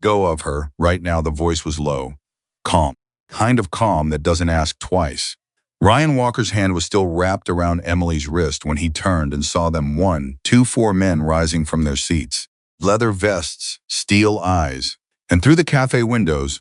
go of her. Right now the voice was low, calm, kind of calm that doesn't ask twice. Ryan Walker's hand was still wrapped around Emily's wrist when he turned and saw them 4 men rising from their seats. Leather vests, steel eyes, and through the cafe windows,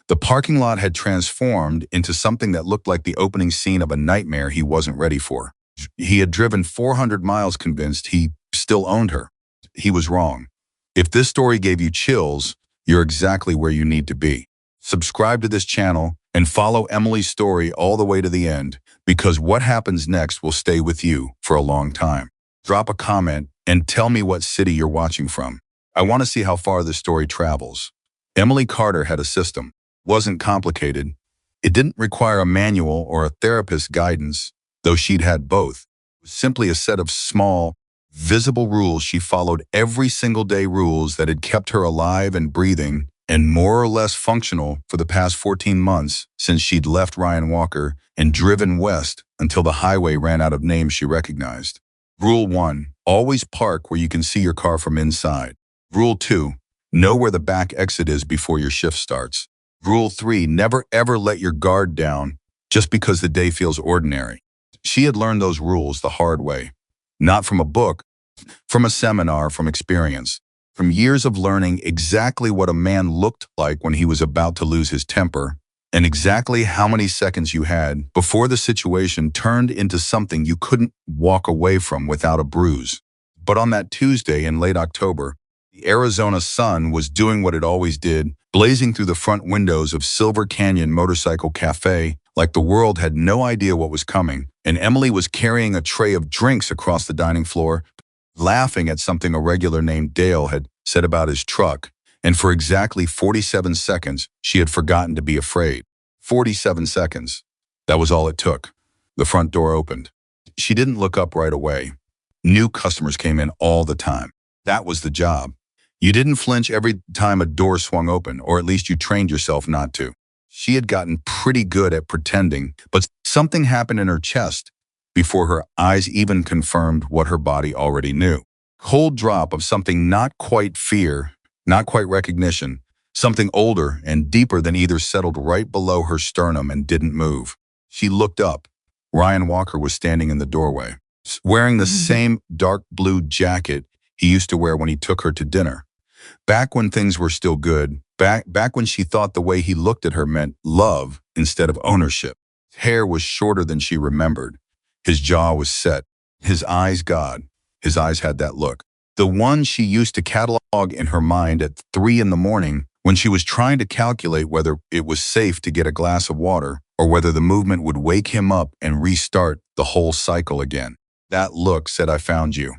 the parking lot had transformed into something that looked like the opening scene of a nightmare he wasn't ready for. He had driven 400 miles convinced he still owned her. He was wrong. If this story gave you chills, you're exactly where you need to be. Subscribe to this channel and follow Emily's story all the way to the end, because what happens next will stay with you for a long time. Drop a comment and tell me what city you're watching from. I want to see how far this story travels. Emily Carter had a system. It wasn't complicated. It didn't require a manual or a therapist's guidance, though she'd had both. It was simply a set of small, visible rules she followed every single day, rules that had kept her alive and breathing and more or less functional for the past 14 months since she'd left Ryan Walker and driven west until the highway ran out of names she recognized. Rule 1, always park where you can see your car from inside. Rule 2, know where the back exit is before your shift starts. Rule 3, never ever let your guard down just because the day feels ordinary. She had learned those rules the hard way, not from a book, from a seminar, from experience. From years of learning exactly what a man looked like when he was about to lose his temper, and exactly how many seconds you had before the situation turned into something you couldn't walk away from without a bruise. But on that Tuesday in late October, the Arizona sun was doing what it always did, blazing through the front windows of Silver Canyon Motorcycle Cafe like the world had no idea what was coming, and Emily was carrying a tray of drinks across the dining floor, laughing at something a regular named Dale had said about his truck, and for exactly 47 seconds, she had forgotten to be afraid. 47 seconds. That was all it took. The front door opened. She didn't look up right away. New customers came in all the time. That was the job. You didn't flinch every time a door swung open, or at least you trained yourself not to. She had gotten pretty good at pretending, but something happened in her chest before her eyes even confirmed what her body already knew. Cold drop of something not quite fear, not quite recognition, something older and deeper than either settled right below her sternum and didn't move. She looked up. Ryan Walker was standing in the doorway, wearing the same dark blue jacket he used to wear when he took her to dinner. Back when things were still good, back when she thought the way he looked at her meant love instead of ownership. His hair was shorter than she remembered. His jaw was set. His eyes, God, his eyes had that look. The one she used to catalog in her mind at 3 in the morning when she was trying to calculate whether it was safe to get a glass of water or whether the movement would wake him up and restart the whole cycle again. That look said, I found you.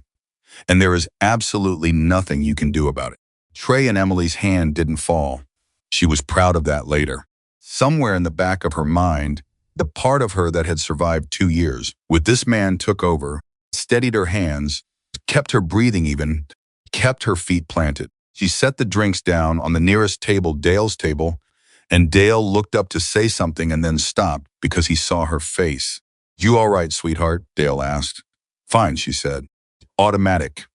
And there is absolutely nothing you can do about it. Trey and Emily's hand didn't fall. She was proud of that later. Somewhere in the back of her mind, the part of her that had survived 2 years with this man took over, steadied her hands, kept her breathing even, kept her feet planted. She set the drinks down on the nearest table, Dale's table, and Dale looked up to say something and then stopped because he saw her face. You all right, sweetheart? Dale asked. Fine, she said. Automatic.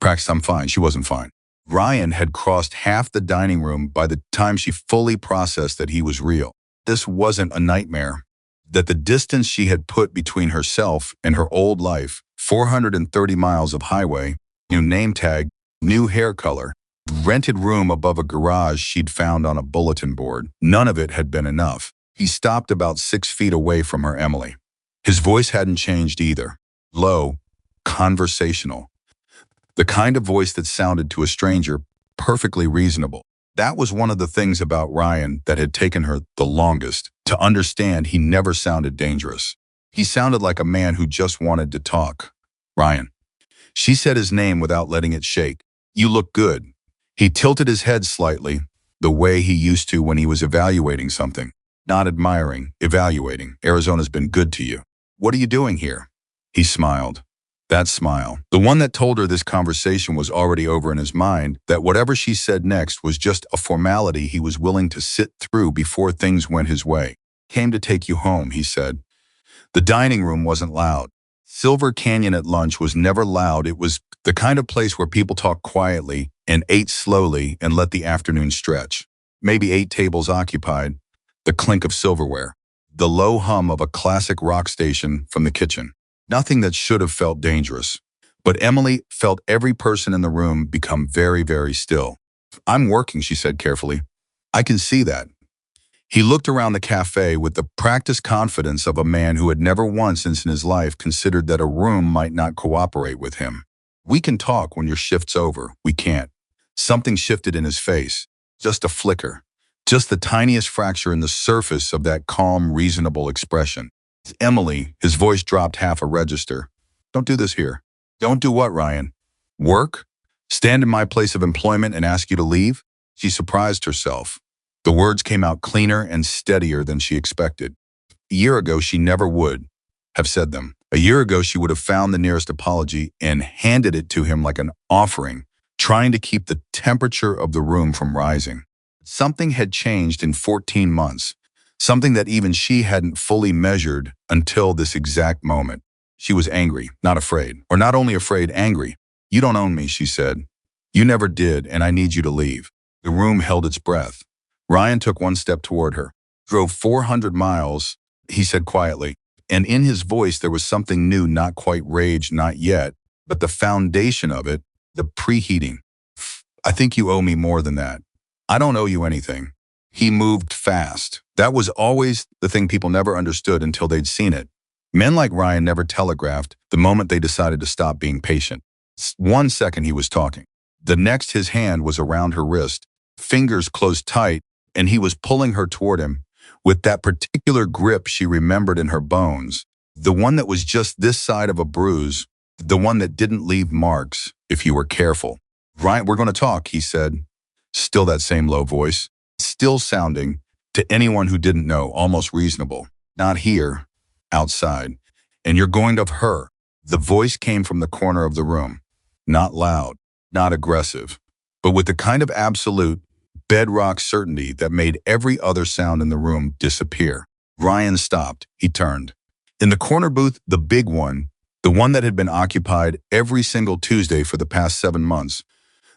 Prax, I'm fine. She wasn't fine. Ryan had crossed half the dining room by the time she fully processed that he was real. This wasn't a nightmare. That the distance she had put between herself and her old life, 430 miles of highway, new name tag, new hair color, rented room above a garage she'd found on a bulletin board, none of it had been enough. He stopped about 6 feet away from her, Emily. His voice hadn't changed either. Low, conversational. The kind of voice that sounded to a stranger perfectly reasonable. That was one of the things about Ryan that had taken her the longest to understand. He never sounded dangerous. He sounded like a man who just wanted to talk. Ryan. She said his name without letting it shake. You look good. He tilted his head slightly, the way he used to when he was evaluating something. Not admiring, evaluating. Arizona's been good to you. What are you doing here? He smiled. That smile, the one that told her this conversation was already over in his mind, that whatever she said next was just a formality he was willing to sit through before things went his way. Came to take you home, he said. The dining room wasn't loud. Silver Canyon at lunch was never loud. It was the kind of place where people talked quietly and ate slowly and let the afternoon stretch. Maybe 8 tables occupied, the clink of silverware, the low hum of a classic rock station from the kitchen. Nothing that should have felt dangerous. But Emily felt every person in the room become very, very still. "I'm working," she said carefully. "I can see that." He looked around the cafe with the practiced confidence of a man who had never once in his life considered that a room might not cooperate with him. "We can talk when your shift's over. We can't." Something shifted in his face. Just a flicker. Just the tiniest fracture in the surface of that calm, reasonable expression. "Emily," his voice dropped half a register. "Don't do this here." "Don't do what, Ryan?" "Work? Stand in my place of employment and ask you to leave?" She surprised herself. The words came out cleaner and steadier than she expected. A year ago, she never would have said them. A year ago, she would have found the nearest apology and handed it to him like an offering, trying to keep the temperature of the room from rising. Something had changed in 14 months, something that even she hadn't fully measured until this exact moment. She was angry, not afraid, or not only afraid, angry. "You don't own me," she said. "You never did, and I need you to leave." The room held its breath. Ryan took one step toward her. "Drove 400 miles, he said quietly, and in his voice there was something new, not quite rage, not yet, but the foundation of it, the preheating. "I think you owe me more than that." "I don't owe you anything." He moved fast. That was always the thing people never understood until they'd seen it. Men like Ryan never telegraphed the moment they decided to stop being patient. 1 second he was talking. The next his hand was around her wrist, fingers closed tight, and he was pulling her toward him with that particular grip she remembered in her bones, the one that was just this side of a bruise, the one that didn't leave marks if you were careful. "Ryan, we're going to talk," he said. Still that same low voice, still sounding, to anyone who didn't know, almost reasonable. "Not here, outside. And you're going to her." The voice came from the corner of the room. Not loud, not aggressive, but with the kind of absolute, bedrock certainty that made every other sound in the room disappear. Ryan stopped. He turned. In the corner booth, the big one, the one that had been occupied every single Tuesday for the past 7 months,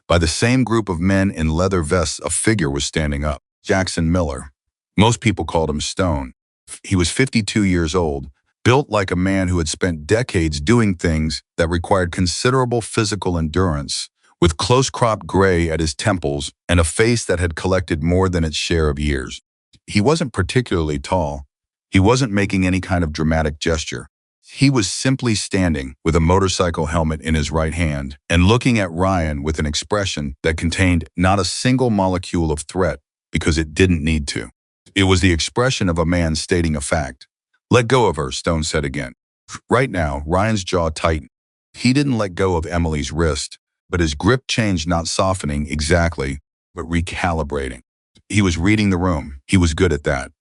by the same group of men in leather vests, a figure was standing up. Jackson Miller. Most people called him Stone. He was 52 years old, built like a man who had spent decades doing things that required considerable physical endurance, with close-cropped gray at his temples and a face that had collected more than its share of years. He wasn't particularly tall. He wasn't making any kind of dramatic gesture. He was simply standing with a motorcycle helmet in his right hand and looking at Ryan with an expression that contained not a single molecule of threat because it didn't need to. It was the expression of a man stating a fact. "Let go of her," Stone said again. Right now, Ryan's jaw tightened. He didn't let go of Emily's wrist, but his grip changed, not softening exactly, but recalibrating. He was reading the room. He was good at that.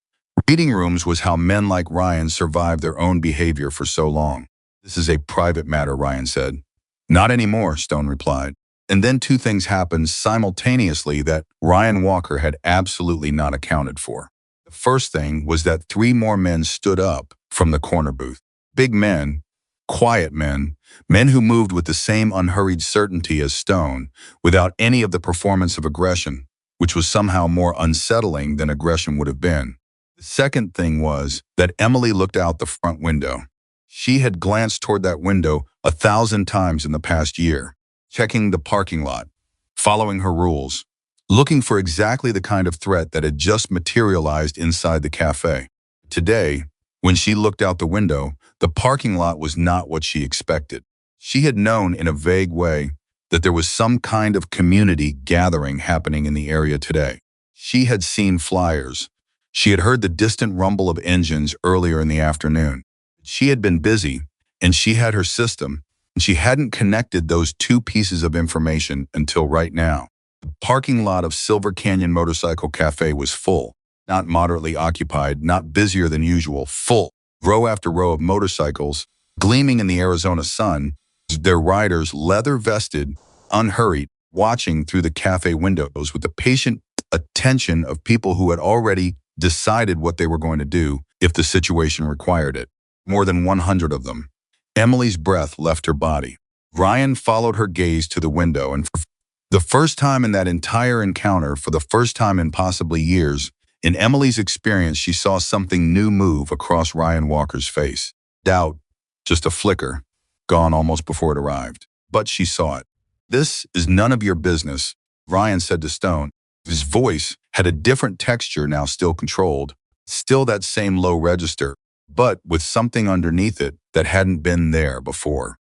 Reading rooms was how men like Ryan survived their own behavior for so long. "This is a private matter," Ryan said. "Not anymore," Stone replied. And then 2 things happened simultaneously that Ryan Walker had absolutely not accounted for. The first thing was that 3 more men stood up from the corner booth. Big men, quiet men, men who moved with the same unhurried certainty as Stone, without any of the performance of aggression, which was somehow more unsettling than aggression would have been. The second thing was that Emily looked out the front window. She had glanced toward that window 1,000 times in the past year, checking the parking lot, following her rules, looking for exactly the kind of threat that had just materialized inside the cafe. Today, when she looked out the window, the parking lot was not what she expected. She had known in a vague way that there was some kind of community gathering happening in the area today. She had seen flyers. She had heard the distant rumble of engines earlier in the afternoon. She had been busy, and she had her system, and she hadn't connected those 2 pieces of information until right now. The parking lot of Silver Canyon Motorcycle Cafe was full, not moderately occupied, not busier than usual, full. Row after row of motorcycles, gleaming in the Arizona sun, their riders leather-vested, unhurried, watching through the cafe windows with the patient attention of people who had already decided what they were going to do if the situation required it. More than 100 of them. Emily's breath left her body. Ryan followed her gaze to the window, and for the first time in that entire encounter, for the first time in possibly years, in Emily's experience, she saw something new move across Ryan Walker's face. Doubt, just a flicker, gone almost before it arrived. But she saw it. "This is none of your business," Ryan said to Stone. His voice had a different texture, now still controlled, still that same low register, but with something underneath it that hadn't been there before.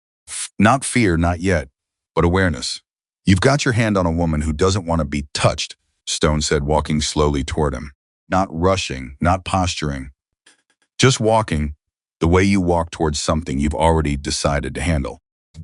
Not fear, not yet, but awareness. "You've got your hand on a woman who doesn't want to be touched," Stone said, walking slowly toward him. Not rushing, not posturing. Just walking the way you walk towards something you've already decided to handle.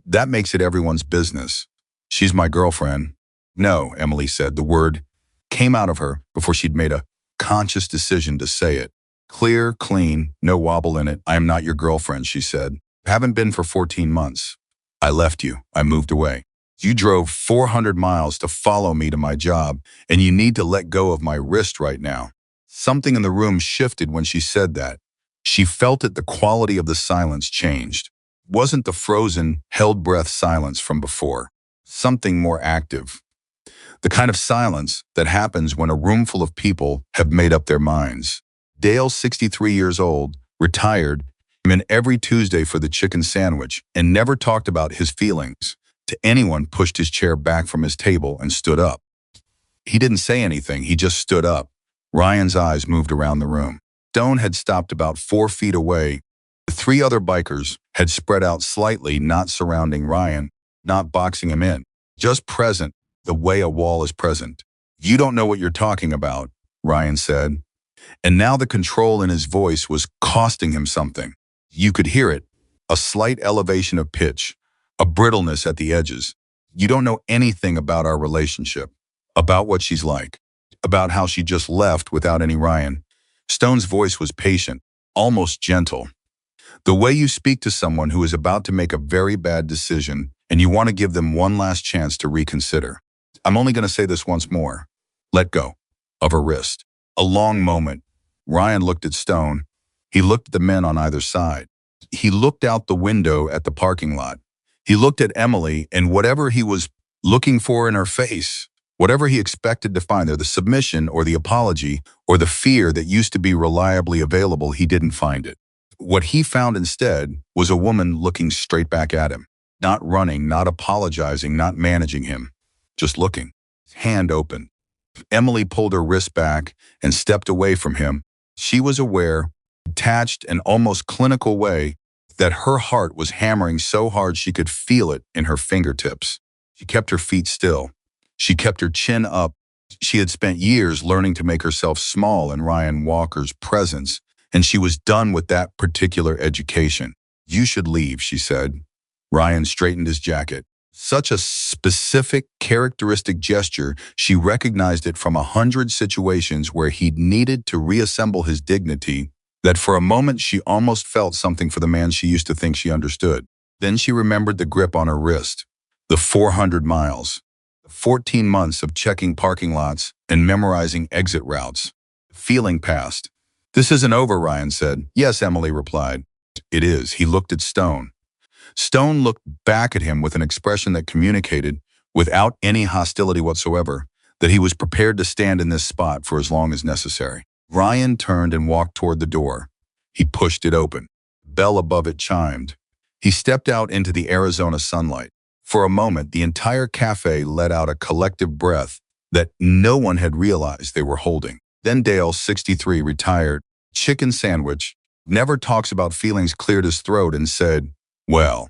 "That makes it everyone's business. She's my girlfriend." "No," Emily said. The word came out of her before she'd made a conscious decision to say it. Clear, clean, no wobble in it. "I am not your girlfriend," she said. "Haven't been for 14 months. I left you. I moved away. You drove 400 miles to follow me to my job, and you need to let go of my wrist right now." Something in the room shifted when she said that. She felt it. The quality of the silence changed. It wasn't the frozen, held breath silence from before. Something more active. The kind of silence that happens when a room full of people have made up their minds. Dale, 63 years old, retired, came in every Tuesday for the chicken sandwich and never talked about his feelings to anyone. Pushed his chair back from his table and stood up. He didn't say anything, he just stood up. Ryan's eyes moved around the room. Stone had stopped about 4 feet away. The 3 other bikers had spread out slightly, not surrounding Ryan, not boxing him in, just present, the way a wall is present. "You don't know what you're talking about," Ryan said. And now the control in his voice was costing him something. You could hear it, a slight elevation of pitch, a brittleness at the edges. "You don't know anything about our relationship, about what she's like, about how she just left without any Ryan." Stone's voice was patient, almost gentle. "The way you speak to someone who is about to make a very bad decision and you want to give them one last chance to reconsider. I'm only going to say this once more. Let go of her wrist." A long moment. Ryan looked at Stone. He looked at the men on either side. He looked out the window at the parking lot. He looked at Emily, and whatever he was looking for in her face, whatever he expected to find there, the submission or the apology or the fear that used to be reliably available, he didn't find it. What he found instead was a woman looking straight back at him, not running, not apologizing, not managing him, just looking, hand open. Emily pulled her wrist back and stepped away from him. She was aware, detached and almost clinical way, that her heart was hammering so hard she could feel it in her fingertips. She kept her feet still. She kept her chin up. She had spent years learning to make herself small in Ryan Walker's presence, and she was done with that particular education. "You should leave," she said. Ryan straightened his jacket. Such a specific, characteristic gesture, she recognized it from 100 situations where he'd needed to reassemble his dignity, that for a moment she almost felt something for the man she used to think she understood. Then she remembered the grip on her wrist, the 400 miles, the 14 months of checking parking lots and memorizing exit routes. The feeling passed. "This isn't over," Ryan said. "Yes," Emily replied. "It is." He looked at Stone. Stone looked back at him with an expression that communicated, without any hostility whatsoever, that he was prepared to stand in this spot for as long as necessary. Ryan turned and walked toward the door. He pushed it open. The bell above it chimed. He stepped out into the Arizona sunlight. For a moment, the entire cafe let out a collective breath that no one had realized they were holding. Then Dale, 63, retired, chicken sandwich, never talks about feelings, cleared his throat and said, "Well,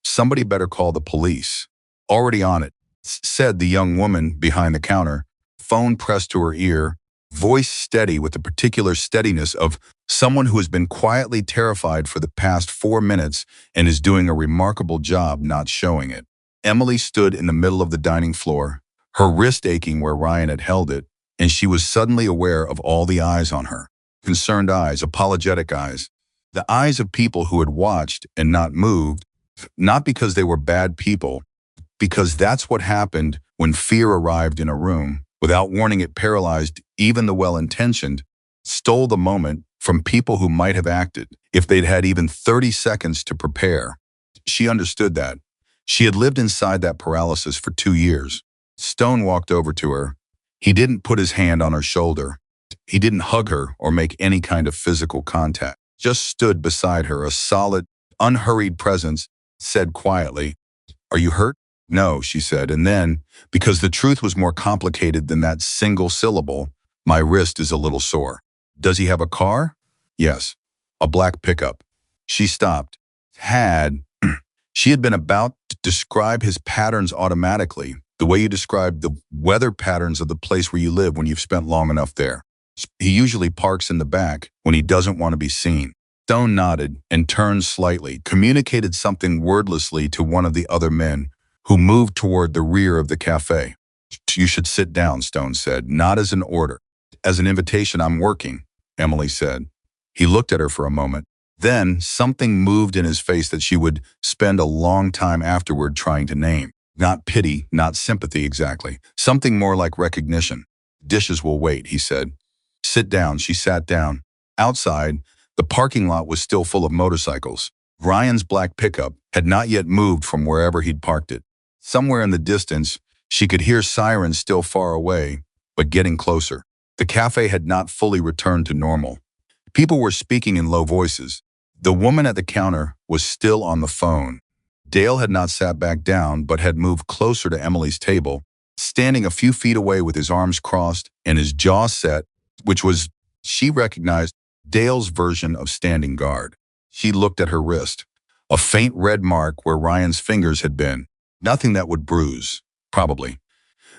somebody better call the police." "Already on it," said the young woman behind the counter, phone pressed to her ear, voice steady with the particular steadiness of someone who has been quietly terrified for the past 4 minutes and is doing a remarkable job not showing it. Emily stood in the middle of the dining floor, her wrist aching where Ryan had held it, and she was suddenly aware of all the eyes on her. Concerned eyes, apologetic eyes. The eyes of people who had watched and not moved, not because they were bad people, because that's what happened when fear arrived in a room. Without warning, it paralyzed even the well-intentioned, stole the moment from people who might have acted if they'd had even 30 seconds to prepare. She understood that. She had lived inside that paralysis for 2 years. Stone walked over to her. He didn't put his hand on her shoulder. He didn't hug her or make any kind of physical contact. Just stood beside her, a solid, unhurried presence, said quietly, "Are you hurt?" "No," she said, and then, because the truth was more complicated than that single syllable, "My wrist is a little sore." "Does he have a car?" "Yes, a black pickup." She stopped. Had. She had been about to describe his patterns automatically, the way you describe the weather patterns of the place where you live when you've spent long enough there. He usually parks in the back when he doesn't want to be seen. Stone nodded and turned slightly, communicated something wordlessly to one of the other men, who moved toward the rear of the cafe. "You should sit down," Stone said, "not as an order. As an invitation. I'm working," Emily said. He looked at her for a moment. Then something moved in his face that she would spend a long time afterward trying to name. Not pity, not sympathy exactly. Something more like recognition. "Dishes will wait," he said. "Sit down." She sat down. Outside, the parking lot was still full of motorcycles. Ryan's black pickup had not yet moved from wherever he'd parked it. Somewhere in the distance, she could hear sirens still far away, but getting closer. The cafe had not fully returned to normal. People were speaking in low voices. The woman at the counter was still on the phone. Dale had not sat back down, but had moved closer to Emily's table, standing a few feet away with his arms crossed and his jaw set, which was, she recognized, Dale's version of standing guard. She looked at her wrist. A faint red mark where Ryan's fingers had been. Nothing that would bruise, probably.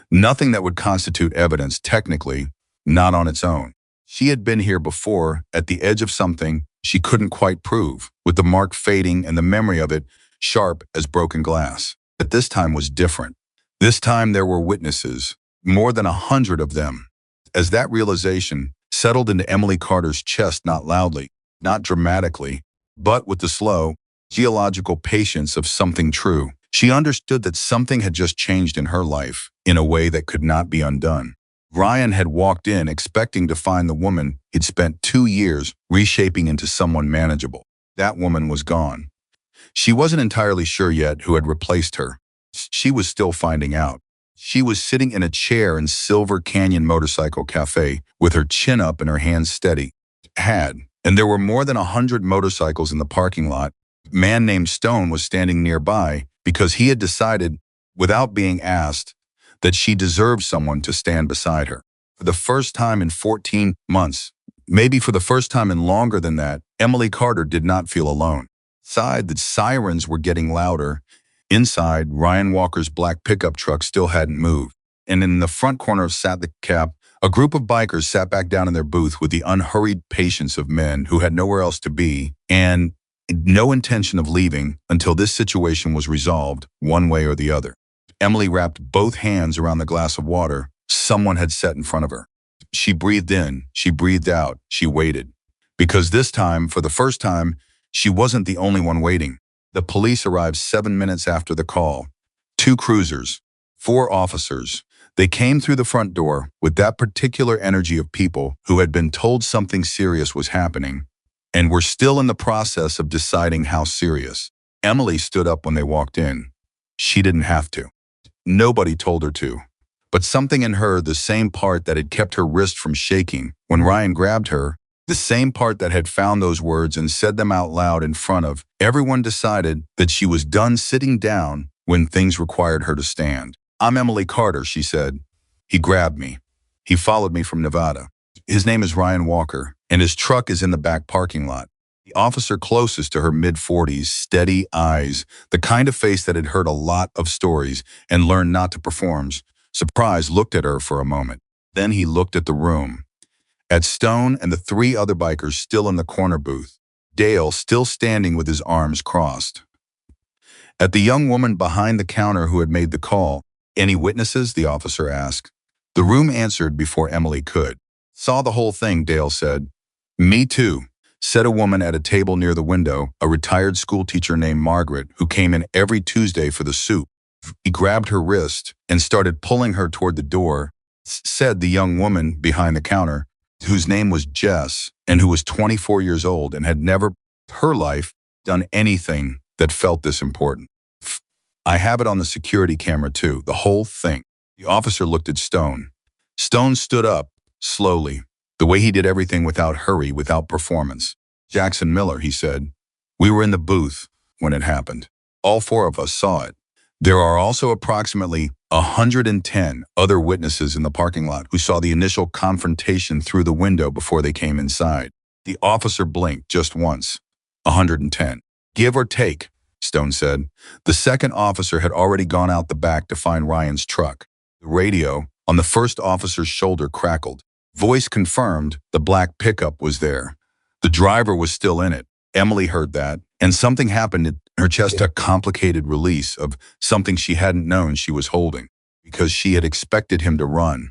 Nothing that would constitute evidence, technically, not on its own. She had been here before, at the edge of something she couldn't quite prove, with the mark fading and the memory of it sharp as broken glass. But this time was different. This time there were witnesses, more than 100 of them. As that realization settled into Emily Carter's chest, not loudly, not dramatically, but with the slow, geological patience of something true, she understood that something had just changed in her life in a way that could not be undone. Ryan had walked in expecting to find the woman he'd spent 2 years reshaping into someone manageable. That woman was gone. She wasn't entirely sure yet who had replaced her. She was still finding out. She was sitting in a chair in Silver Canyon Motorcycle Cafe with her chin up and her hands steady. And there were more than 100 motorcycles in the parking lot. A man named Stone was standing nearby because he had decided, without being asked, that she deserved someone to stand beside her. For the first time in 14 months, maybe for the first time in longer than that, Emily Carter did not feel alone. Outside, the sirens were getting louder. Inside, Ryan Walker's black pickup truck still hadn't moved. And in the front corner sat the cab. A group of bikers sat back down in their booth with the unhurried patience of men who had nowhere else to be and no intention of leaving until this situation was resolved one way or the other. Emily wrapped both hands around the glass of water someone had set in front of her. She breathed in, she breathed out, she waited. Because this time, for the first time, she wasn't the only one waiting. The police arrived 7 minutes after the call. 2 cruisers, 4 officers. They came through the front door with that particular energy of people who had been told something serious was happening and were still in the process of deciding how serious. Emily stood up when they walked in. She didn't have to. Nobody told her to. But something in her, the same part that had kept her wrist from shaking when Ryan grabbed her, the same part that had found those words and said them out loud in front of everyone, decided that she was done sitting down when things required her to stand. "I'm Emily Carter," she said. "He grabbed me. He followed me from Nevada. His name is Ryan Walker, and his truck is in the back parking lot." The officer closest to her, mid-40s, steady eyes, the kind of face that had heard a lot of stories and learned not to perform, surprise, looked at her for a moment. Then he looked at the room, at Stone and the 3 other bikers still in the corner booth, Dale still standing with his arms crossed, at the young woman behind the counter who had made the call. "Any witnesses?" the officer asked. The room answered before Emily could. "Saw the whole thing," Dale said. "Me too," said a woman at a table near the window, a retired schoolteacher named Margaret, who came in every Tuesday for the soup. He grabbed her wrist and started pulling her toward the door, said the young woman behind the counter, whose name was Jess and who was 24 years old and had never, her life, done anything that felt this important. I have it on the security camera too, the whole thing. The officer looked at Stone. Stone stood up, slowly, the way he did everything without hurry, without performance. Jackson Miller, he said. We were in the booth when it happened. All four of us saw it. There are also approximately 110 other witnesses in the parking lot who saw the initial confrontation through the window before they came inside. The officer blinked just once. 110. Give or take, Stone said. The second officer had already gone out the back to find Ryan's truck. The radio on the first officer's shoulder crackled. Voice confirmed the black pickup was there. The driver was still in it. Emily heard that, and something happened in her chest, a complicated release of something she hadn't known she was holding, because she had expected him to run.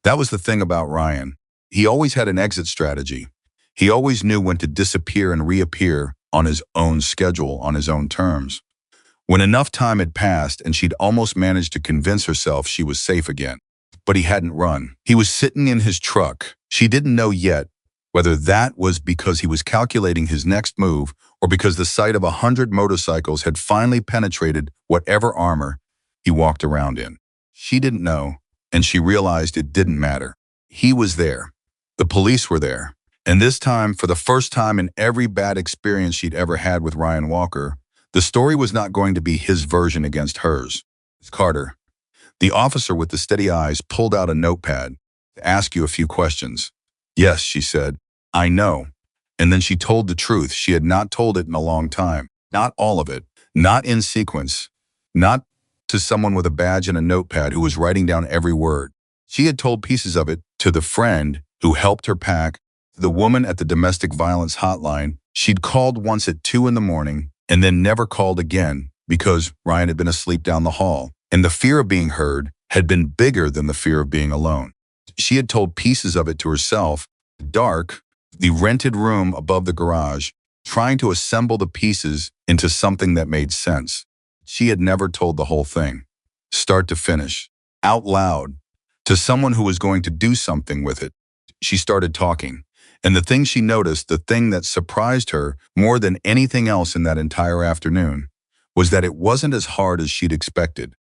That was the thing about Ryan. He always had an exit strategy. He always knew when to disappear and reappear on his own schedule, on his own terms. When enough time had passed and she'd almost managed to convince herself she was safe again. But he hadn't run. He was sitting in his truck. She didn't know yet whether that was because he was calculating his next move or because the sight of 100 motorcycles had finally penetrated whatever armor he walked around in. She didn't know, and she realized it didn't matter. He was there. The police were there. And this time, for the first time in every bad experience she'd ever had with Ryan Walker, the story was not going to be his version against hers. Carter, the officer with the steady eyes, pulled out a notepad to ask you a few questions. Yes, she said. I know. And then she told the truth. She had not told it in a long time. Not all of it. Not in sequence. Not to someone with a badge and a notepad who was writing down every word. She had told pieces of it to the friend who helped her pack, to the woman at the domestic violence hotline she'd called once at 2 a.m. and then never called again because Ryan had been asleep down the hall. And the fear of being heard had been bigger than the fear of being alone. She had told pieces of it to herself, dark, the rented room above the garage, trying to assemble the pieces into something that made sense. She had never told the whole thing, start to finish, out loud, to someone who was going to do something with it. She started talking, and the thing she noticed, the thing that surprised her more than anything else in that entire afternoon, was that it wasn't as hard as she'd expected.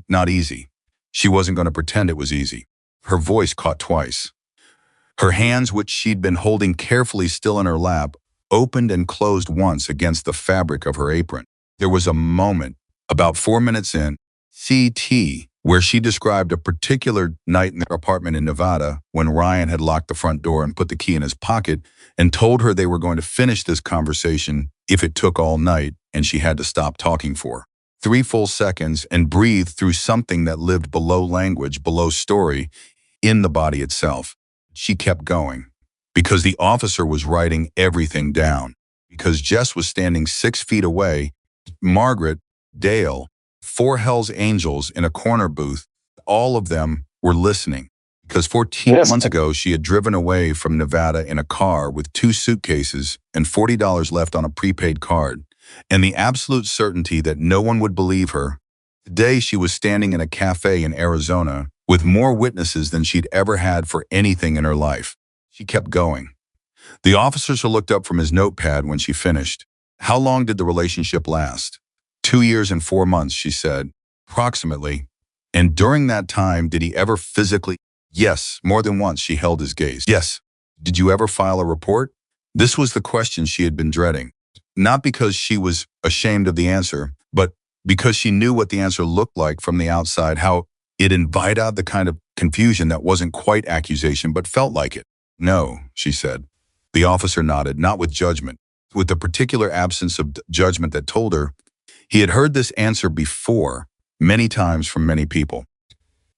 Not easy. She wasn't going to pretend it was easy. Her voice caught twice. Her hands, which she'd been holding carefully still in her lap, opened and closed once against the fabric of her apron. There was a moment, about 4 minutes in, CT, where she described a particular night in their apartment in Nevada when Ryan had locked the front door and put the key in his pocket and told her they were going to finish this conversation if it took all night and she had to stop talking for 3 full seconds and breathe through something that lived below language, below story, in the body itself. She kept going because the officer was writing everything down, because Jess was standing 6 feet away, Margaret, Dale, 4 Hell's Angels in a corner booth, all of them were listening. Because 14 months ago, she had driven away from Nevada in a car with 2 suitcases and $40 left on a prepaid card, and the absolute certainty that no one would believe her. Today, she was standing in a cafe in Arizona with more witnesses than she'd ever had for anything in her life. She kept going. The officer looked up from his notepad when she finished. How long did the relationship last? 2 years and 4 months, she said, approximately. And during that time, did he ever physically? Yes, more than once she held his gaze. Yes. Did you ever file a report? This was the question she had been dreading. Not because she was ashamed of the answer, but because she knew what the answer looked like from the outside, how it invited out the kind of confusion that wasn't quite accusation, but felt like it. No, she said. The officer nodded, not with judgment, with the particular absence of judgment that told her he had heard this answer before, many times from many people.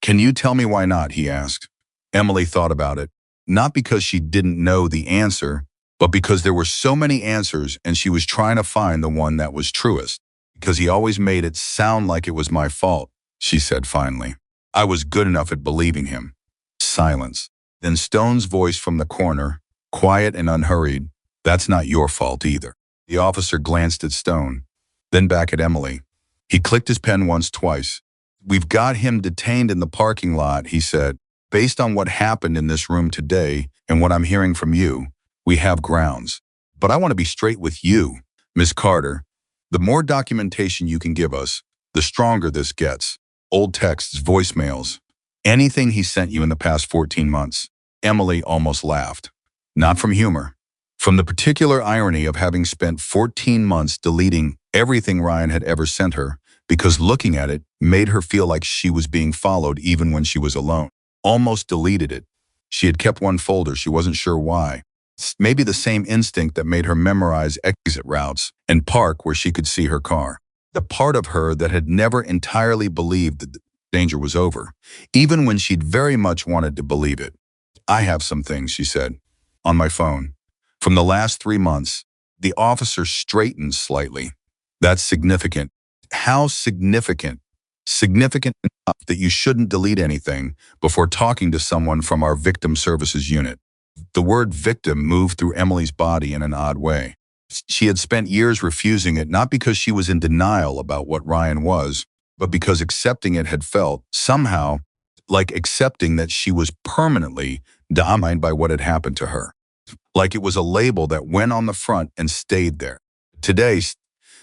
Can you tell me why not? He asked. Emily thought about it, not because she didn't know the answer, but because there were so many answers and she was trying to find the one that was truest. Because he always made it sound like it was my fault, she said finally. I was good enough at believing him. Silence. Then Stone's voice from the corner, quiet and unhurried. That's not your fault either. The officer glanced at Stone, then back at Emily. He clicked his pen once, twice. We've got him detained in the parking lot, he said. Based on what happened in this room today and what I'm hearing from you, we have grounds. But I want to be straight with you, Miss Carter. The more documentation you can give us, the stronger this gets. Old texts, voicemails, anything he sent you in the past 14 months. Emily almost laughed. Not from humor. From the particular irony of having spent 14 months deleting everything Ryan had ever sent her, because looking at it made her feel like she was being followed even when she was alone. Almost deleted it. She had kept one folder, she wasn't sure why. Maybe the same instinct that made her memorize exit routes and park where she could see her car. The part of her that had never entirely believed that the danger was over, even when she'd very much wanted to believe it. I have some things, she said, on my phone. From the last 3 months, the officer straightened slightly. That's significant. How significant? Significant enough that you shouldn't delete anything before talking to someone from our victim services unit. The word victim moved through Emily's body in an odd way. She had spent years refusing it, not because she was in denial about what Ryan was, but because accepting it had felt, somehow, like accepting that she was permanently dominated by what had happened to her. Like it was a label that went on the front and stayed there. Today,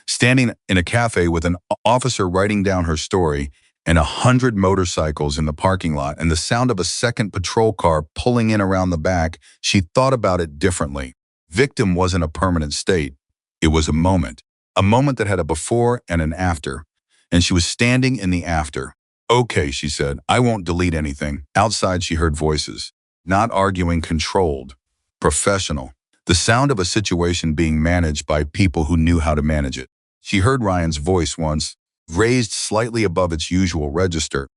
standing in a cafe with an officer writing down her story and 100 motorcycles in the parking lot and the sound of a second patrol car pulling in around the back, she thought about it differently. Victim wasn't a permanent state. It was a moment that had a before and an after, and she was standing in the after. Okay, she said, I won't delete anything. Outside, she heard voices. Not arguing, controlled. Professional. The sound of a situation being managed by people who knew how to manage it. She heard Ryan's voice once, raised slightly above its usual register,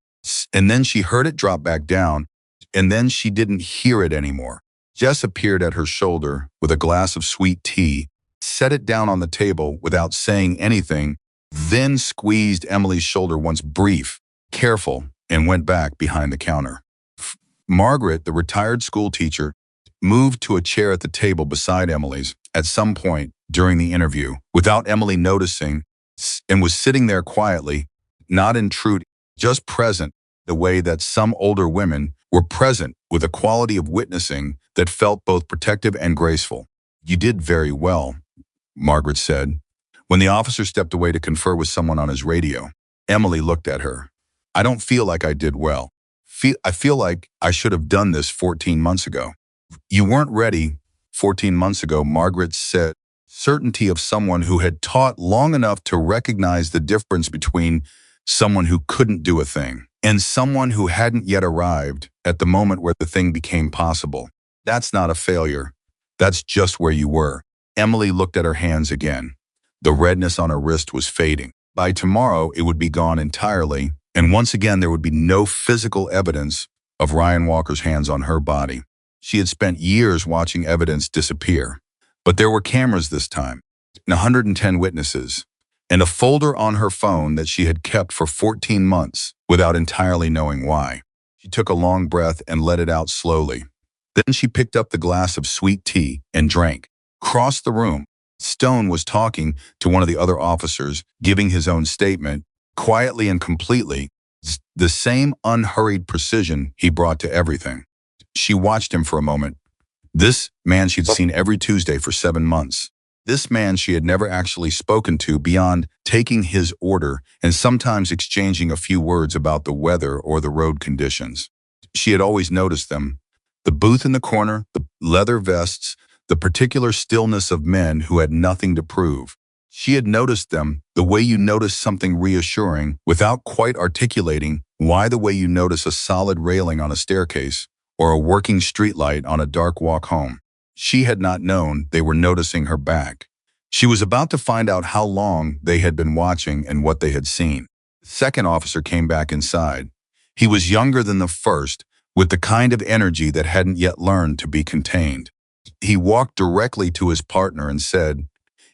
and then she heard it drop back down, and then she didn't hear it anymore. Jess appeared at her shoulder with a glass of sweet tea, set it down on the table without saying anything, then squeezed Emily's shoulder once brief, careful, and went back behind the counter. Margaret, the retired school teacher, moved to a chair at the table beside Emily's at some point during the interview, without Emily noticing, and was sitting there quietly, not intruding, just present, the way that some older women were present, with a quality of witnessing that felt both protective and graceful. You did very well, Margaret said. When the officer stepped away to confer with someone on his radio, Emily looked at her. I don't feel like I did well. I feel like I should have done this 14 months ago. You weren't ready 14 months ago, Margaret said, certainty of someone who had taught long enough to recognize the difference between someone who couldn't do a thing and someone who hadn't yet arrived at the moment where the thing became possible. That's not a failure. That's just where you were. Emily looked at her hands again. The redness on her wrist was fading. By tomorrow, it would be gone entirely, and once again there would be no physical evidence of Ryan Walker's hands on her body. She had spent years watching evidence disappear. But there were cameras this time, and 110 witnesses, and a folder on her phone that she had kept for 14 months without entirely knowing why. She took a long breath and let it out slowly. Then she picked up the glass of sweet tea and drank. Across the room, Stone was talking to one of the other officers, giving his own statement, quietly and completely, the same unhurried precision he brought to everything. She watched him for a moment. This man she'd seen every Tuesday for 7 months. This man she had never actually spoken to beyond taking his order and sometimes exchanging a few words about the weather or the road conditions. She had always noticed them. The booth in the corner, the leather vests, the particular stillness of men who had nothing to prove. She had noticed them the way you notice something reassuring without quite articulating why, the way you notice a solid railing on a staircase or a working streetlight on a dark walk home. She had not known they were noticing her back. She was about to find out how long they had been watching and what they had seen. The second officer came back inside. He was younger than the first, with the kind of energy that hadn't yet learned to be contained. He walked directly to his partner and said,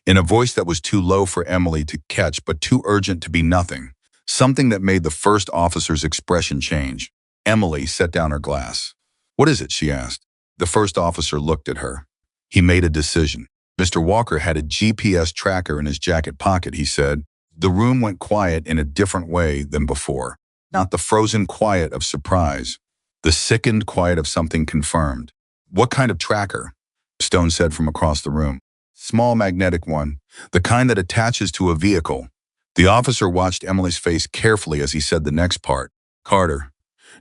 in a voice that was too low for Emily to catch but too urgent to be nothing, something that made the first officer's expression change. Emily set down her glass. What is it? She asked. The first officer looked at her. He made a decision. Mr. Walker had a GPS tracker in his jacket pocket, he said. The room went quiet in a different way than before. Not the frozen quiet of surprise, the sickened quiet of something confirmed. What kind of tracker? Stone said from across the room. Small magnetic one, the kind that attaches to a vehicle. The officer watched Emily's face carefully as he said the next part. Carter,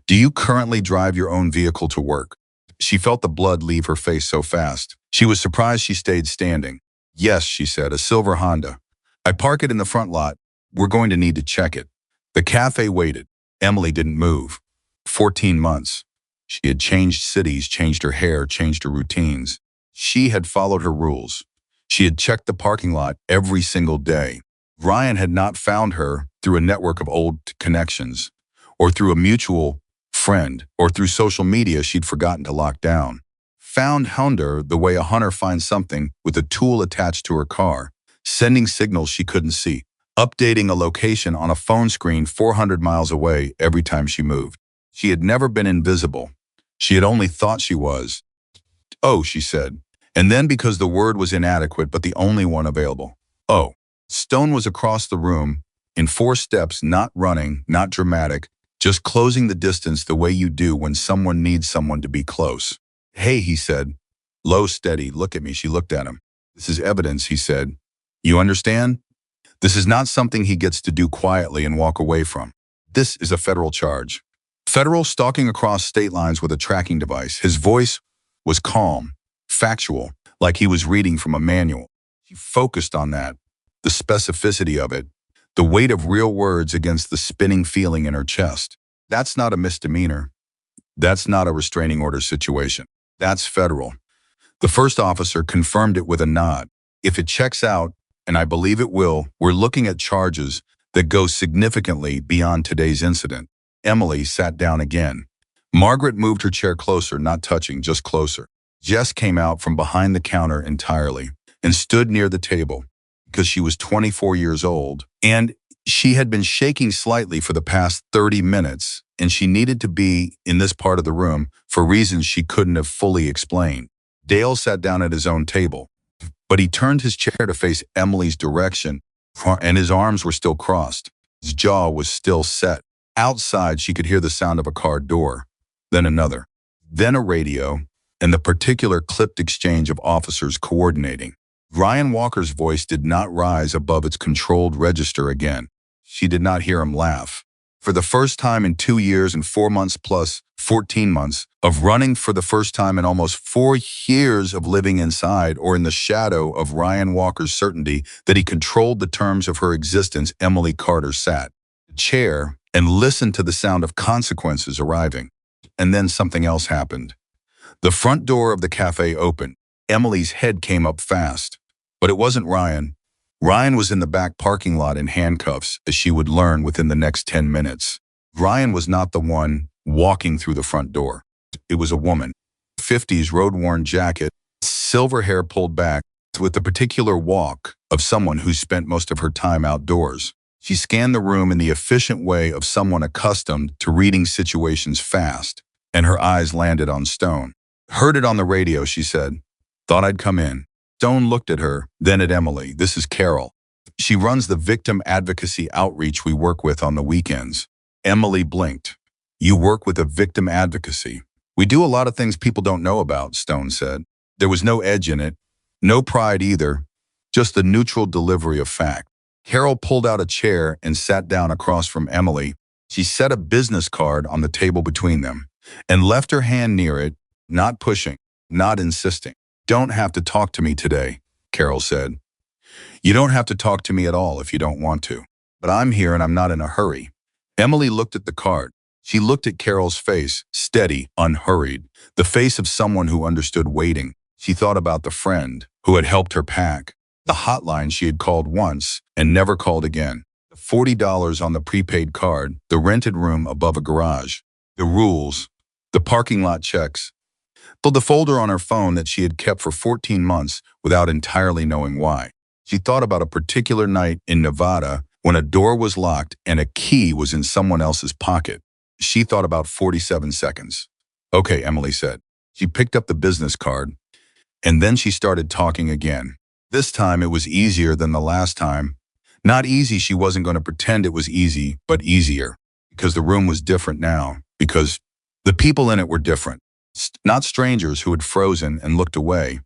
do you currently drive your own vehicle to work? She felt the blood leave her face so fast. She was surprised she stayed standing. Yes, she said, a silver Honda. I park it in the front lot. We're going to need to check it. The cafe waited. Emily didn't move. 14 months. She had changed cities, changed her hair, changed her routines. She had followed her rules. She had checked the parking lot every single day. Ryan had not found her through a network of old connections, or through a mutual friend, or through social media she'd forgotten to lock down. Found her the way a hunter finds something with a tool attached to her car, sending signals she couldn't see, updating a location on a phone screen 400 miles away every time she moved. She had never been invisible. She had only thought she was. Oh, she said. And then because the word was inadequate but the only one available. Oh. Stone was across the room, in 4 steps, not running, not dramatic, just closing the distance the way you do when someone needs someone to be close. Hey, he said. Low, steady, look at me. She looked at him. This is evidence, he said. You understand? This is not something he gets to do quietly and walk away from. This is a federal charge. Federal, stalking across state lines with a tracking device. His voice was calm, factual, like he was reading from a manual. He focused on that, the specificity of it, the weight of real words against the spinning feeling in her chest. That's not a misdemeanor. That's not a restraining order situation. That's federal. The first officer confirmed it with a nod. If it checks out, and I believe it will, we're looking at charges that go significantly beyond today's incident. Emily sat down again. Margaret moved her chair closer, not touching, just closer. Jess came out from behind the counter entirely and stood near the table because she was 24 years old and she had been shaking slightly for the past 30 minutes and she needed to be in this part of the room for reasons she couldn't have fully explained. Dale sat down at his own table, but he turned his chair to face Emily's direction and his arms were still crossed. His jaw was still set. Outside, she could hear the sound of a car door, then another, then a radio, and the particular clipped exchange of officers coordinating. Ryan Walker's voice did not rise above its controlled register again. She did not hear him laugh. For the first time in 2 years and 4 months plus 14 months of running, for the first time in almost 4 years of living inside or in the shadow of Ryan Walker's certainty that he controlled the terms of her existence, Emily Carter sat in the chair and listened to the sound of consequences arriving. And then something else happened. The front door of the cafe opened. Emily's head came up fast. But it wasn't Ryan. Ryan was in the back parking lot in handcuffs, as she would learn within the next 10 minutes. Ryan was not the one walking through the front door. It was a woman. 50s road-worn jacket, silver hair pulled back, with the particular walk of someone who spent most of her time outdoors. She scanned the room in the efficient way of someone accustomed to reading situations fast, and her eyes landed on Stone. Heard it on the radio, she said. Thought I'd come in. Stone looked at her, then at Emily. This is Carol. She runs the victim advocacy outreach we work with on the weekends. Emily blinked. You work with a victim advocacy. We do a lot of things people don't know about, Stone said. There was no edge in it, no pride either, just the neutral delivery of fact. Carol pulled out a chair and sat down across from Emily. She set a business card on the table between them and left her hand near it, not pushing, not insisting. Don't have to talk to me today, Carol said. You don't have to talk to me at all if you don't want to. But I'm here and I'm not in a hurry. Emily looked at the card. She looked at Carol's face, steady, unhurried, the face of someone who understood waiting. She thought about the friend who had helped her pack, the hotline she had called once and never called again, the $40 on the prepaid card, the rented room above a garage, the rules, the parking lot checks, the folder on her phone that she had kept for 14 months without entirely knowing why. She thought about a particular night in Nevada when a door was locked and a key was in someone else's pocket. She thought about 47 seconds. Okay, Emily said. She picked up the business card, and then she started talking again. This time it was easier than the last time. Not easy, she wasn't going to pretend it was easy, but easier. Because the room was different now. Because the people in it were different. Not strangers who had frozen and looked away,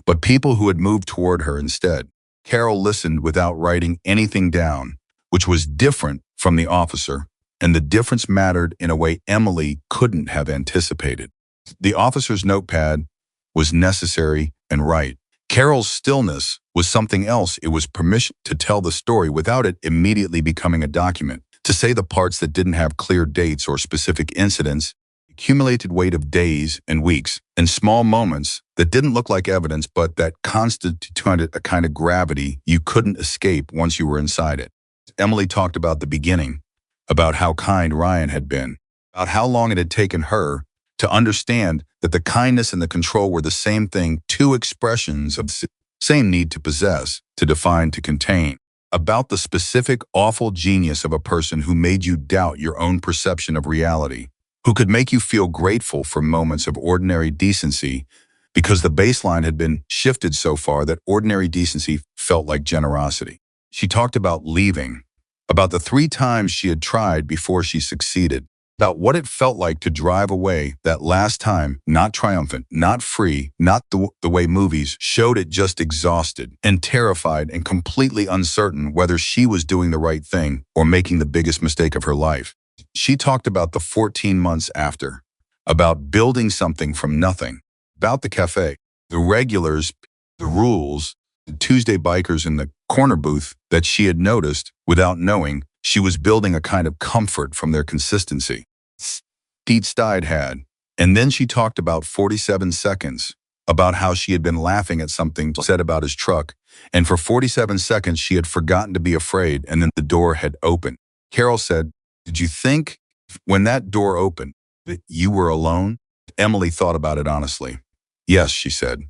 but people who had moved toward her instead. Carol listened without writing anything down, which was different from the officer, and the difference mattered in a way Emily couldn't have anticipated. The officer's notepad was necessary and right. Carol's stillness was something else. It was permission to tell the story without it immediately becoming a document, to say the parts that didn't have clear dates or specific incidents, accumulated weight of days and weeks, and small moments that didn't look like evidence but that constituted a kind of gravity you couldn't escape once you were inside it. Emily talked about the beginning, about how kind Ryan had been, about how long it had taken her to understand that the kindness and the control were the same thing, two expressions of the same need to possess, to define, to contain. About the specific awful genius of a person who made you doubt your own perception of reality, who could make you feel grateful for moments of ordinary decency because the baseline had been shifted so far that ordinary decency felt like generosity. She talked about leaving, about the 3 times she had tried before she succeeded, about what it felt like to drive away that last time, not triumphant, not free, not the way movies showed it, just exhausted and terrified and completely uncertain whether she was doing the right thing or making the biggest mistake of her life. She talked about the 14 months after, about building something from nothing, about the cafe, the regulars, the rules, the Tuesday bikers in the corner booth that she had noticed without knowing. She was building a kind of comfort from their consistency. Steve Steid had. And then she talked about 47 seconds, about how she had been laughing at something said about his truck, and for 47 seconds she had forgotten to be afraid, and then the door had opened. Carol said, "Did you think, when that door opened, that you were alone?" Emily thought about it honestly. "Yes," she said.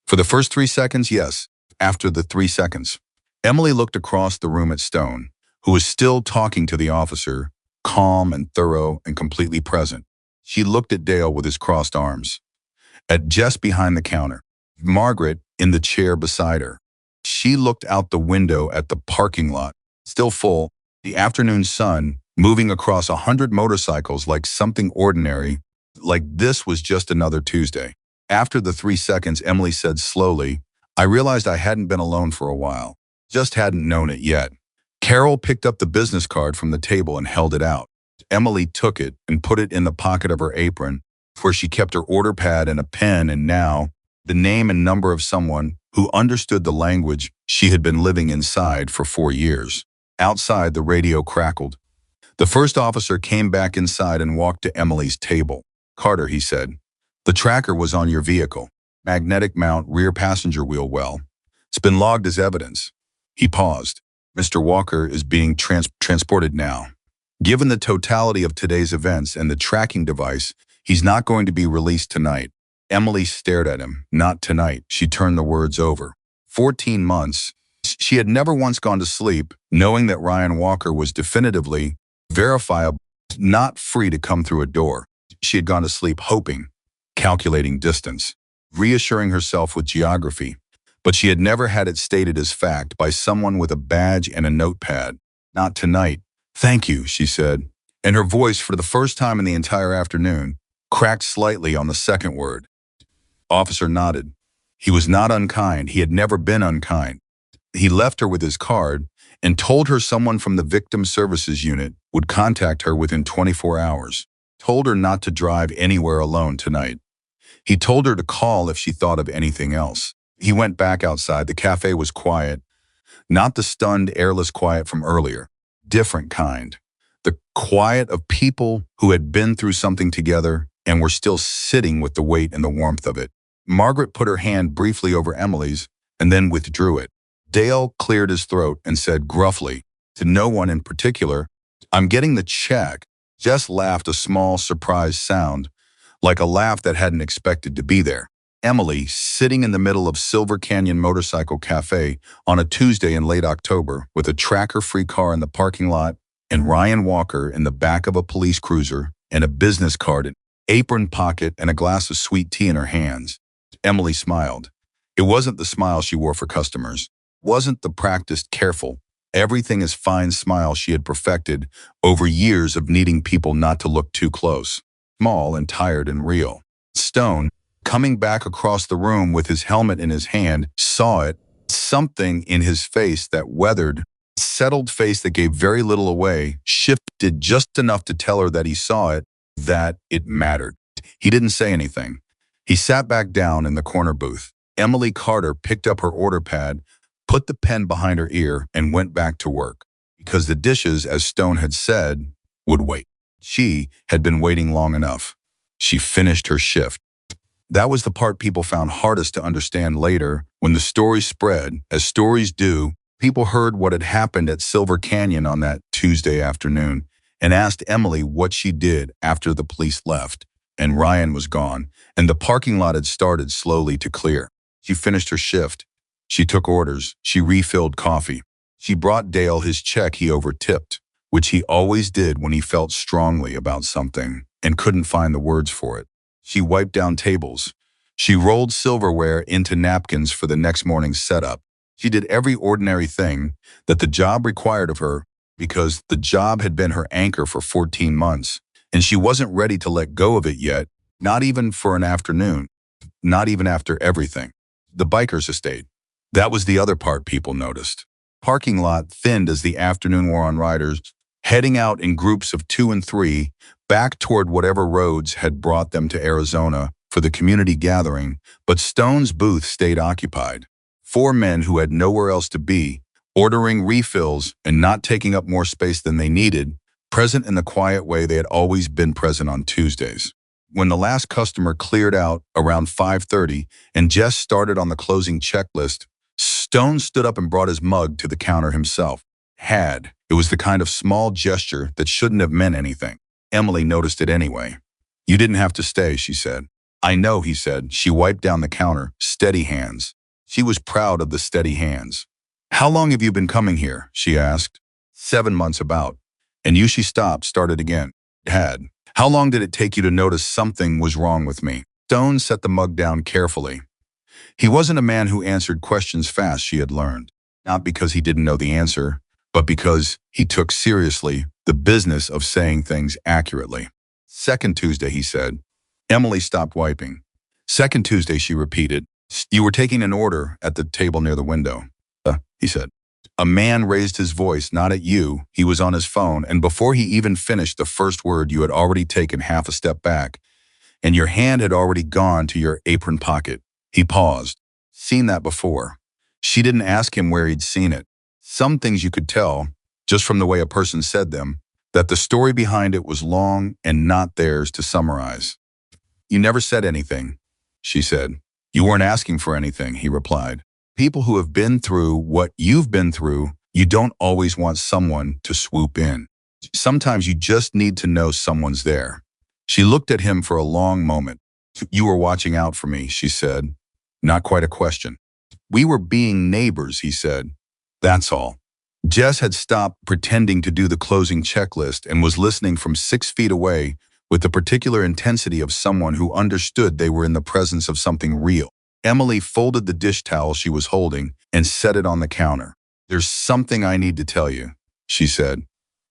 "For the first 3 seconds, yes. After the 3 seconds." Emily looked across the room at Stone, who was still talking to the officer, calm and thorough and completely present. She looked at Dale with his crossed arms, at Jess behind the counter, Margaret in the chair beside her. She looked out the window at the parking lot, still full, the afternoon sun moving across 100 motorcycles like something ordinary, like this was just another Tuesday. After the 3 seconds, Emily said slowly, "I realized I hadn't been alone for a while, just hadn't known it yet." Carol picked up the business card from the table and held it out. Emily took it and put it in the pocket of her apron, where she kept her order pad and a pen, and now the name and number of someone who understood the language she had been living inside for 4 years. Outside, the radio crackled. The first officer came back inside and walked to Emily's table. "Carter," he said, "the tracker was on your vehicle. Magnetic mount, rear passenger wheel well. It's been logged as evidence." He paused. "Mr. Walker is being transported now. Given the totality of today's events and the tracking device, he's not going to be released tonight." Emily stared at him. "Not tonight." She turned the words over. 14 months. She had never once gone to sleep knowing that Ryan Walker was definitively, verifiable, not free to come through a door. She had gone to sleep hoping, calculating distance, reassuring herself with geography, but she had never had it stated as fact by someone with a badge and a notepad. "Not tonight." "Thank you," she said, and her voice, for the first time in the entire afternoon, cracked slightly on the second word. Officer nodded. He was not unkind. He had never been unkind. He left her with his card and told her someone from the Victim Services Unit would contact her within 24 hours. Told her not to drive anywhere alone tonight. He told her to call if she thought of anything else. He went back outside. The cafe was quiet, not the stunned, airless quiet from earlier. Different kind. The quiet of people who had been through something together and were still sitting with the weight and the warmth of it. Margaret put her hand briefly over Emily's and then withdrew it. Dale cleared his throat and said gruffly, to no one in particular, "I'm getting the check." Jess laughed, a small, surprised sound, like a laugh that hadn't expected to be there. Emily, sitting in the middle of Silver Canyon Motorcycle Cafe on a Tuesday in late October with a tracker-free car in the parking lot and Ryan Walker in the back of a police cruiser and a business card, an apron pocket, and a glass of sweet tea in her hands. Emily smiled. It wasn't the smile she wore for customers. Wasn't the practiced, careful, everything is fine smile she had perfected over years of needing people not to look too close. Small and tired and real. Stone, coming back across the room with his helmet in his hand, saw it, something in his face that weathered, settled face that gave very little away, shifted just enough to tell her that he saw it, that it mattered. He didn't say anything. He sat back down in the corner booth. Emily Carter picked up her order pad, put the pen behind her ear, and went back to work. Because the dishes, as Stone had said, would wait. She had been waiting long enough. She finished her shift. That was the part people found hardest to understand later. When the story spread, as stories do, people heard what had happened at Silver Canyon on that Tuesday afternoon and asked Emily what she did after the police left and Ryan was gone and the parking lot had started slowly to clear. She finished her shift. She took orders. She refilled coffee. She brought Dale his check he overtipped, which he always did when he felt strongly about something and couldn't find the words for it. She wiped down tables. She rolled silverware into napkins for the next morning's setup. She did every ordinary thing that the job required of her because the job had been her anchor for 14 months, and she wasn't ready to let go of it yet, not even for an afternoon, not even after everything. The biker's estate. That was the other part people noticed. Parking lot thinned as the afternoon wore on riders, heading out in groups of 2 and 3, back toward whatever roads had brought them to Arizona for the community gathering, but Stone's booth stayed occupied. 4 men who had nowhere else to be, ordering refills and not taking up more space than they needed, present in the quiet way they had always been present on Tuesdays. When the last customer cleared out around 5:30 and Jess started on the closing checklist, Stone stood up and brought his mug to the counter himself. It was the kind of small gesture that shouldn't have meant anything. Emily noticed it anyway. "You didn't have to stay," she said. "I know," he said. She wiped down the counter, steady hands. She was proud of the steady hands. "How long have you been coming here?" she asked. 7 months about. "And you?" She stopped, started again. "Had. How long did it take you to notice something was wrong with me?" Stone set the mug down carefully. He wasn't a man who answered questions fast, she had learned. Not because he didn't know the answer, but because he took seriously the business of saying things accurately. "Second Tuesday," he said. Emily stopped wiping. "Second Tuesday," she repeated. "You were taking an order at the table near the window." He said. A man raised his voice, not at you. He was on his phone, and before he even finished the first word, you had already taken half a step back, and your hand had already gone to your apron pocket. He paused. Seen that before. She didn't ask him where he'd seen it. Some things you could tell, just from the way a person said them, that the story behind it was long and not theirs to summarize. "You never said anything," she said. "You weren't asking for anything," he replied. People who have been through what you've been through, you don't always want someone to swoop in. Sometimes you just need to know someone's there. She looked at him for a long moment. "You were watching out for me," she said. Not quite a question. "We were being neighbors," he said. "That's all." Jess had stopped pretending to do the closing checklist and was listening from 6 feet away with the particular intensity of someone who understood they were in the presence of something real. Emily folded the dish towel she was holding and set it on the counter. "There's something I need to tell you," she said,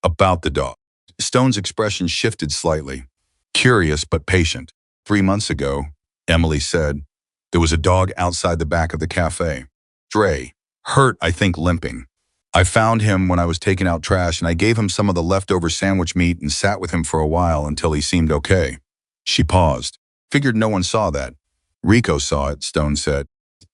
"about the dog." Stone's expression shifted slightly. Curious but patient. 3 months ago, Emily said, there was a dog outside the back of the cafe. Stray. Hurt, I think, limping. I found him when I was taking out trash and I gave him some of the leftover sandwich meat and sat with him for a while until he seemed okay. She paused. Figured no one saw that. Rico saw it, Stone said.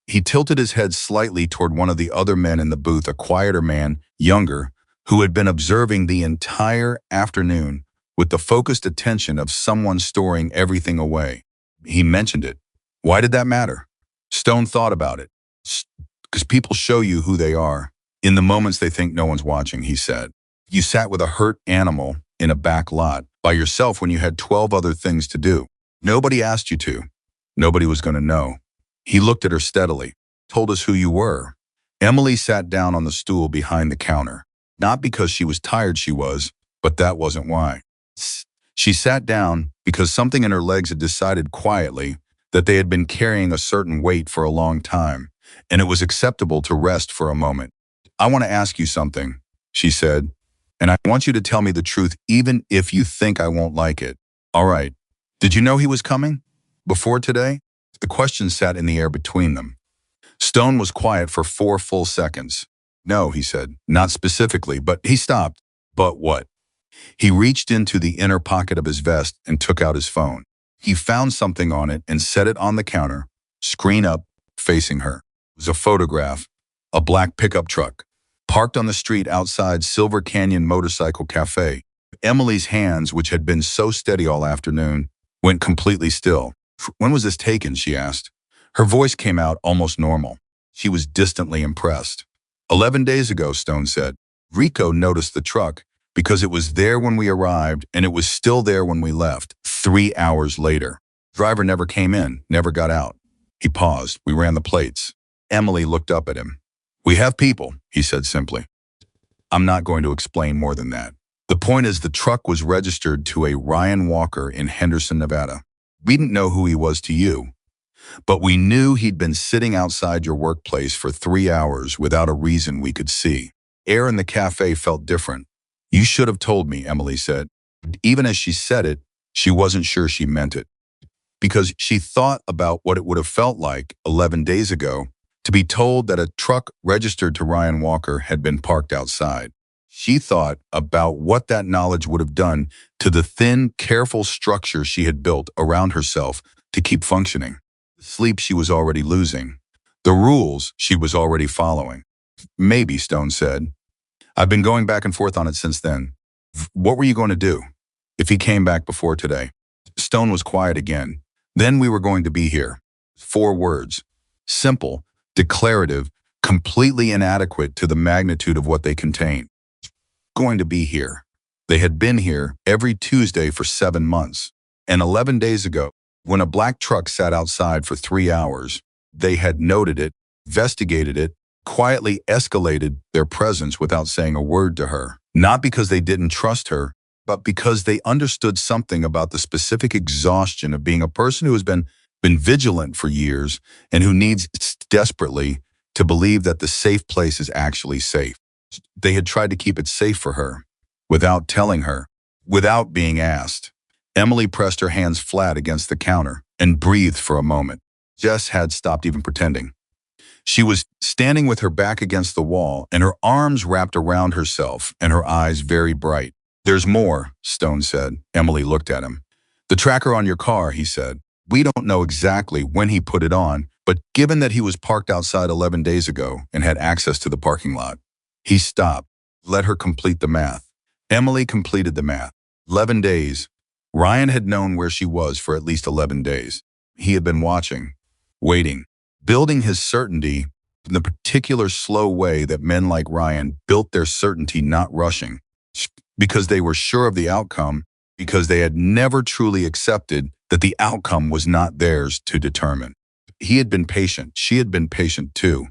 He tilted his head slightly toward one of the other men in the booth, a quieter man, younger, who had been observing the entire afternoon with the focused attention of someone storing everything away. He mentioned it. Why did that matter? Stone thought about it. Because people show you who they are in the moments they think no one's watching, he said. You sat with a hurt animal in a back lot by yourself when you had 12 other things to do. Nobody asked you to. Nobody was going to know. He looked at her steadily. Told us who you were. Emily sat down on the stool behind the counter. Not because she was tired she was, but that wasn't why. She sat down because something in her legs had decided quietly that they had been carrying a certain weight for a long time, and it was acceptable to rest for a moment. I want to ask you something, she said, and I want you to tell me the truth even if you think I won't like it. All right. Did you know he was coming? Before today? The question sat in the air between them. Stone was quiet for 4 full seconds. No, he said, not specifically, but he stopped. But what? He reached into the inner pocket of his vest and took out his phone. He found something on it and set it on the counter, screen up, facing her. It was a photograph, a black pickup truck, parked on the street outside Silver Canyon Motorcycle Cafe. Emily's hands, which had been so steady all afternoon, went completely still. When was this taken? She asked. Her voice came out almost normal. She was distantly impressed. 11 days ago, Stone said. Rico noticed the truck because it was there when we arrived and it was still there when we left, 3 hours later. Driver never came in, never got out. He paused. We ran the plates. Emily looked up at him. We have people, he said simply. I'm not going to explain more than that. The point is the truck was registered to a Ryan Walker in Henderson, Nevada. We didn't know who he was to you, but we knew he'd been sitting outside your workplace for 3 hours without a reason we could see. Air in the cafe felt different. You should have told me, Emily said. Even as she said it, she wasn't sure she meant it. Because she thought about what it would have felt like 11 days ago to be told that a truck registered to Ryan Walker had been parked outside. She thought about what that knowledge would have done to the thin, careful structure she had built around herself to keep functioning. The sleep she was already losing. The rules she was already following. Maybe, Stone said. I've been going back and forth on it since then. What were you going to do if he came back before today? Stone was quiet again. Then we were going to be here. 4 words. Simple, declarative, completely inadequate to the magnitude of what they contain. Going to be here. They had been here every Tuesday for 7 months. And 11 days ago, when a black truck sat outside for 3 hours, they had noted it, investigated it, quietly escalated their presence without saying a word to her. Not because they didn't trust her, but because they understood something about the specific exhaustion of being a person who has been vigilant for years and who needs desperately to believe that the safe place is actually safe. They had tried to keep it safe for her, without telling her, without being asked. Emily pressed her hands flat against the counter and breathed for a moment. Jess had stopped even pretending. She was standing with her back against the wall and her arms wrapped around herself and her eyes very bright. There's more, Stone said. Emily looked at him. The tracker on your car, he said. We don't know exactly when he put it on, but given that he was parked outside 11 days ago and had access to the parking lot. He stopped, let her complete the math. Emily completed the math. 11 days. Ryan had known where she was for at least 11 days. He had been watching, waiting, building his certainty in the particular slow way that men like Ryan built their certainty, not rushing. Because they were sure of the outcome, because they had never truly accepted that the outcome was not theirs to determine. He had been patient. She had been patient too.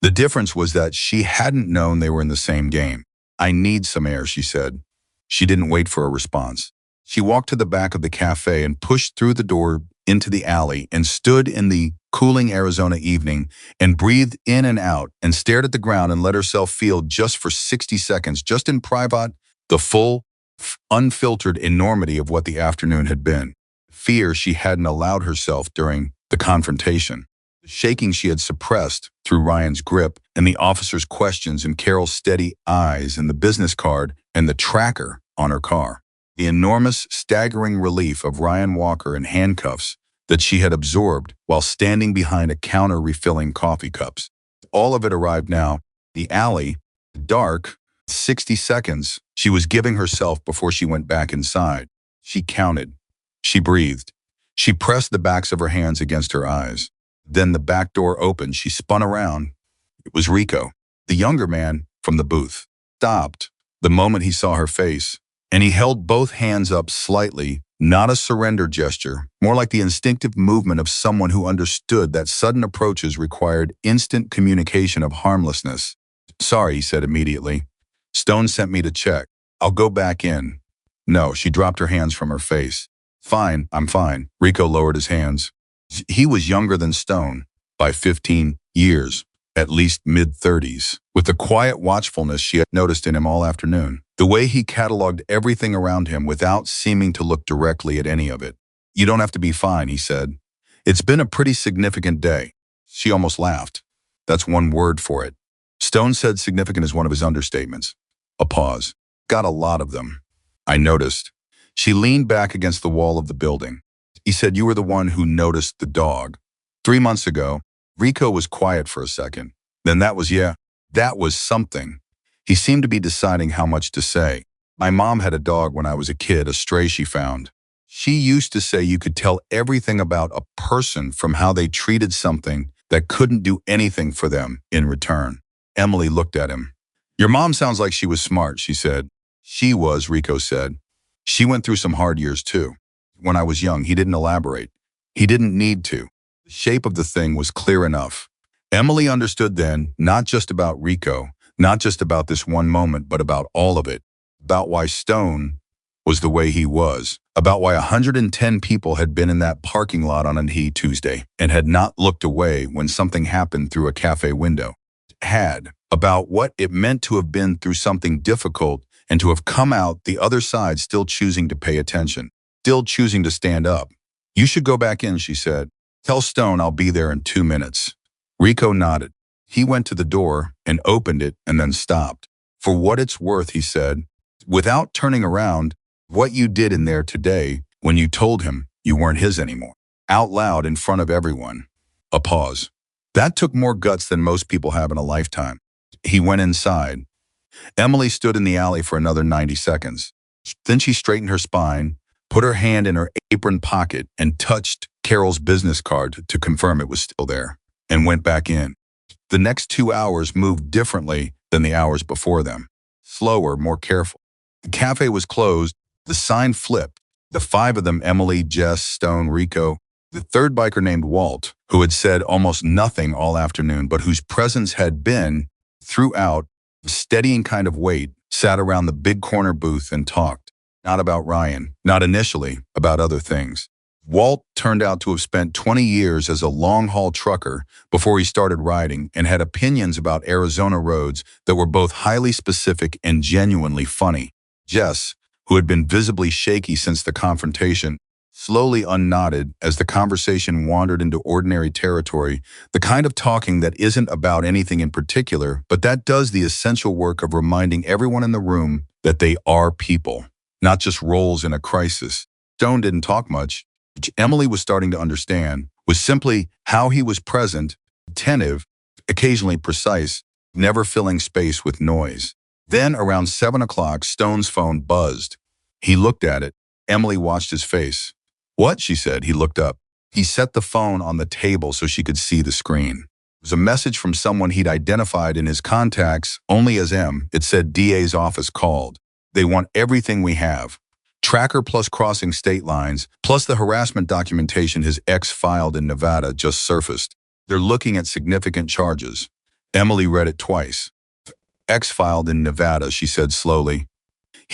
The difference was that she hadn't known they were in the same game. I need some air, she said. She didn't wait for a response. She walked to the back of the cafe and pushed through the door into the alley and stood in the cooling Arizona evening and breathed in and out and stared at the ground and let herself feel just for 60 seconds, just in private, the full, unfiltered enormity of what the afternoon had been. Fear she hadn't allowed herself during the confrontation. The shaking she had suppressed through Ryan's grip and the officer's questions and Carol's steady eyes and the business card and the tracker on her car. The enormous, staggering relief of Ryan Walker in handcuffs that she had absorbed while standing behind a counter refilling coffee cups. All of it arrived now. The alley, dark, 60 seconds she was giving herself before she went back inside. She counted. She breathed. She pressed the backs of her hands against her eyes. Then the back door opened. She spun around. It was Rico, the younger man from the booth. Stopped the moment he saw her face, and he held both hands up slightly, not a surrender gesture, more like the instinctive movement of someone who understood that sudden approaches required instant communication of harmlessness. Sorry, he said immediately. Stone sent me to check. I'll go back in. No, she dropped her hands from her face. Fine, I'm fine. Rico lowered his hands. He was younger than Stone by 15 years, at least mid-30s, with the quiet watchfulness she had noticed in him all afternoon. The way he cataloged everything around him without seeming to look directly at any of it. You don't have to be fine, he said. It's been a pretty significant day. She almost laughed. That's one word for it. Stone said significant is one of his understatements. A pause. Got a lot of them. I noticed. She leaned back against the wall of the building. He said, you were the one who noticed the dog. 3 months ago, Rico was quiet for a second. Then that was something. He seemed to be deciding how much to say. My mom had a dog when I was a kid, a stray she found. She used to say you could tell everything about a person from how they treated something that couldn't do anything for them in return. Emily looked at him. Your mom sounds like she was smart, she said. She was, Rico said. She went through some hard years too. When I was young, he didn't elaborate. He didn't need to. The shape of the thing was clear enough. Emily understood then, not just about Rico, not just about this one moment, but about all of it. About why Stone was the way he was. About why 110 people had been in that parking lot on a Tuesday and had not looked away when something happened through a cafe window. About what it meant to have been through something difficult and to have come out the other side still choosing to pay attention, still choosing to stand up. You should go back in, she said. Tell Stone I'll be there in 2 minutes. Rico nodded. He went to the door and opened it and then stopped. For what it's worth, he said, without turning around, what you did in there today when you told him you weren't his anymore. Out loud in front of everyone. A pause. That took more guts than most people have in a lifetime. He went inside. Emily stood in the alley for another 90 seconds. Then she straightened her spine, put her hand in her apron pocket, and touched Carol's business card to confirm it was still there, and went back in. The next 2 hours moved differently than the hours before them. Slower, more careful. The cafe was closed. The sign flipped. The 5 of them, Emily, Jess, Stone, Rico, the third biker named Walt, who had said almost nothing all afternoon, but whose presence had been, throughout, a steadying kind of weight, sat around the big corner booth and talked. Not about Ryan, not initially, about other things. Walt turned out to have spent 20 years as a long-haul trucker before he started riding and had opinions about Arizona roads that were both highly specific and genuinely funny. Jess, who had been visibly shaky since the confrontation, slowly unnodded as the conversation wandered into ordinary territory, the kind of talking that isn't about anything in particular, but that does the essential work of reminding everyone in the room that they are people, not just roles in a crisis. Stone didn't talk much, which Emily was starting to understand was simply how he was present, attentive, occasionally precise, never filling space with noise. Then around 7 o'clock, Stone's phone buzzed. He looked at it. Emily watched his face. What? She said. He looked up. He set the phone on the table so she could see the screen. It was a message from someone he'd identified in his contacts only as M. It said DA's office called. They want everything we have. Tracker plus crossing state lines, plus the harassment documentation his ex filed in Nevada just surfaced. They're looking at significant charges. Emily read it twice. Ex filed in Nevada, she said slowly.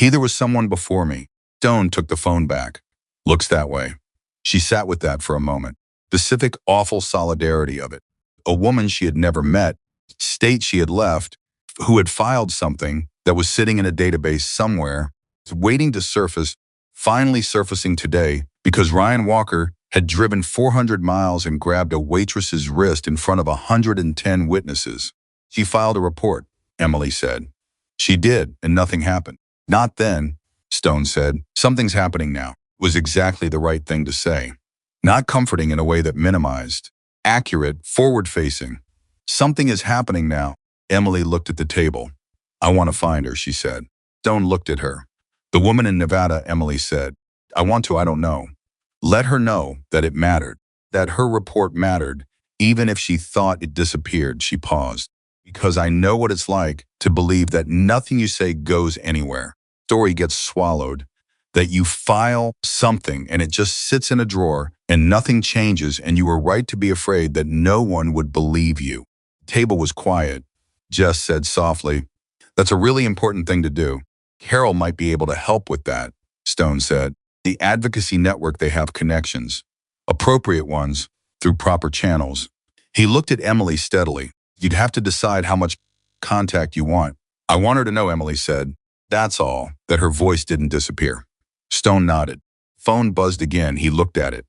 There was someone before me. Stone took the phone back. Looks that way. She sat with that for a moment. The civic awful solidarity of it. A woman she had never met, state she had left, who had filed something that was sitting in a database somewhere, waiting to surface, finally surfacing today because Ryan Walker had driven 400 miles and grabbed a waitress's wrist in front of 110 witnesses. She filed a report, Emily said. She did, and nothing happened. Not then, Stone said. Something's happening now. Was exactly the right thing to say. Not comforting in a way that minimized. Accurate, forward-facing. Something is happening now. Emily looked at the table. I want to find her, she said. Stone looked at her. The woman in Nevada, Emily said. I want to, I don't know. Let her know that it mattered, that her report mattered, even if she thought it disappeared, she paused. Because I know what it's like to believe that nothing you say goes anywhere. Story gets swallowed. That you file something and it just sits in a drawer and nothing changes and you were right to be afraid that no one would believe you. The table was quiet. Jess said softly, that's a really important thing to do. Carol might be able to help with that, Stone said. The advocacy network, they have connections. Appropriate ones, through proper channels. He looked at Emily steadily. You'd have to decide how much contact you want. I want her to know, Emily said. That's all, that her voice didn't disappear. Stone nodded. Phone buzzed again. He looked at it.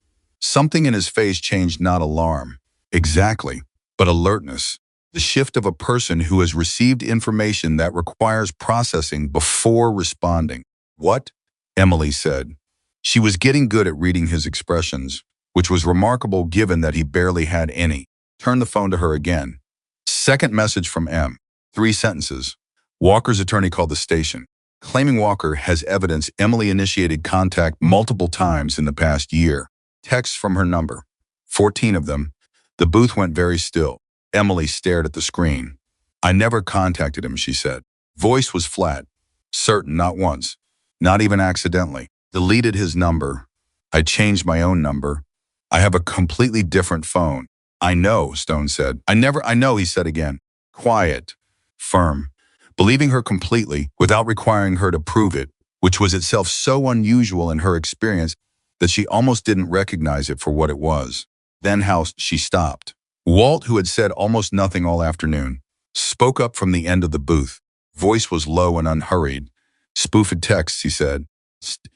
Something in his face changed, not alarm. Exactly. But alertness. The shift of a person who has received information that requires processing before responding. What? Emily said. She was getting good at reading his expressions, which was remarkable given that he barely had any. Turn the phone to her again. Second message from M. 3 sentences. Walker's attorney called the station, claiming Walker has evidence Emily initiated contact multiple times in the past year. Texts from her number. 14 of them. The booth went very still. Emily stared at the screen. I never contacted him, she said. Voice was flat. Certain, not once. Not even accidentally. Deleted his number. I changed my own number. I have a completely different phone. I know, Stone said. I know, he said again. Quiet. Firm. Believing her completely without requiring her to prove it, which was itself so unusual in her experience that she almost didn't recognize it for what it was. Then how she stopped. Walt, who had said almost nothing all afternoon, spoke up from the end of the booth. Voice was low and unhurried. Spoofed texts, he said.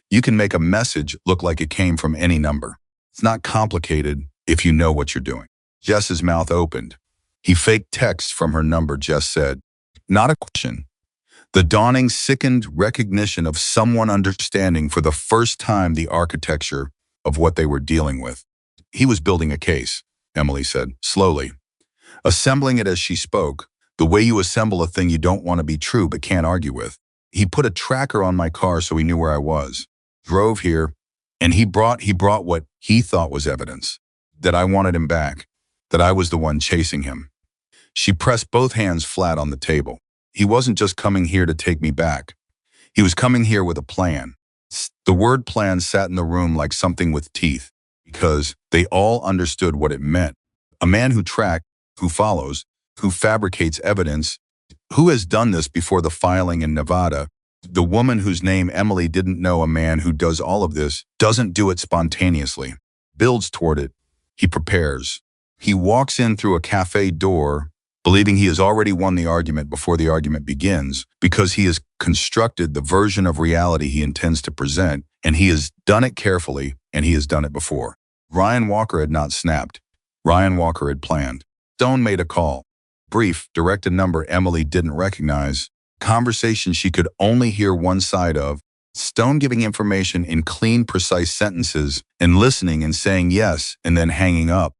You can make a message look like it came from any number. It's not complicated if you know what you're doing. Jess's mouth opened. He faked texts from her number, Jess said. Not a question. The dawning, sickened recognition of someone understanding for the first time the architecture of what they were dealing with. He was building a case, Emily said, slowly. Assembling it as she spoke, the way you assemble a thing you don't want to be true but can't argue with. He put a tracker on my car so he knew where I was. Drove here, and he brought what he thought was evidence. That I wanted him back. That I was the one chasing him. She pressed both hands flat on the table. He wasn't just coming here to take me back. He was coming here with a plan. The word plan sat in the room like something with teeth, because they all understood what it meant. A man who tracks, who follows, who fabricates evidence, who has done this before the filing in Nevada. The woman whose name Emily didn't know, a man who does all of this, doesn't do it spontaneously. Builds toward it. He prepares. He walks in through a cafe door, believing he has already won the argument before the argument begins, because he has constructed the version of reality he intends to present, and he has done it carefully, and he has done it before. Ryan Walker had not snapped. Ryan Walker had planned. Stone made a call. Brief, directed number Emily didn't recognize. Conversation she could only hear one side of. Stone giving information in clean, precise sentences, and listening and saying yes, and then hanging up.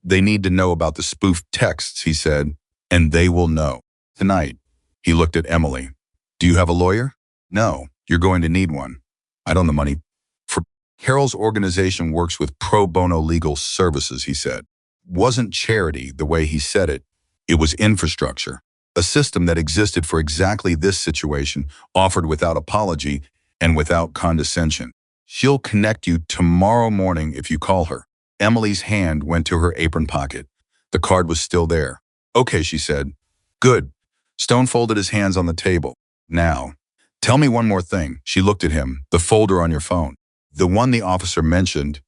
They need to know about the spoofed texts, he said, and they will know. Tonight, he looked at Emily. Do you have a lawyer? No, you're going to need one. I don't have the money. For Carol's organization works with pro bono legal services, he said. Wasn't charity the way he said it. It was infrastructure. A system that existed for exactly this situation, offered without apology and without condescension. She'll connect you tomorrow morning if you call her. Emily's hand went to her apron pocket. The card was still there. Okay, she said. Good. Stone folded his hands on the table. Now, tell me one more thing. She looked at him. The folder on your phone. The one the officer mentioned.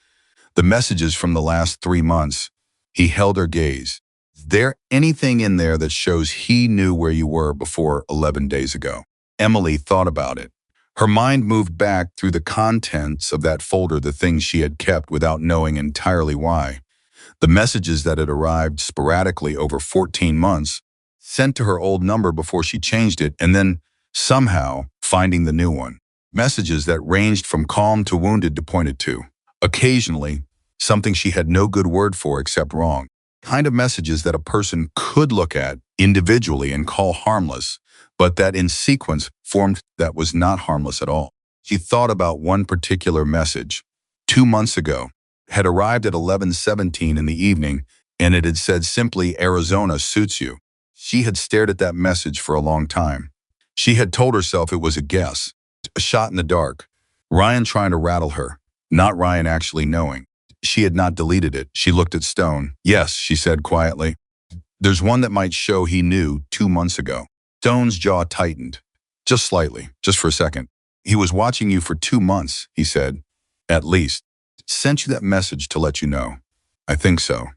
The messages from the last 3 months. He held her gaze. Is there anything in there that shows he knew where you were before 11 days ago? Emily thought about it. Her mind moved back through the contents of that folder, the things she had kept without knowing entirely why. The messages that had arrived sporadically over 14 months, sent to her old number before she changed it, and then somehow finding the new one. Messages that ranged from calm to wounded to pointed to. Occasionally, something she had no good word for except wrong. Kind of messages that a person could look at individually and call harmless, but that in sequence formed that was not harmless at all. She thought about one particular message. 2 months ago, had arrived at 11:17 in the evening, and it had said simply, Arizona suits you. She had stared at that message for a long time. She had told herself it was a guess, a shot in the dark. Ryan trying to rattle her, not Ryan actually knowing. She had not deleted it. She looked at Stone. Yes, she said quietly. There's one that might show he knew 2 months ago. Stone's jaw tightened. Just slightly, just for a second. He was watching you for 2 months, he said. At least. Sent you that message to let you know. I think so.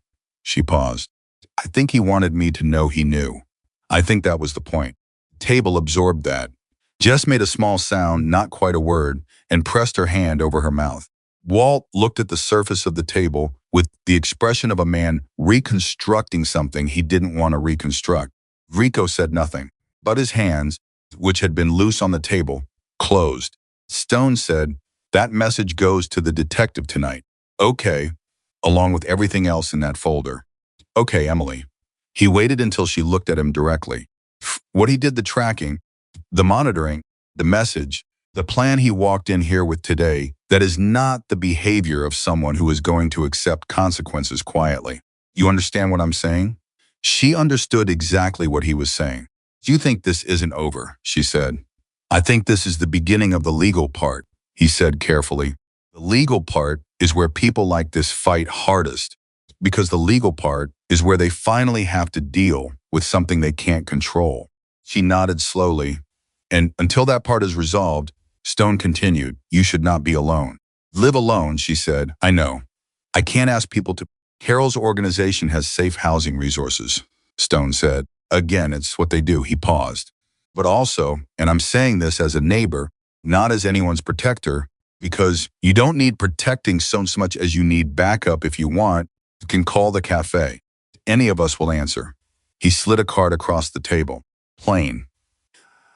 She paused. I think he wanted me to know he knew. I think that was the point. Table absorbed that. Jess made a small sound, not quite a word, and pressed her hand over her mouth. Walt looked at the surface of the table with the expression of a man reconstructing something he didn't want to reconstruct. Rico said nothing, but his hands, which had been loose on the table, closed. Stone said, "That message goes to the detective tonight." "Okay," along with everything else in that folder. "Okay, Emily." He waited until she looked at him directly. What he did, the tracking, the monitoring, the message, the plan he walked in here with today, that is not the behavior of someone who is going to accept consequences quietly. You understand what I'm saying? She understood exactly what he was saying. "You think this isn't over," she said. "I think this is the beginning of the legal part," he said carefully. "The legal part is where people like this fight hardest, because the legal part is where they finally have to deal with something they can't control." She nodded slowly. "And until that part is resolved," Stone continued, "you should not be alone." "Live alone," she said. "I know. I can't ask people to." "Carol's organization has safe housing resources," Stone said. "Again, it's what they do." He paused. "But also, and I'm saying this as a neighbor, not as anyone's protector, because you don't need protecting so much as you need backup. If you want, you can call the cafe. Any of us will answer." He slid a card across the table. Plain.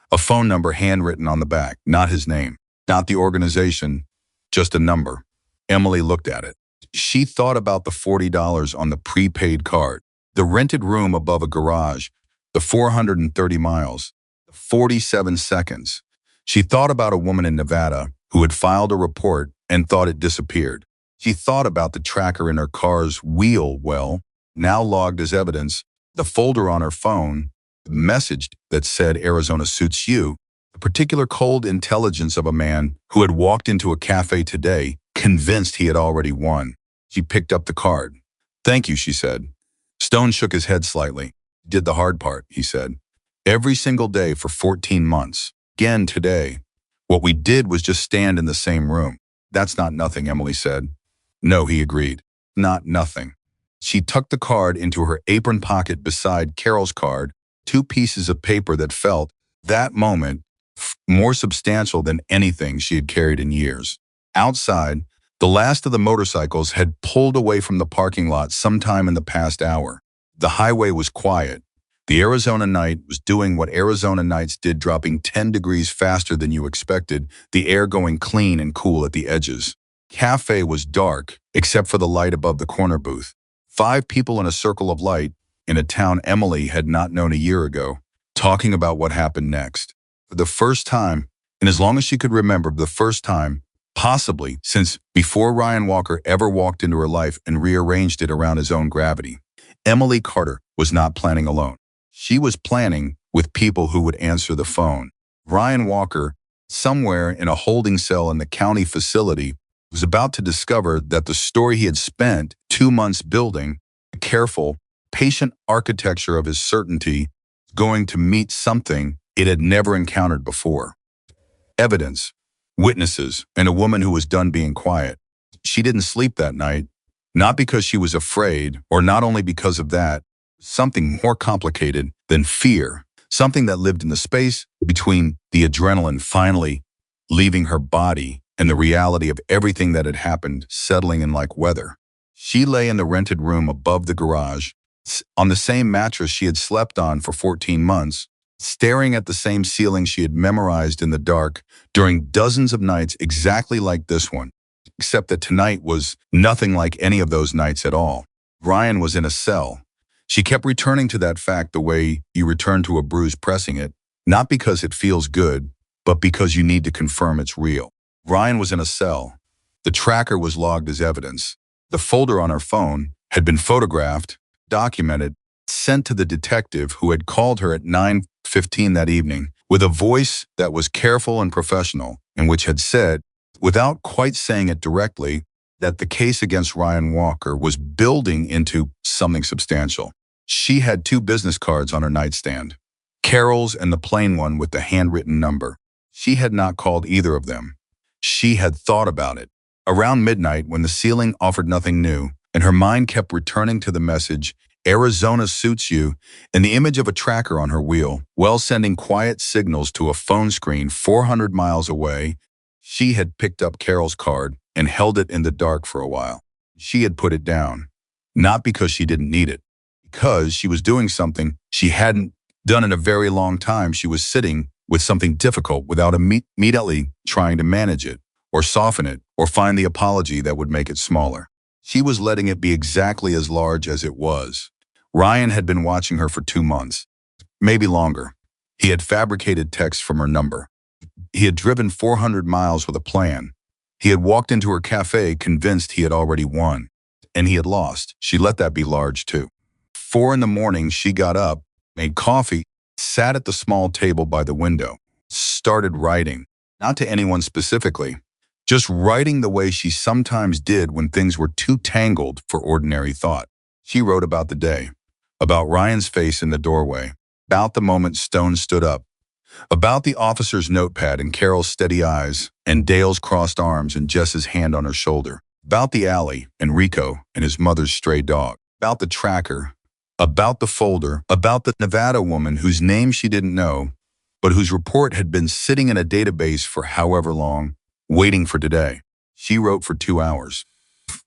A phone number handwritten on the back, not his name, not the organization, just a number. Emily looked at it. She thought about the $40 on the prepaid card, the rented room above a garage, the 430 miles, the 47 seconds. She thought about a woman in Nevada who had filed a report and thought it disappeared. She thought about the tracker in her car's wheel well, now logged as evidence, the folder on her phone, the message that said Arizona suits you, the particular cold intelligence of a man who had walked into a cafe today, convinced he had already won. She picked up the card. "Thank you," she said. Stone shook his head slightly. "Did the hard part," he said. "Every single day for 14 months. Again today. What we did was just stand in the same room." "That's not nothing," Emily said. "No," he agreed. "Not nothing." She tucked the card into her apron pocket beside Carol's card, two pieces of paper that felt, that moment, more substantial than anything she had carried in years. Outside, the last of the motorcycles had pulled away from the parking lot sometime in the past hour. The highway was quiet. The Arizona night was doing what Arizona nights did, dropping 10 degrees faster than you expected, the air going clean and cool at the edges. Cafe was dark, except for the light above the corner booth. 5 people in a circle of light, in a town Emily had not known a year ago, talking about what happened next. For the first time, and as long as she could remember, the first time, possibly since before Ryan Walker ever walked into her life and rearranged it around his own gravity, Emily Carter was not planning alone. She was planning with people who would answer the phone. Ryan Walker, somewhere in a holding cell in the county facility, was about to discover that the story he had spent 2 months building, the careful, patient architecture of his certainty, was going to meet something it had never encountered before. Evidence, witnesses, and a woman who was done being quiet. She didn't sleep that night, not because she was afraid, or not only because of that, something more complicated than fear, something that lived in the space between the adrenaline finally leaving her body and the reality of everything that had happened settling in like weather. She lay in the rented room above the garage, on the same mattress she had slept on for 14 months, staring at the same ceiling she had memorized in the dark during dozens of nights exactly like this one, except that tonight was nothing like any of those nights at all. Ryan was in a cell. She kept returning to that fact the way you return to a bruise pressing it, not because it feels good, but because you need to confirm it's real. Ryan was in a cell. The tracker was logged as evidence. The folder on her phone had been photographed, documented, sent to the detective who had called her at 9:15 that evening with a voice that was careful and professional, and which had said, without quite saying it directly, that the case against Ryan Walker was building into something substantial. She had 2 business cards on her nightstand, Carol's and the plain one with the handwritten number. She had not called either of them. She had thought about it. Around midnight, when the ceiling offered nothing new, and her mind kept returning to the message, "Arizona suits you," and the image of a tracker on her wheel, well sending quiet signals to a phone screen 400 miles away, she had picked up Carol's card and held it in the dark for a while. She had put it down, not because she didn't need it, because she was doing something she hadn't done in a very long time. She was sitting with something difficult without immediately trying to manage it, or soften it, or find the apology that would make it smaller. She was letting it be exactly as large as it was. Ryan had been watching her for 2 months, maybe longer. He had fabricated texts from her number. He had driven 400 miles with a plan. He had walked into her cafe convinced he had already won, and he had lost. She let that be large too. 4 in the morning, she got up, made coffee, sat at the small table by the window, started writing, not to anyone specifically, just writing the way she sometimes did when things were too tangled for ordinary thought. She wrote about the day, about Ryan's face in the doorway, about the moment Stone stood up, about the officer's notepad and Carol's steady eyes and Dale's crossed arms and Jess's hand on her shoulder, about the alley and Rico and his mother's stray dog, about the tracker, about the folder, about the Nevada woman whose name she didn't know, but whose report had been sitting in a database for however long, waiting for today. She wrote for 2 hours.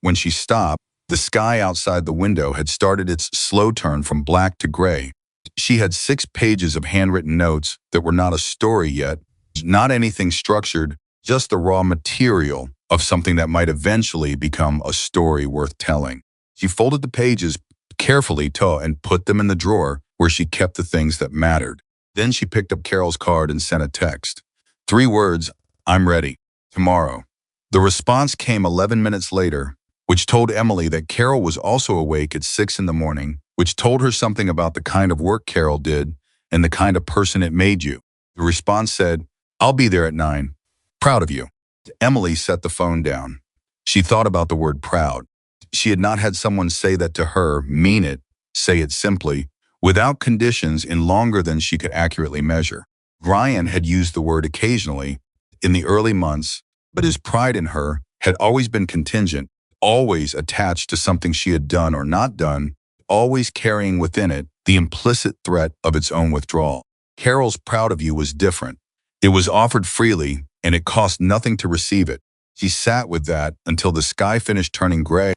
When she stopped, the sky outside the window had started its slow turn from black to gray. She had 6 pages of handwritten notes that were not a story yet, not anything structured, just the raw material of something that might eventually become a story worth telling. She folded the pages carefully and put them in the drawer where she kept the things that mattered. Then she picked up Carol's card and sent a text. 3 words, "I'm ready. Tomorrow." The response came 11 minutes later, which told Emily that Carol was also awake at 6 in the morning, which told her something about the kind of work Carol did and the kind of person it made you. The response said, "I'll be there at 9. Proud of you." Emily set the phone down. She thought about the word proud. She had not had someone say that to her, mean it, say it simply, without conditions in longer than she could accurately measure. Ryan had used the word occasionally in the early months, but his pride in her had always been contingent, always attached to something she had done or not done, always carrying within it the implicit threat of its own withdrawal. Carol's "proud of you" was different. It was offered freely, and it cost nothing to receive it. She sat with that until the sky finished turning gray,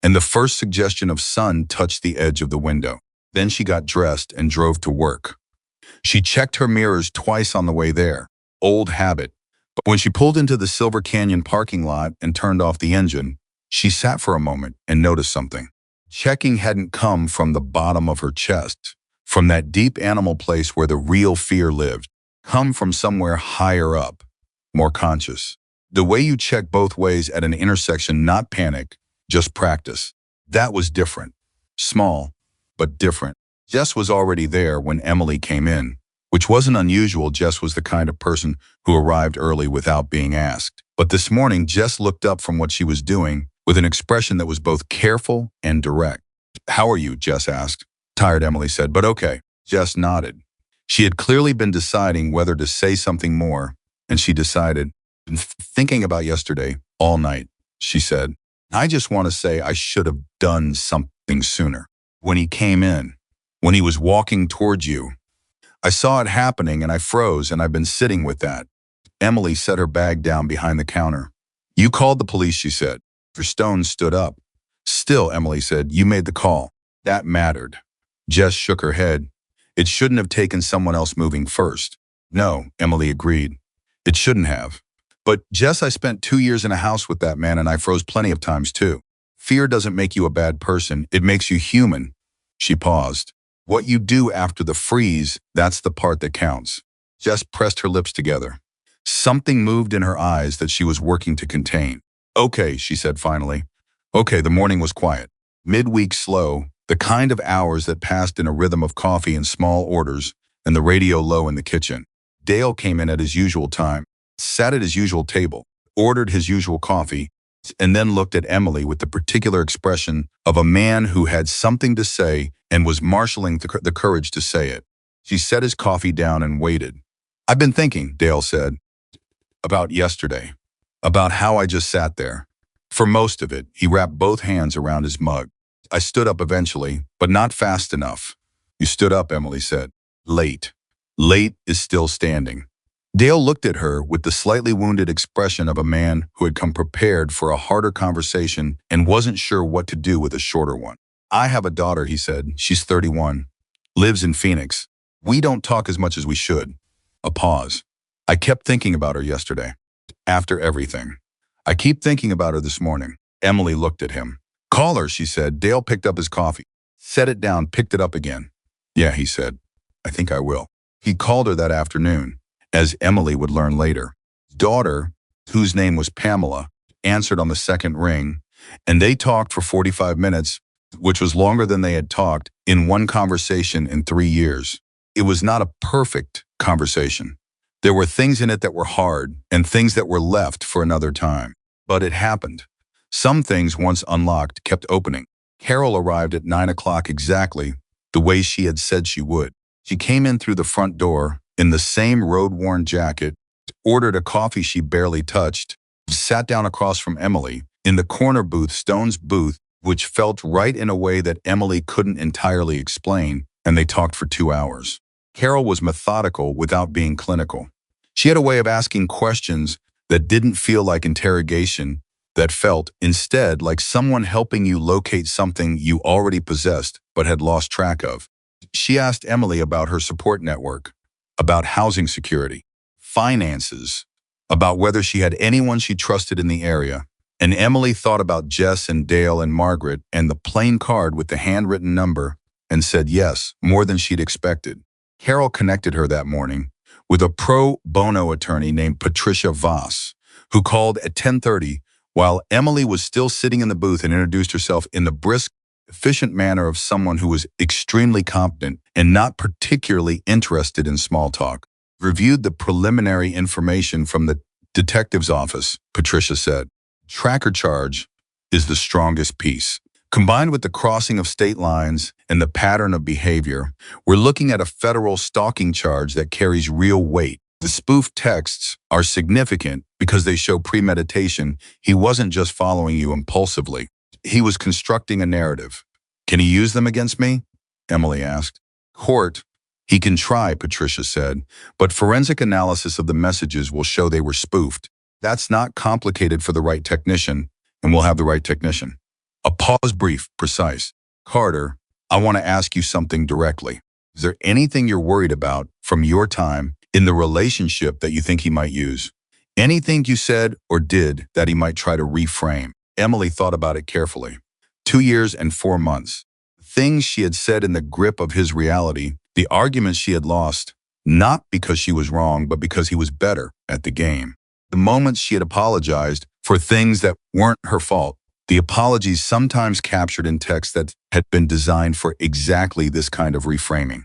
and the first suggestion of sun touched the edge of the window. Then she got dressed and drove to work. She checked her mirrors twice on the way there. Old habit. But when she pulled into the Silver Canyon parking lot and turned off the engine, she sat for a moment and noticed something. Checking hadn't come from the bottom of her chest, from that deep animal place where the real fear lived, come from somewhere higher up, more conscious. The way you check both ways at an intersection, not panic, just practice. That was different. Small, but different. Jess was already there when Emily came in, which wasn't unusual. Jess was the kind of person who arrived early without being asked. But this morning, Jess looked up from what she was doing with an expression that was both careful and direct. "How are you?" Jess asked. "Tired," Emily said, "but okay." Jess nodded. She had clearly been deciding whether to say something more, and she decided, "Been thinking about yesterday all night," she said. "I just want to say I should have done something sooner. When he came in, when he was walking towards you, I saw it happening and I froze, and I've been sitting with that." Emily set her bag down behind the counter. "You called the police," she said. Stone stood up. "Still," Emily said, "you made the call. That mattered." Jess shook her head. "It shouldn't have taken someone else moving first." "No," Emily agreed. "It shouldn't have. But Jess, I spent 2 years in a house with that man and I froze plenty of times too. Fear doesn't make you a bad person. It makes you human." She paused. "What you do after the freeze, that's the part that counts." Jess pressed her lips together. Something moved in her eyes that she was working to contain. "Okay," she said finally. "Okay." The morning was quiet. Midweek slow, the kind of hours that passed in a rhythm of coffee and small orders, and the radio low in the kitchen. Dale came in at his usual time, sat at his usual table, ordered his usual coffee, and then looked at Emily with the particular expression of a man who had something to say and was marshaling the courage to say it. She set his coffee down and waited. "I've been thinking," Dale said, "about yesterday, about how I just sat there. For most of it." He wrapped both hands around his mug. "I stood up eventually, but not fast enough." "You stood up," Emily said. "Late. Late is still standing." Dale looked at her with the slightly wounded expression of a man who had come prepared for a harder conversation and wasn't sure what to do with a shorter one. I have a daughter, he said. She's 31. Lives in Phoenix. We don't talk as much as we should. A pause. I kept thinking about her yesterday. After everything. I keep thinking about her this morning. Emily looked at him. Call her, she said. Dale picked up his coffee. Set it down, picked it up again. Yeah, he said. I think I will. He called her that afternoon, as Emily would learn later. Daughter, whose name was Pamela, answered on the second ring, and they talked for 45 minutes, which was longer than they had talked in one conversation in 3 years. It was not a perfect conversation. There were things in it that were hard and things that were left for another time. But it happened. Some things, once unlocked, kept opening. Carol arrived at 9 o'clock exactly the way she had said she would. She came in through the front door in the same road-worn jacket, ordered a coffee she barely touched, sat down across from Emily in the corner booth, Stone's booth, which felt right in a way that Emily couldn't entirely explain, and they talked for 2 hours. Carol was methodical without being clinical. She had a way of asking questions that didn't feel like interrogation, that felt, instead, like someone helping you locate something you already possessed but had lost track of. She asked Emily about her support network, about housing security, finances, about whether she had anyone she trusted in the area. And Emily thought about Jess and Dale and Margaret and the plain card with the handwritten number and said yes, more than she'd expected. Carol connected her that morning with a pro bono attorney named Patricia Voss, who called at 10:30 while Emily was still sitting in the booth and introduced herself in the brisk, efficient manner of someone who was extremely competent and not particularly interested in small talk. Reviewed the preliminary information from the detective's office, Patricia said. Tracker charge is the strongest piece. Combined with the crossing of state lines and the pattern of behavior, we're looking at a federal stalking charge that carries real weight. The spoof texts are significant because they show premeditation. He wasn't just following you impulsively. He was constructing a narrative. Can he use them against me? Emily asked. Court, he can try, Patricia said, but forensic analysis of the messages will show they were spoofed. That's not complicated for the right technician, and we'll have the right technician. A pause, brief, precise. Carter, I want to ask you something directly. Is there anything you're worried about from your time in the relationship that you think he might use? Anything you said or did that he might try to reframe? Emily thought about it carefully. 2 years and 4 months. Things she had said in the grip of his reality, the arguments she had lost, not because she was wrong, but because he was better at the game. The moments she had apologized for things that weren't her fault, the apologies sometimes captured in text that had been designed for exactly this kind of reframing.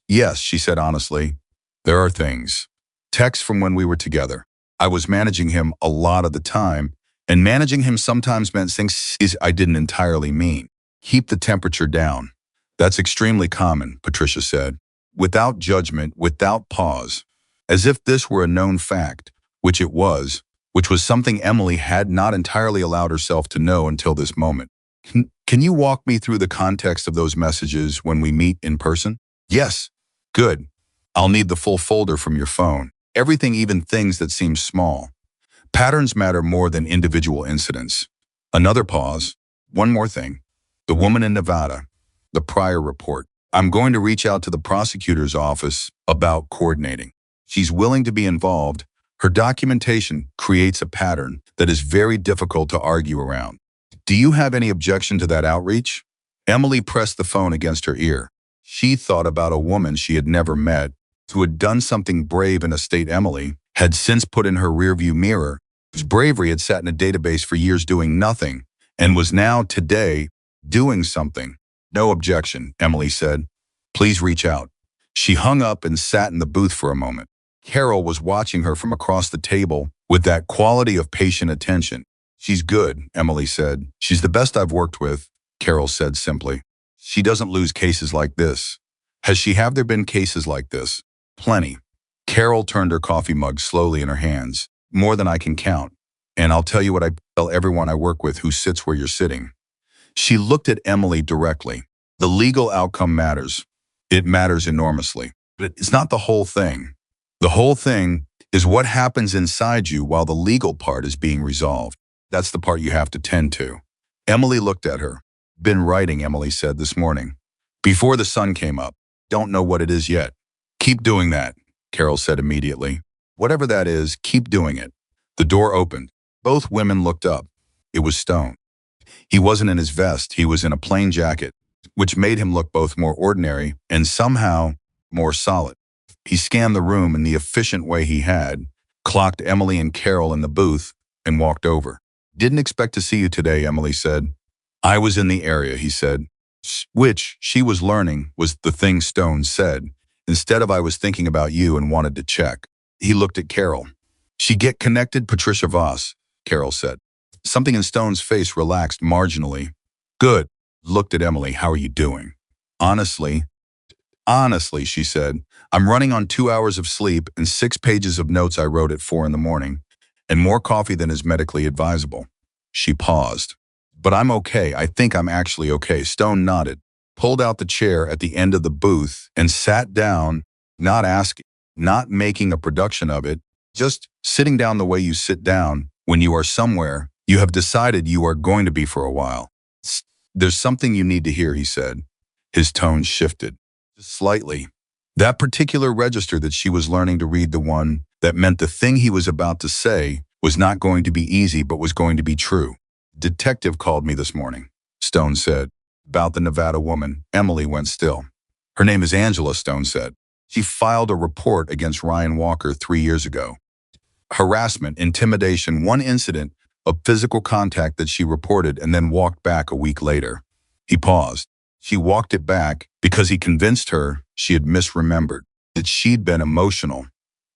Yes, she said honestly, there are things. Texts from when we were together. I was managing him a lot of the time, and managing him sometimes meant things I didn't entirely mean. Keep the temperature down. That's extremely common, Patricia said, without judgment, without pause, as if this were a known fact, which it was, which was something Emily had not entirely allowed herself to know until this moment. Can you walk me through the context of those messages when we meet in person? Yes. Good. I'll need the full folder from your phone. Everything, even things that seem small. Patterns matter more than individual incidents. Another pause. One more thing. The woman in Nevada. The prior report. I'm going to reach out to the prosecutor's office about coordinating. She's willing to be involved. Her documentation creates a pattern that is very difficult to argue around. Do you have any objection to that outreach? Emily pressed the phone against her ear. She thought about a woman she had never met, who had done something brave in a state Emily had since put in her rearview mirror, whose bravery had sat in a database for years doing nothing, and was now, today, doing something. No objection, Emily said. Please reach out. She hung up and sat in the booth for a moment. Carol was watching her from across the table with that quality of patient attention. She's good, Emily said. She's the best I've worked with, Carol said simply. She doesn't lose cases like this. Have there been cases like this? Plenty. Carol turned her coffee mug slowly in her hands. More than I can count. And I'll tell you what I tell everyone I work with who sits where you're sitting. She looked at Emily directly. The legal outcome matters. It matters enormously. But it's not the whole thing. The whole thing is what happens inside you while the legal part is being resolved. That's the part you have to tend to. Emily looked at her. Been writing, Emily said this morning. Before the sun came up. Don't know what it is yet. Keep doing that, Carol said immediately. Whatever that is, keep doing it. The door opened. Both women looked up. It was Stone. He wasn't in his vest, he was in a plain jacket, which made him look both more ordinary and somehow more solid. He scanned the room in the efficient way he had, clocked Emily and Carol in the booth, and walked over. Didn't expect to see you today, Emily said. I was in the area, he said, which she was learning was the thing Stone said. Instead of I was thinking about you and wanted to check. He looked at Carol. She get connected, Patricia Voss, Carol said. Something in Stone's face relaxed marginally. Good. Looked at Emily. How are you doing? Honestly, she said, I'm running on 2 hours of sleep and 6 pages of notes I wrote at 4 in the morning, and more coffee than is medically advisable. She paused. But I'm okay. I think I'm actually okay. Stone nodded, pulled out the chair at the end of the booth, and sat down, not asking, not making a production of it, just sitting down the way you sit down when you are somewhere you have decided you are going to be for a while. There's something you need to hear, he said. His tone shifted. Just slightly. That particular register that she was learning to read, the one that meant the thing he was about to say was not going to be easy but was going to be true. Detective called me this morning, Stone said. About the Nevada woman. Emily went still. Her name is Angela, Stone said. She filed a report against Ryan Walker 3 years ago. Harassment, intimidation, one incident of physical contact that she reported and then walked back a week later. He paused. She walked it back because he convinced her she had misremembered, that she'd been emotional,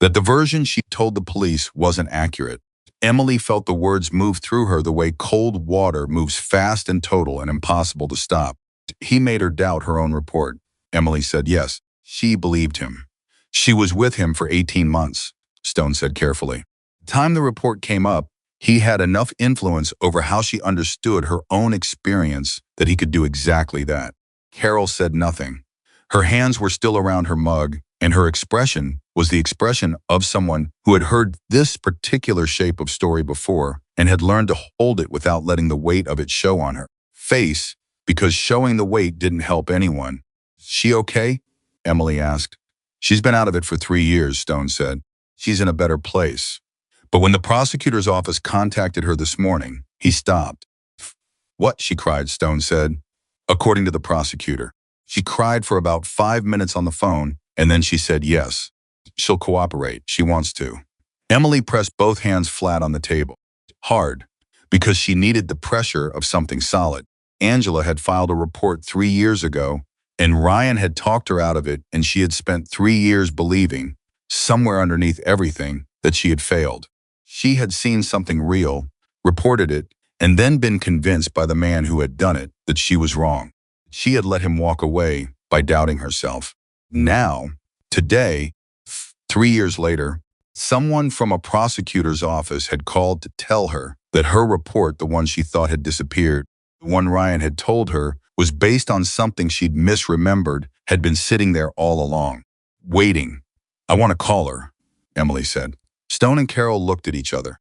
that the version she told the police wasn't accurate. Emily felt the words move through her the way cold water moves fast and total and impossible to stop. He made her doubt her own report. Emily said yes. She believed him. She was with him for 18 months, Stone said carefully. The time the report came up, he had enough influence over how she understood her own experience that he could do exactly that. Carol said nothing. Her hands were still around her mug, and her expression was the expression of someone who had heard this particular shape of story before and had learned to hold it without letting the weight of it show on her face, because showing the weight didn't help anyone. She okay? Emily asked. She's been out of it for 3 years, Stone said. She's in a better place. But when the prosecutor's office contacted her this morning, he stopped. What? She cried, Stone said. According to the prosecutor. She cried for about 5 minutes on the phone, and then she said yes. She'll cooperate. She wants to. Emily pressed both hands flat on the table. Hard, because she needed the pressure of something solid. Angela had filed a report 3 years ago, and Ryan had talked her out of it, and she had spent 3 years believing, somewhere underneath everything, that she had failed. She had seen something real, reported it, and then been convinced by the man who had done it that she was wrong. She had let him walk away by doubting herself. Now, today, 3 years later, someone from a prosecutor's office had called to tell her that her report, the one she thought had disappeared, the one Ryan had told her, was based on something she'd misremembered, had been sitting there all along, waiting. I want to call her, Emily said. Stone and Carol looked at each other.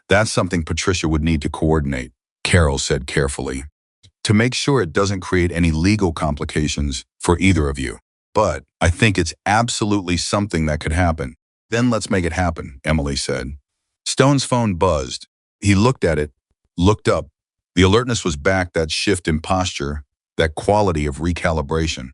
That's something Patricia would need to coordinate, Carol said carefully, to make sure it doesn't create any legal complications for either of you. But I think it's absolutely something that could happen. Then let's make it happen, Emily said. Stone's phone buzzed. He looked at it, looked up. The alertness was back, that shift in posture, that quality of recalibration.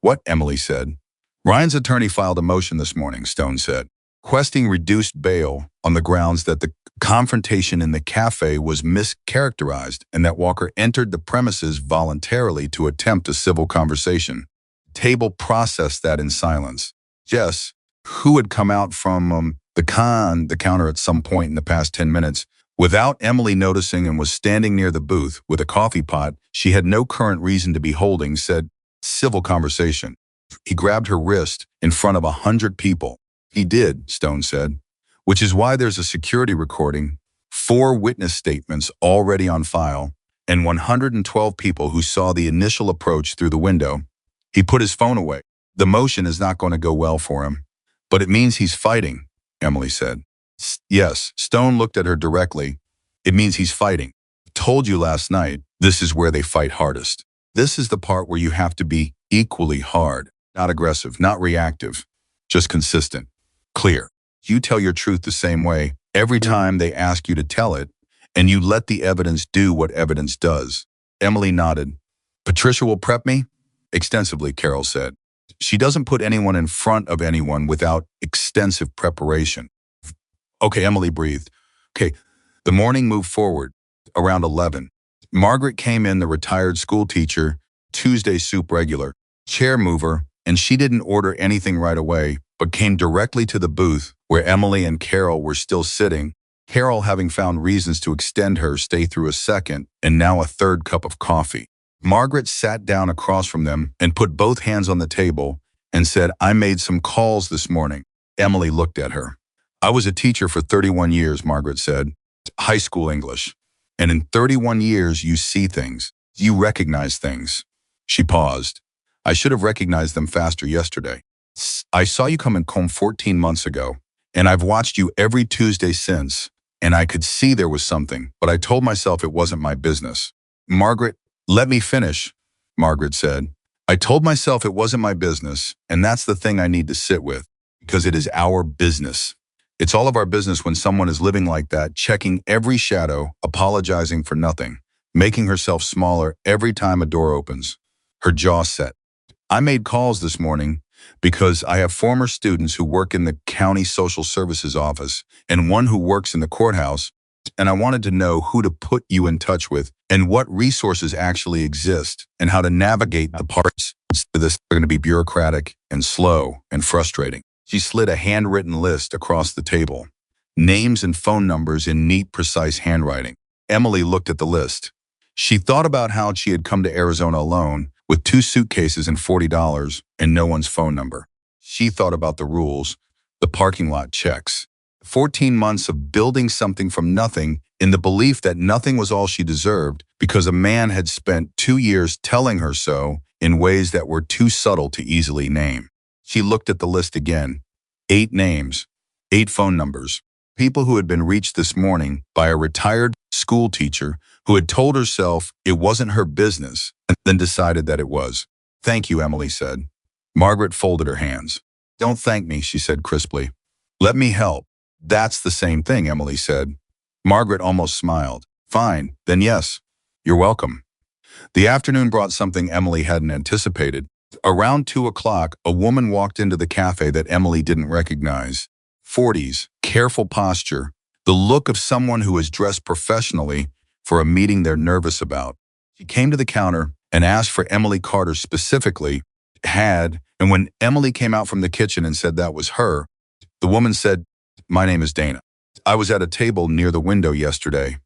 What? Emily said. Ryan's attorney filed a motion this morning, Stone said, requesting reduced bail on the grounds that the confrontation in the cafe was mischaracterized and that Walker entered the premises voluntarily to attempt a civil conversation. The table processed that in silence. Jess, who had come out from the counter at some point in the past 10 minutes, without Emily noticing, and was standing near the booth with a coffee pot she had no current reason to be holding, said, civil conversation. He grabbed her wrist in front of 100 people. He did, Stone said, which is why there's a security recording, 4 witness statements already on file, and 112 people who saw the initial approach through the window. He put his phone away. The motion is not going to go well for him. But it means he's fighting, Emily said. Yes, Stone looked at her directly. It means he's fighting. Told you last night, this is where they fight hardest. This is the part where you have to be equally hard, not aggressive, not reactive, just consistent, clear. You tell your truth the same way every time they ask you to tell it, and you let the evidence do what evidence does. Emily nodded. Patricia will prep me? Extensively, Carol said. She doesn't put anyone in front of anyone without extensive preparation. Okay, Emily breathed. Okay, the morning moved forward. Around 11. Margaret came in, the retired school teacher, Tuesday soup regular, chair mover, and she didn't order anything right away, but came directly to the booth where Emily and Carol were still sitting, Carol having found reasons to extend her stay through a second and now a third cup of coffee. Margaret sat down across from them and put both hands on the table and said, I made some calls this morning. Emily looked at her. I was a teacher for 31 years, Margaret said. High school English. And in 31 years, you see things. You recognize things. She paused. I should have recognized them faster yesterday. I saw you come in home 14 months ago, and I've watched you every Tuesday since, and I could see there was something, but I told myself it wasn't my business. Margaret, let me finish, Margaret said. I told myself it wasn't my business, and that's the thing I need to sit with, because it is our business. It's all of our business when someone is living like that, checking every shadow, apologizing for nothing, making herself smaller every time a door opens. Her jaw set. I made calls this morning because I have former students who work in the county social services office and one who works in the courthouse, and I wanted to know who to put you in touch with and what resources actually exist and how to navigate the parts of this are going to be bureaucratic and slow and frustrating. She slid a handwritten list across the table, names and phone numbers in neat, precise handwriting. Emily looked at the list. She thought about how she had come to Arizona alone with 2 suitcases and $40 and no one's phone number. She thought about the rules, the parking lot checks, 14 months of building something from nothing in the belief that nothing was all she deserved because a man had spent 2 years telling her so in ways that were too subtle to easily name. She looked at the list again. 8 names, 8 phone numbers, people who had been reached this morning by a retired school teacher who had told herself it wasn't her business and then decided that it was. Thank you, Emily said. Margaret folded her hands. Don't thank me, she said crisply. Let me help. That's the same thing, Emily said. Margaret almost smiled. Fine, then yes. You're welcome. The afternoon brought something Emily hadn't anticipated. Around 2 o'clock, a woman walked into the cafe that Emily didn't recognize. 40s, careful posture, the look of someone who is dressed professionally for a meeting they're nervous about. She came to the counter and asked for Emily Carter specifically, and when Emily came out from the kitchen and said that was her, the woman said, My name is Dana. I was at a table near the window yesterday.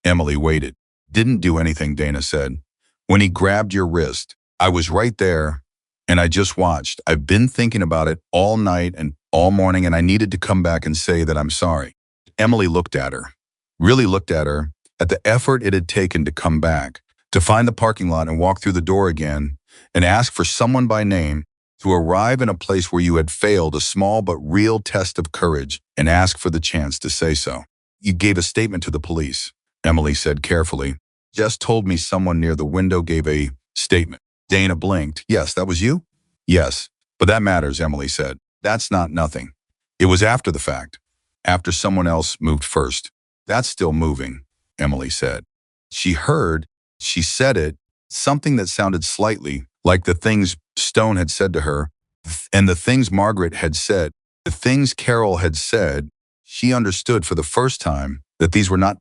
Emily waited. Didn't do anything, Dana said. When he grabbed your wrist, I was right there, and I just watched. I've been thinking about it all night and all morning, and I needed to come back and say that I'm sorry. Emily looked at her, really looked at her, at the effort it had taken to come back, to find the parking lot and walk through the door again, and ask for someone by name, to arrive in a place where you had failed a small but real test of courage and ask for the chance to say so. You gave a statement to the police, Emily said carefully. Just told me someone near the window gave a statement. Dana blinked. Yes, that was you? Yes, but that matters, Emily said. That's not nothing. It was after the fact, after someone else moved first. That's still moving, Emily said. She heard, she said it, something that sounded slightly like the things Stone had said to her, and the things Margaret had said, the things Carol had said. She understood for the first time that these were not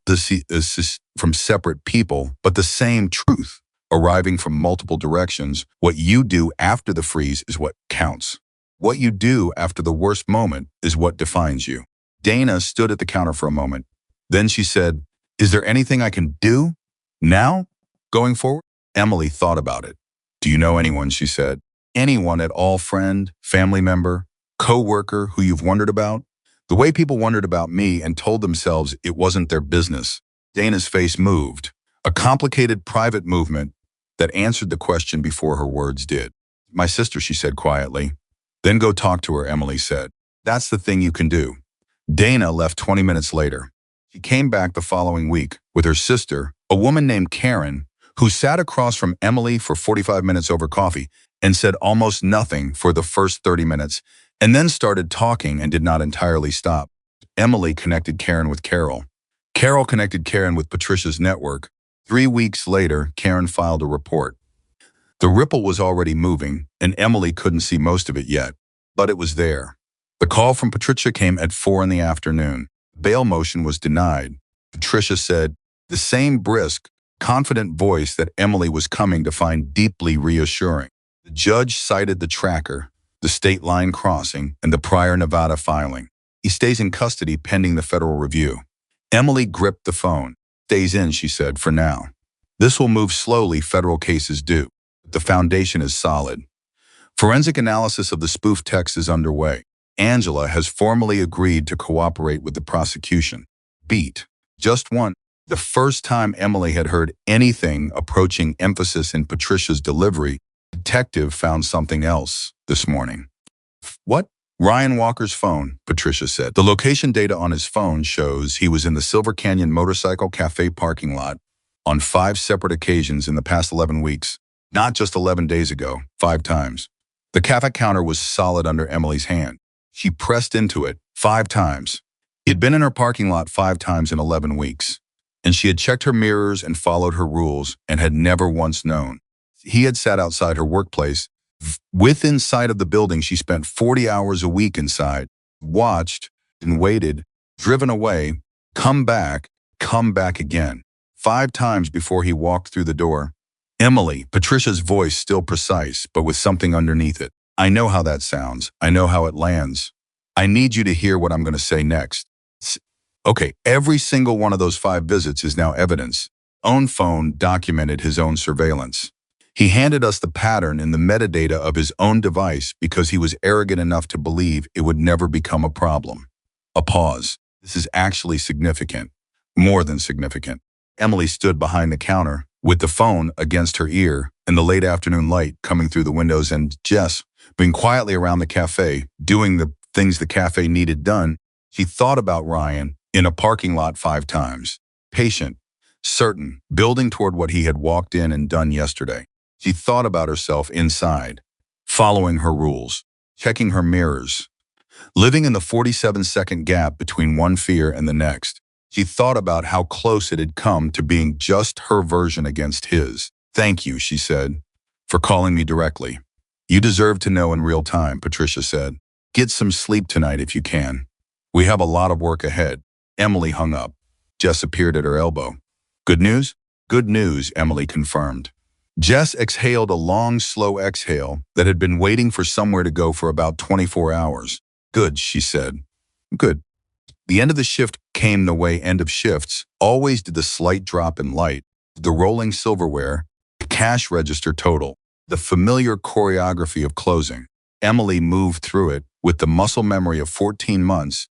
from separate people, but the same truth, arriving from multiple directions. What you do after the freeze is what counts. What you do after the worst moment is what defines you. Dana stood at the counter for a moment. Then she said, Is there anything I can do now, going forward? Emily thought about it. Do you know anyone, she said. Anyone at all, friend, family member, co-worker who you've wondered about? The way people wondered about me and told themselves it wasn't their business. Dana's face moved, a complicated private movement that answered the question before her words did. My sister, she said quietly. Then go talk to her, Emily said. That's the thing you can do. Dana left 20 minutes later. She came back the following week with her sister, a woman named Karen, who sat across from Emily for 45 minutes over coffee and said almost nothing for the first 30 minutes, and then started talking and did not entirely stop. Emily connected Karen with Carol. Carol connected Karen with Patricia's network. 3 weeks later, Karen filed a report. The ripple was already moving, and Emily couldn't see most of it yet, but it was there. The call from Patricia came at 4 in the afternoon. Bail motion was denied. Patricia said, the same brisk, confident voice that Emily was coming to find deeply reassuring. The judge cited the tracker, the state line crossing, and the prior Nevada filing. He stays in custody pending the federal review. Emily gripped the phone. Stays in, she said, for now. This will move slowly, federal cases do. The foundation is solid. Forensic analysis of the spoof text is underway. Angela has formally agreed to cooperate with the prosecution. Beat. Just one. The first time Emily had heard anything approaching emphasis in Patricia's delivery, the detective found something else this morning. What? Ryan Walker's phone, Patricia said. The location data on his phone shows he was in the Silver Canyon Motorcycle Cafe parking lot on 5 separate occasions in the past 11 weeks. Not just 11 days ago, 5 times. The cafe counter was solid under Emily's hand. She pressed into it 5 times. He'd been in her parking lot 5 times in 11 weeks. And she had checked her mirrors and followed her rules and had never once known. He had sat outside her workplace. Within sight of the building, she spent 40 hours a week inside, watched and waited, driven away, come back again. 5 times before he walked through the door. Emily, Patricia's voice still precise, but with something underneath it. I know how that sounds. I know how it lands. I need you to hear what I'm going to say next. Okay, every single one of those 5 visits is now evidence. Own phone documented his own surveillance. He handed us the pattern in the metadata of his own device because he was arrogant enough to believe it would never become a problem. A pause. This is actually significant. More than significant. Emily stood behind the counter, with the phone against her ear and the late afternoon light coming through the windows, and Jess, being quietly around the cafe, doing the things the cafe needed done. She thought about Ryan in a parking lot 5 times. Patient, certain, building toward what he had walked in and done yesterday. She thought about herself inside, following her rules, checking her mirrors, living in the 47-second gap between one fear and the next. She thought about how close it had come to being just her version against his. Thank you, she said, for calling me directly. You deserve to know in real time, Patricia said. Get some sleep tonight if you can. We have a lot of work ahead. Emily hung up. Jess appeared at her elbow. Good news? Good news, Emily confirmed. Jess exhaled a long, slow exhale that had been waiting for somewhere to go for about 24 hours. Good, she said. Good. The end of the shift came the way end of shifts always did: the slight drop in light, the rolling silverware, the cash register total, the familiar choreography of closing. Emily moved through it with the muscle memory of 14 months.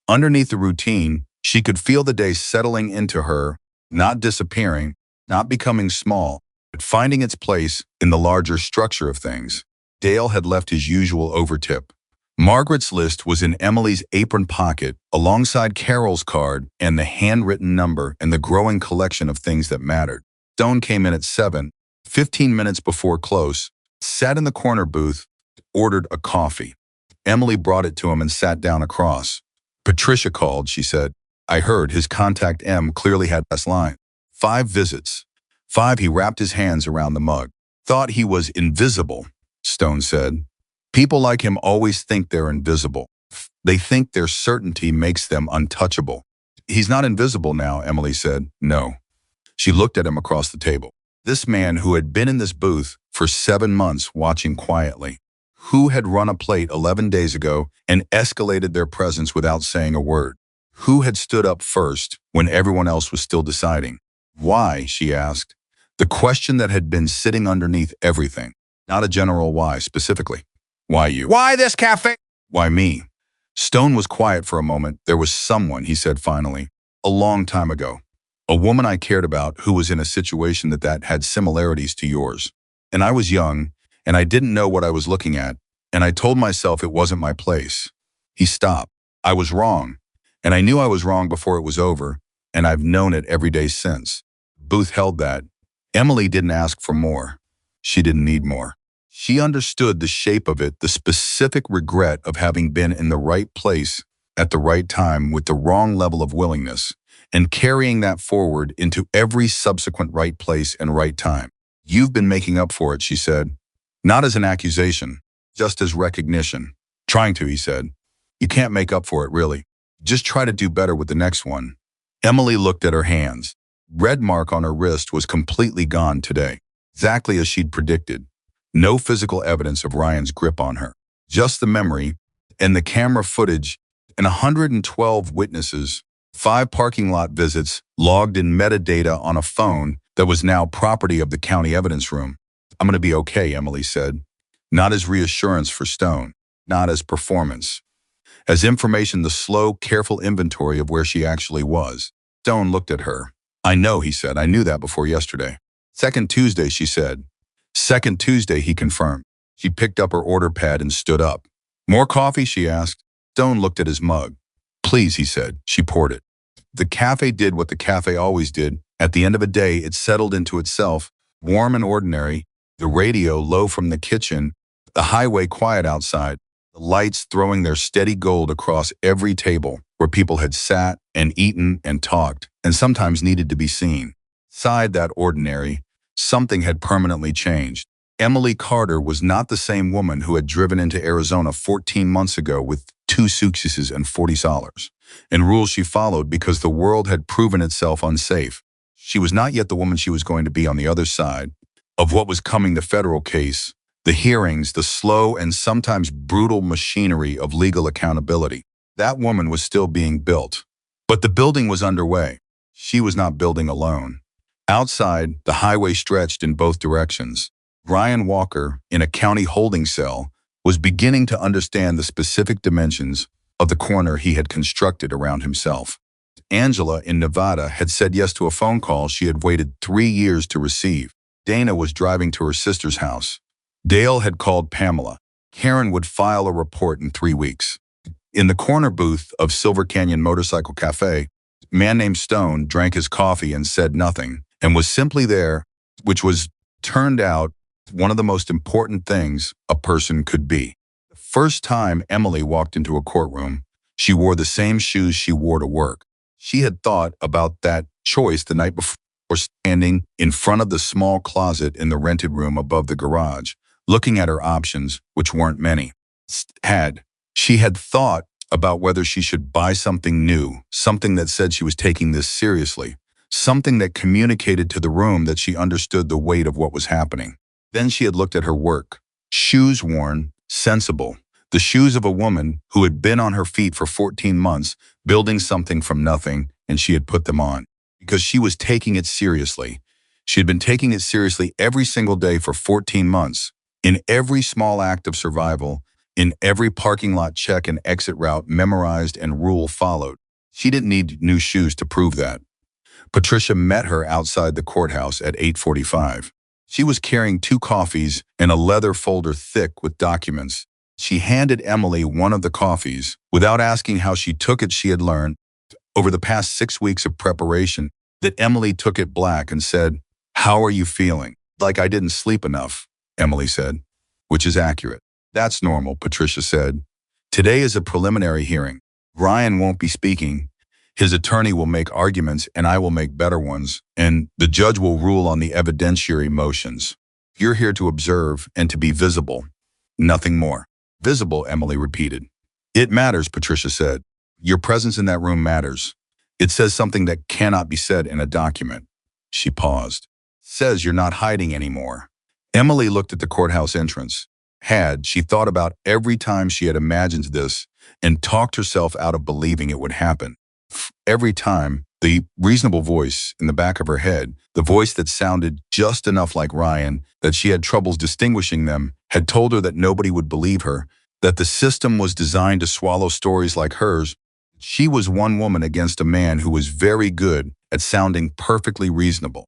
Underneath the routine, she could feel the day settling into her, not disappearing, not becoming small, but finding its place in the larger structure of things. Dale had left his usual overtip. Margaret's list was in Emily's apron pocket, alongside Carol's card and the handwritten number and the growing collection of things that mattered. Stone came in at 7, 15 minutes before close, sat in the corner booth, ordered a coffee. Emily brought it to him and sat down across. Patricia called, she said. I heard his contact M clearly had best line. 5 visits. 5. He wrapped his hands around the mug. Thought he was invisible, Stone said. People like him always think they're invisible. They think their certainty makes them untouchable. He's not invisible now, Emily said. No. She looked at him across the table. This man who had been in this booth for 7 months watching quietly, who had run a plate 11 days ago and escalated their presence without saying a word, who had stood up first when everyone else was still deciding. Why, she asked. The question that had been sitting underneath everything. Not a general why specifically. Why you? Why this cafe? Why me? Stone was quiet for a moment. There was someone, he said finally, a long time ago. A woman I cared about who was in a situation that had similarities to yours. And I was young, and I didn't know what I was looking at, and I told myself it wasn't my place. He stopped. I was wrong. And I knew I was wrong before it was over, and I've known it every day since. Booth held that. Emily didn't ask for more. She didn't need more. She understood the shape of it, the specific regret of having been in the right place at the right time with the wrong level of willingness, and carrying that forward into every subsequent right place and right time. You've been making up for it, she said. Not as an accusation, just as recognition. Trying to, he said. You can't make up for it, really. Just try to do better with the next one. Emily looked at her hands. Red mark on her wrist was completely gone today, exactly as she'd predicted. No physical evidence of Ryan's grip on her. Just the memory and the camera footage and 112 witnesses, 5 parking lot visits logged in metadata on a phone that was now property of the county evidence room. I'm going to be okay, Emily said. Not as reassurance for Stone, not as performance. As information, the slow, careful inventory of where she actually was. Stone looked at her. I know, he said. I knew that before yesterday. Second Tuesday, she said. Second Tuesday, he confirmed. She picked up her order pad and stood up. More coffee, she asked. Stone looked at his mug. Please, he said. She poured it. The cafe did what the cafe always did. At the end of a day, it settled into itself, warm and ordinary, the radio low from the kitchen, the highway quiet outside, the lights throwing their steady gold across every table where people had sat and eaten and talked and sometimes needed to be seen. Inside that ordinary, something had permanently changed. Emily Carter was not the same woman who had driven into Arizona 14 months ago with 2 suitcases and $40, and rules she followed because the world had proven itself unsafe. She was not yet the woman she was going to be on the other side of what was coming: the federal case, the hearings, the slow and sometimes brutal machinery of legal accountability. That woman was still being built. But the building was underway. She was not building alone. Outside, the highway stretched in both directions. Ryan Walker, in a county holding cell, was beginning to understand the specific dimensions of the corner he had constructed around himself. Angela, in Nevada, had said yes to a phone call she had waited 3 years to receive. Dana was driving to her sister's house. Dale had called Pamela. Karen would file a report in 3 weeks. In the corner booth of Silver Canyon Motorcycle Cafe, a man named Stone drank his coffee and said nothing, and was simply there, which was, turned out, one of the most important things a person could be. The first time Emily walked into a courtroom, she wore the same shoes she wore to work. She had thought about that choice the night before, standing in front of the small closet in the rented room above the garage, looking at her options, which weren't many. She had thought about whether she should buy something new, something that said she was taking this seriously, something that communicated to the room that she understood the weight of what was happening. Then she had looked at her work. Shoes worn, sensible. The shoes of a woman who had been on her feet for 14 months, building something from nothing, and she had put them on. Because she was taking it seriously. She had been taking it seriously every single day for 14 months. In every small act of survival, in every parking lot check and exit route memorized and rule followed. She didn't need new shoes to prove that. Patricia met her outside the courthouse at 8:45. She was carrying 2 coffees and a leather folder thick with documents. She handed Emily one of the coffees. Without asking how she took it, she had learned, over the past 6 weeks of preparation, that Emily took it black and said, "How are you feeling?" "Like I didn't sleep enough," Emily said, which is accurate. "That's normal," Patricia said. "Today is a preliminary hearing. Ryan won't be speaking. His attorney will make arguments and I will make better ones, and the judge will rule on the evidentiary motions. You're here to observe and to be visible. Nothing more." "Visible," Emily repeated. "It matters," Patricia said. "Your presence in that room matters. It says something that cannot be said in a document." She paused. "Says you're not hiding anymore." Emily looked at the courthouse entrance. She thought about every time she had imagined this and talked herself out of believing it would happen. Every time, the reasonable voice in the back of her head, the voice that sounded just enough like Ryan, that she had troubles distinguishing them, had told her that nobody would believe her, that the system was designed to swallow stories like hers. She was one woman against a man who was very good at sounding perfectly reasonable.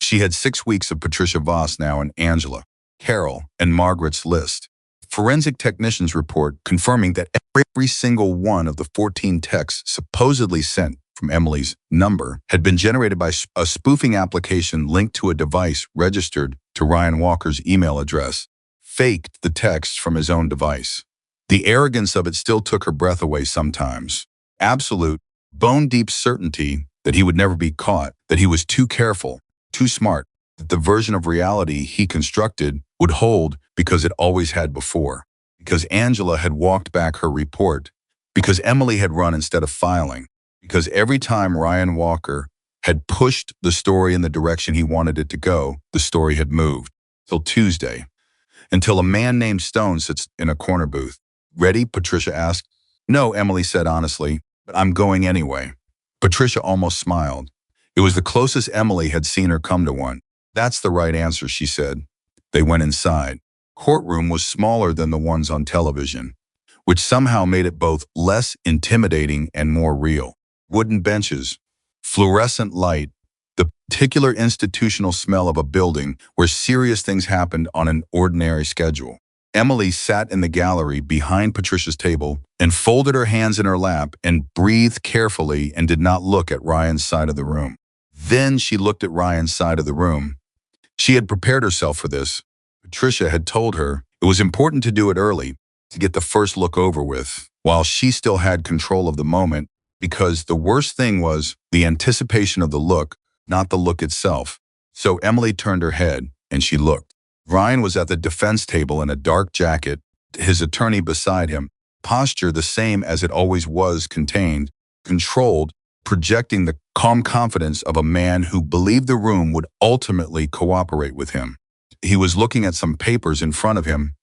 She had 6 weeks of Patricia Voss now and Angela, Carol, and Margaret's list. Forensic technicians report confirming that Every single one of the 14 texts supposedly sent from Emily's number had been generated by a spoofing application linked to a device registered to Ryan Walker's email address, faked the text from his own device. The arrogance of it still took her breath away sometimes. Absolute, bone-deep certainty that he would never be caught, that he was too careful, too smart, that the version of reality he constructed would hold because it always had before. Because Angela had walked back her report, because Emily had run instead of filing, because every time Ryan Walker had pushed the story in the direction he wanted it to go, the story had moved. Till Tuesday, until a man named Stone sits in a corner booth. "Ready?" Patricia asked. "No," Emily said honestly, "but I'm going anyway." Patricia almost smiled. It was the closest Emily had seen her come to one. "That's the right answer," she said. They went inside. Courtroom was smaller than the ones on television, which somehow made it both less intimidating and more real. Wooden benches, fluorescent light, the particular institutional smell of a building where serious things happened on an ordinary schedule. Emily sat in the gallery behind Patricia's table and folded her hands in her lap and breathed carefully and did not look at Ryan's side of the room. Then she looked at Ryan's side of the room. She had prepared herself for this. Patricia had told her it was important to do it early, to get the first look over with, while she still had control of the moment, because the worst thing was the anticipation of the look, not the look itself. So Emily turned her head, and she looked. Ryan was at the defense table in a dark jacket, his attorney beside him, posture the same as it always was, contained, controlled, projecting the calm confidence of a man who believed the room would ultimately cooperate with him. He was looking at some papers in front of him.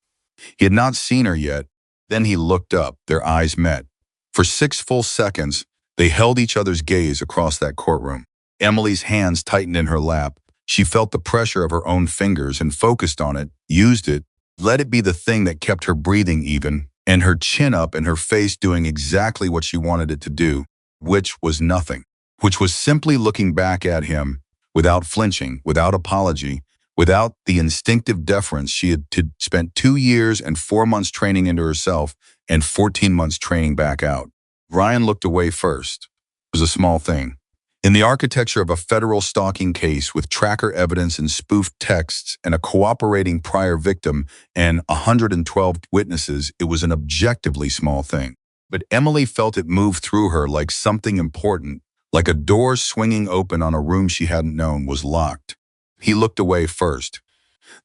He had not seen her yet. Then he looked up. Their eyes met. For 6 full seconds, they held each other's gaze across that courtroom. Emily's hands tightened in her lap. She felt the pressure of her own fingers and focused on it, used it, let it be the thing that kept her breathing even, and her chin up and her face doing exactly what she wanted it to do, which was nothing, which was simply looking back at him without flinching, without apology, without the instinctive deference she had spent 2 years and 4 months training into herself and 14 months training back out. Ryan looked away first. It was a small thing. In the architecture of a federal stalking case with tracker evidence and spoofed texts and a cooperating prior victim and 112 witnesses, it was an objectively small thing. But Emily felt it move through her like something important, like a door swinging open on a room she hadn't known was locked. He looked away first.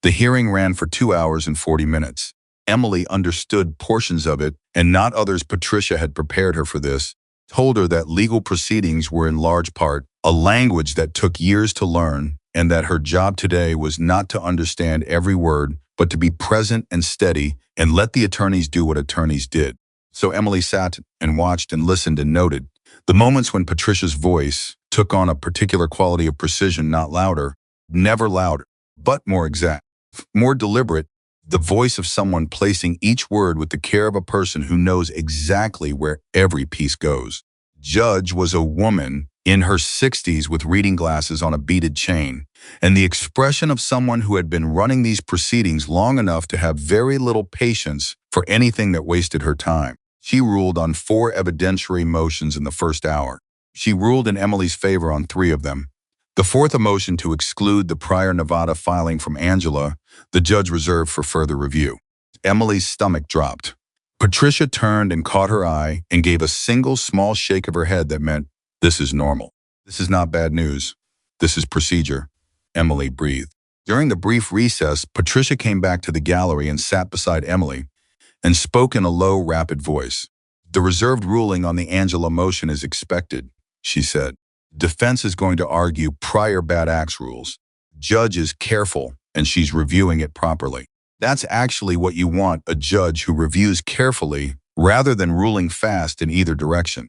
The hearing ran for 2 hours and 40 minutes. Emily understood portions of it, and not others. Patricia had prepared her for this, told her that legal proceedings were in large part a language that took years to learn, and that her job today was not to understand every word, but to be present and steady and let the attorneys do what attorneys did. So Emily sat and watched and listened and noted the moments when Patricia's voice took on a particular quality of precision, not louder, never louder, but more exact, more deliberate, the voice of someone placing each word with the care of a person who knows exactly where every piece goes. Judge was a woman in her 60s with reading glasses on a beaded chain, and the expression of someone who had been running these proceedings long enough to have very little patience for anything that wasted her time. She ruled on 4 evidentiary motions in the first hour. She ruled in Emily's favor on 3 of them. The 4th motion, to exclude the prior Nevada filing from Angela, the judge reserved for further review. Emily's stomach dropped. Patricia turned and caught her eye and gave a single small shake of her head that meant, "This is normal. This is not bad news. This is procedure." Emily breathed. During the brief recess, Patricia came back to the gallery and sat beside Emily and spoke in a low, rapid voice. "The reserved ruling on the Angela motion is expected," she said. "Defense is going to argue prior bad acts rules. Judge is careful, and she's reviewing it properly." That's actually what you want, a judge who reviews carefully rather than ruling fast in either direction.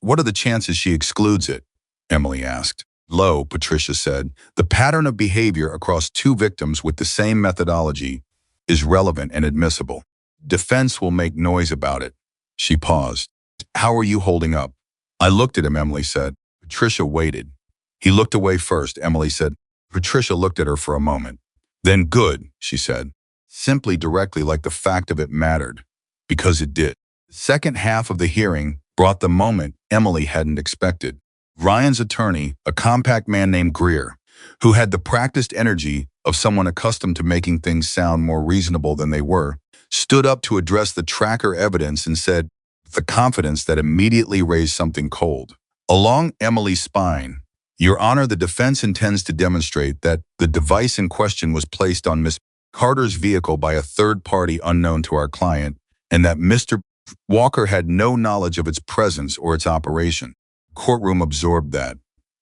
"What are the chances she excludes it?" Emily asked. "Low," Patricia said. "The pattern of behavior across 2 victims with the same methodology is relevant and admissible. Defense will make noise about it." She paused. "How are you holding up?" "I looked at him," Emily said. Patricia waited. "He looked away first," Emily said. Patricia looked at her for a moment. "Then good," she said. Simply, directly, like the fact of it mattered. Because it did. The second half of the hearing brought the moment Emily hadn't expected. Ryan's attorney, a compact man named Greer, who had the practiced energy of someone accustomed to making things sound more reasonable than they were, stood up to address the tracker evidence and said, with a confidence that immediately raised something cold. Along Emily's spine, Your Honor, the defense intends to demonstrate that the device in question was placed on Miss Carter's vehicle by a third party unknown to our client, and that Mr. Walker had no knowledge of its presence or its operation. Courtroom absorbed that.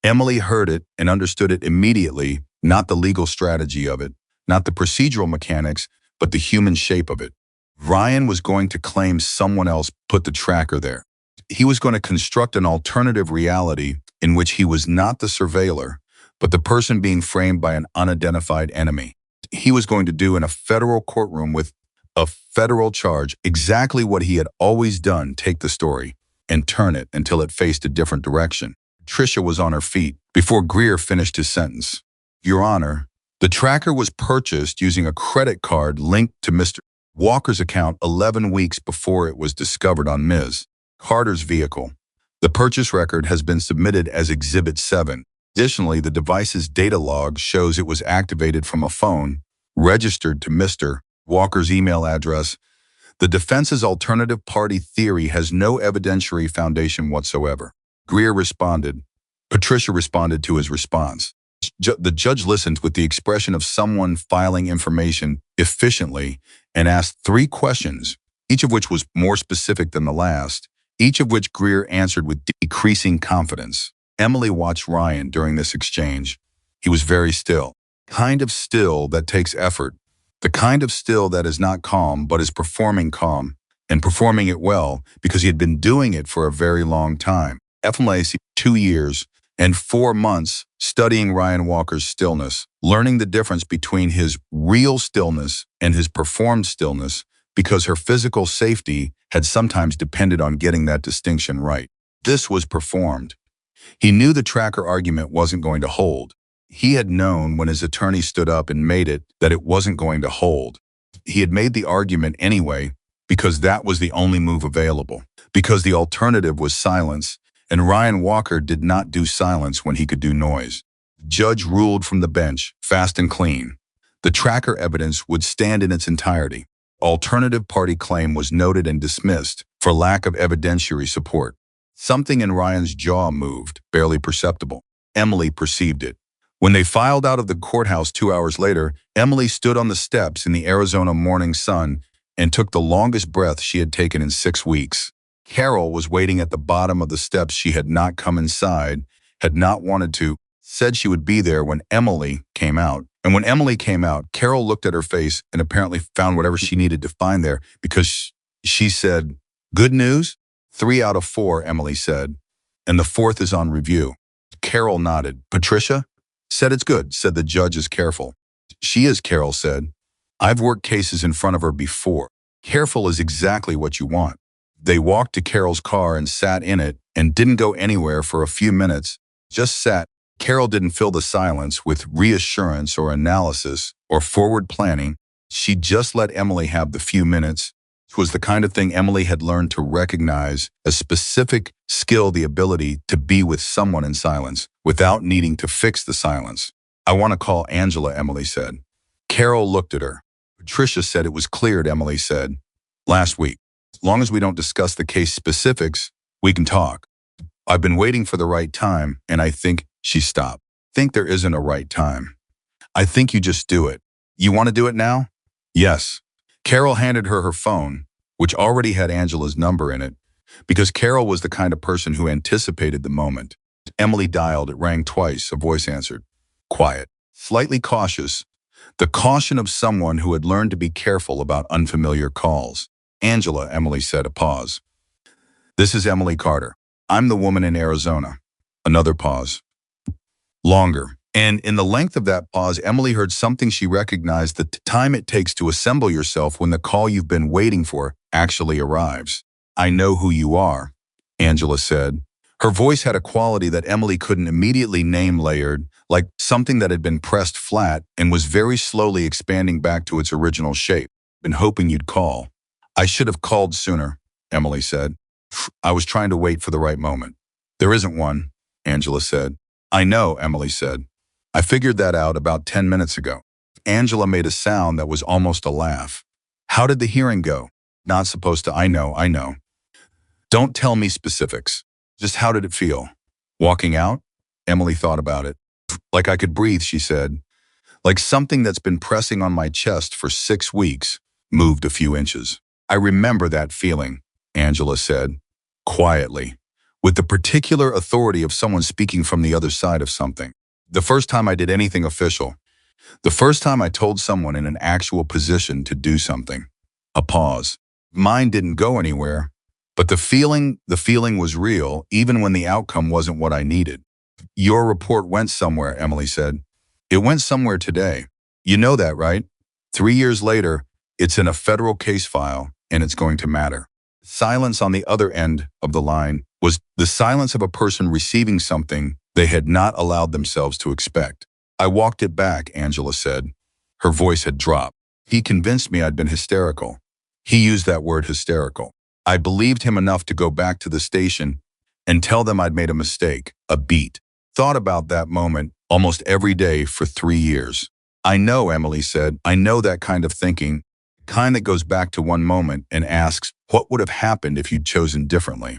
Emily heard it and understood it immediately, not the legal strategy of it, not the procedural mechanics, but the human shape of it. Ryan was going to claim someone else put the tracker there. He was going to construct an alternative reality in which he was not the surveiller, but the person being framed by an unidentified enemy. He was going to do in a federal courtroom with a federal charge exactly what he had always done: take the story and turn it until it faced a different direction. Tricia was on her feet before Greer finished his sentence. Your Honor, the tracker was purchased using a credit card linked to Mr. Walker's account 11 weeks before it was discovered on Ms. Carter's vehicle. The purchase record has been submitted as Exhibit 7. Additionally, the device's data log shows it was activated from a phone registered to Mr. Walker's email address. The defense's alternative party theory has no evidentiary foundation whatsoever. Greer responded. Patricia responded to his response. The judge listened with the expression of someone filing information efficiently and asked 3 questions, each of which was more specific than the last, each of which Greer answered with decreasing confidence. Emily watched Ryan during this exchange. He was very still. Kind of still that takes effort. The kind of still that is not calm but is performing calm, and performing it well because he had been doing it for a very long time. FMLAC 2 years and 4 months studying Ryan Walker's stillness, learning the difference between his real stillness and his performed stillness, because her physical safety had sometimes depended on getting that distinction right. This was performed. He knew the tracker argument wasn't going to hold. He had known when his attorney stood up and made it that it wasn't going to hold. He had made the argument anyway because that was the only move available, because the alternative was silence, and Ryan Walker did not do silence when he could do noise. The judge ruled from the bench, fast and clean. The tracker evidence would stand in its entirety. Alternative party claim was noted and dismissed for lack of evidentiary support. Something in Ryan's jaw moved, barely perceptible. Emily perceived it. When they filed out of the courthouse 2 hours later, Emily stood on the steps in the Arizona morning sun and took the longest breath she had taken in 6 weeks. Carol was waiting at the bottom of the steps. She had not come inside, had not wanted to, said she would be there when Emily came out. And when Emily came out, Carol looked at her face and apparently found whatever she needed to find there, because she said, "Good news?" 3 out of 4, Emily said, and the 4th is on review. Carol nodded. Patricia said it's good, said the judge is careful. She is, Carol said. I've worked cases in front of her before. Careful is exactly what you want. They walked to Carol's car and sat in it and didn't go anywhere for a few minutes, just sat. Carol didn't fill the silence with reassurance or analysis or forward planning. She just let Emily have the few minutes. It was the kind of thing Emily had learned to recognize as specific skill, the ability to be with someone in silence without needing to fix the silence. I want to call Angela, Emily said. Carol looked at her. Patricia said it was cleared, Emily said. Last week. As long as we don't discuss the case specifics, we can talk. I've been waiting for the right time, and I think she stopped. Think there isn't a right time. I think you just do it. You want to do it now? Yes. Carol handed her her phone, which already had Angela's number in it, because Carol was the kind of person who anticipated the moment. Emily dialed. It rang twice. A voice answered. Quiet. Slightly cautious. The caution of someone who had learned to be careful about unfamiliar calls. Angela, Emily said. A pause. This is Emily Carter. I'm the woman in Arizona. Another pause. Longer. And in the length of that pause, Emily heard something she recognized: the time it takes to assemble yourself when the call you've been waiting for actually arrives. I know who you are, Angela said. Her voice had a quality that Emily couldn't immediately name, layered, like something that had been pressed flat and was very slowly expanding back to its original shape. Been hoping you'd call. I should have called sooner. Emily said. I was trying to wait for the right moment. There isn't one, Angela said. I know, Emily said. I figured that out about 10 minutes ago. Angela made a sound that was almost a laugh. How did the hearing go? Not supposed to, I know. Don't tell me specifics. Just how did it feel? Walking out? Emily thought about it. Like I could breathe, she said. Like something that's been pressing on my chest for 6 weeks moved a few inches. I remember that feeling, Angela said, quietly, with the particular authority of someone speaking from the other side of something. The first time I did anything official, the first time I told someone in an actual position to do something. A pause. Mine didn't go anywhere, but the feeling was real even when the outcome wasn't what I needed. Your report went somewhere, Emily said. It went somewhere today. You know that, right? 3 years later, it's in a federal case file, and it's going to matter. Silence on the other end of the line was the silence of a person receiving something they had not allowed themselves to expect. I walked it back, Angela said. Her voice had dropped. He convinced me I'd been hysterical. He used that word, hysterical. I believed him enough to go back to the station and tell them I'd made a mistake, a beat. Thought about that moment almost every day for 3 years. I know, Emily said, I know that kind of thinking, kind that goes back to one moment and asks, what would have happened if you'd chosen differently?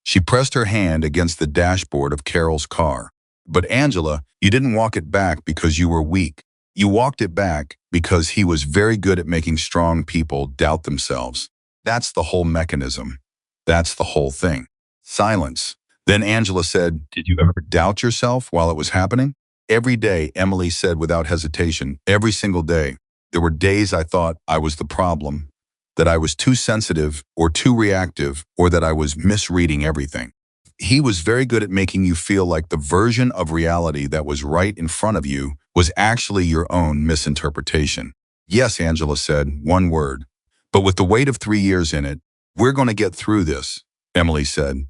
She pressed her hand against the dashboard of Carol's car. But Angela, you didn't walk it back because you were weak. You walked it back because he was very good at making strong people doubt themselves. That's the whole mechanism. That's the whole thing. Silence. Then Angela said, did you ever doubt yourself while it was happening? Every day, Emily said without hesitation, every single day. There were days I thought I was the problem, that I was too sensitive or too reactive, or that I was misreading everything. He was very good at making you feel like the version of reality that was right in front of you was actually your own misinterpretation. Yes, Angela said, one word. But with the weight of 3 years in it, we're going to get through this, Emily said.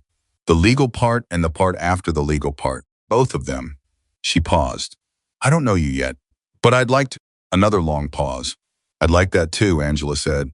The legal part and the part after the legal part, both of them. She paused. I don't know you yet, but I'd like to. Another long pause. I'd like that too, Angela said.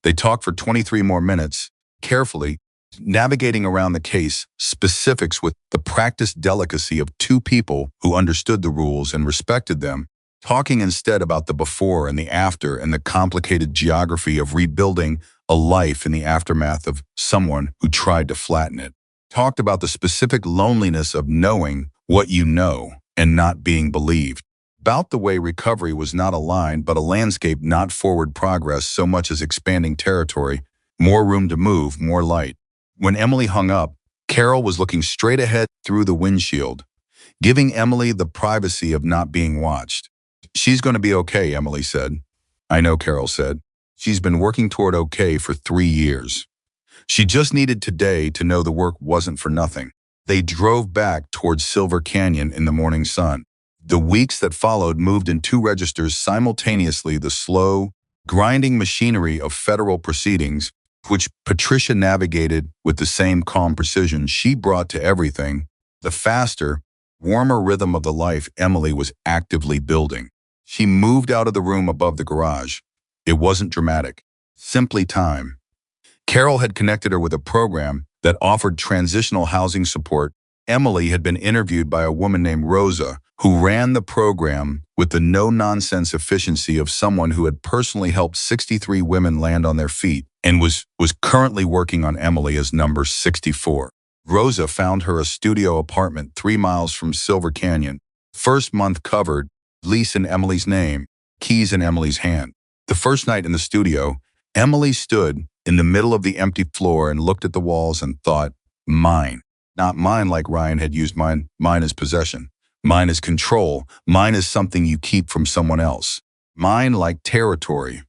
They talked for 23 more minutes, carefully, navigating around the case, specifics with the practiced delicacy of two people who understood the rules and respected them, talking instead about the before and the after and the complicated geography of rebuilding a life in the aftermath of someone who tried to flatten it. Talked about the specific loneliness of knowing what you know and not being believed. About the way recovery was not a line but a landscape, not forward progress so much as expanding territory, more room to move, more light. When Emily hung up, Carol was looking straight ahead through the windshield, giving Emily the privacy of not being watched. She's going to be okay, Emily said. I know, Carol said. She's been working toward okay for 3 years. She just needed today to know the work wasn't for nothing. They drove back towards Silver Canyon in the morning sun. The weeks that followed moved in 2 registers simultaneously, the slow, grinding machinery of federal proceedings, which Patricia navigated with the same calm precision she brought to everything, the faster, warmer rhythm of the life Emily was actively building. She moved out of the room above the garage. It wasn't dramatic, simply time. Carol had connected her with a program that offered transitional housing support. Emily had been interviewed by a woman named Rosa, who ran the program with the no-nonsense efficiency of someone who had personally helped 63 women land on their feet and was currently working on Emily as number 64. Rosa found her a studio apartment 3 miles from Silver Canyon. First month covered, lease in Emily's name, keys in Emily's hand. The first night in the studio, Emily stood in the middle of the empty floor and looked at the walls and thought, mine. Not mine like Ryan had used mine as possession. Mine is control. Mine is something you keep from someone else. Mine like territory,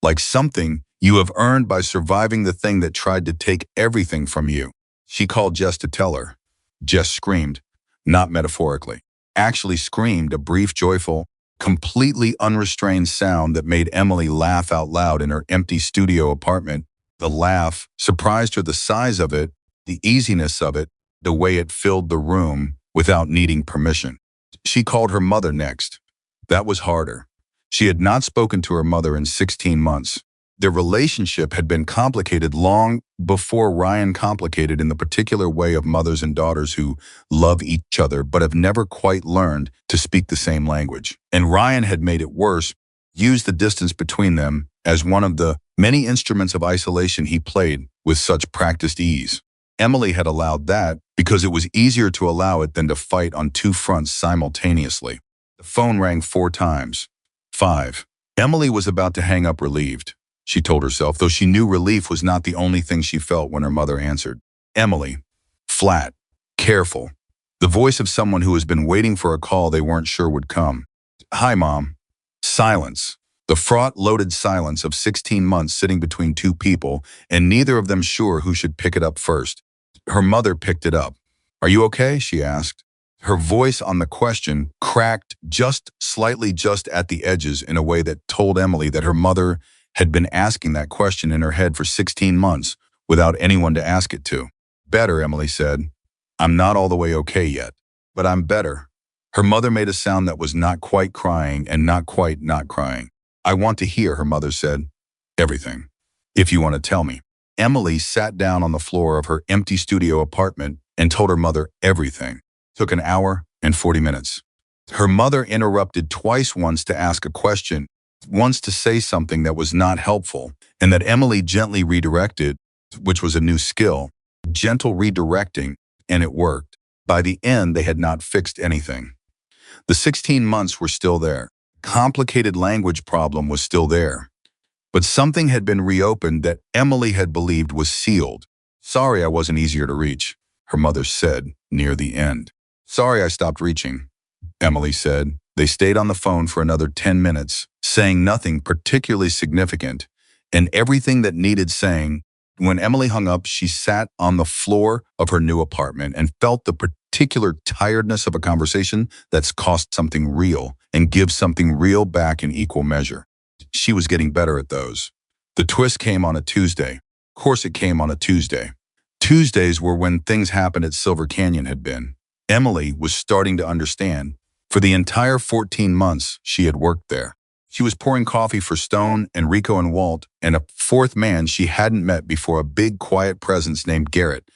like something you have earned by surviving the thing that tried to take everything from you. She called Jess to tell her. Jess screamed, not metaphorically, actually screamed, a brief, joyful, completely unrestrained sound that made Emily laugh out loud in her empty studio apartment. The laugh surprised her, the size of it, the easiness of it, the way it filled the room without needing permission. She called her mother next. That was harder. She had not spoken to her mother in 16 months. Their relationship had been complicated long before Ryan complicated in the particular way of mothers and daughters who love each other but have never quite learned to speak the same language. And Ryan had made it worse, used the distance between them as one of the many instruments of isolation he played with such practiced ease. Emily had allowed that because it was easier to allow it than to fight on two fronts simultaneously. The phone rang 4 times. 5. Emily was about to hang up relieved, she told herself, though she knew relief was not the only thing she felt when her mother answered. Emily. Flat. Careful. The voice of someone who has been waiting for a call they weren't sure would come. Hi, Mom. Silence. The fraught-loaded silence of 16 months sitting between two people, and neither of them sure who should pick it up first. Her mother picked it up. Are you okay? She asked. Her voice on the question cracked just slightly just at the edges in a way that told Emily that her mother had been asking that question in her head for 16 months without anyone to ask it to. Better, Emily said. I'm not all the way okay yet, but I'm better. Her mother made a sound that was not quite crying and not quite not crying. I want to hear, her mother said. Everything. If you want to tell me. Emily sat down on the floor of her empty studio apartment and told her mother everything. Took an hour and 40 minutes. Her mother interrupted twice, once to ask a question, once to say something that was not helpful, and that Emily gently redirected, which was a new skill. Gentle redirecting, and it worked. By the end, they had not fixed anything. The 16 months were still there. Complicated language problem was still there. But something had been reopened that Emily had believed was sealed. Sorry I wasn't easier to reach, her mother said near the end. Sorry I stopped reaching, Emily said. They stayed on the phone for another 10 minutes, saying nothing particularly significant, and everything that needed saying. When Emily hung up, she sat on the floor of her new apartment and felt the particular tiredness of a conversation that's cost something real and gives something real back in equal measure. She was getting better at those. The twist came on a Tuesday. Of course it came on a Tuesday. Tuesdays were when things happened at Silver Canyon had been. Emily was starting to understand. For the entire 14 months she had worked there. She was pouring coffee for Stone and Rico and Walt and a fourth man she hadn't met before, a big quiet presence named Garrett,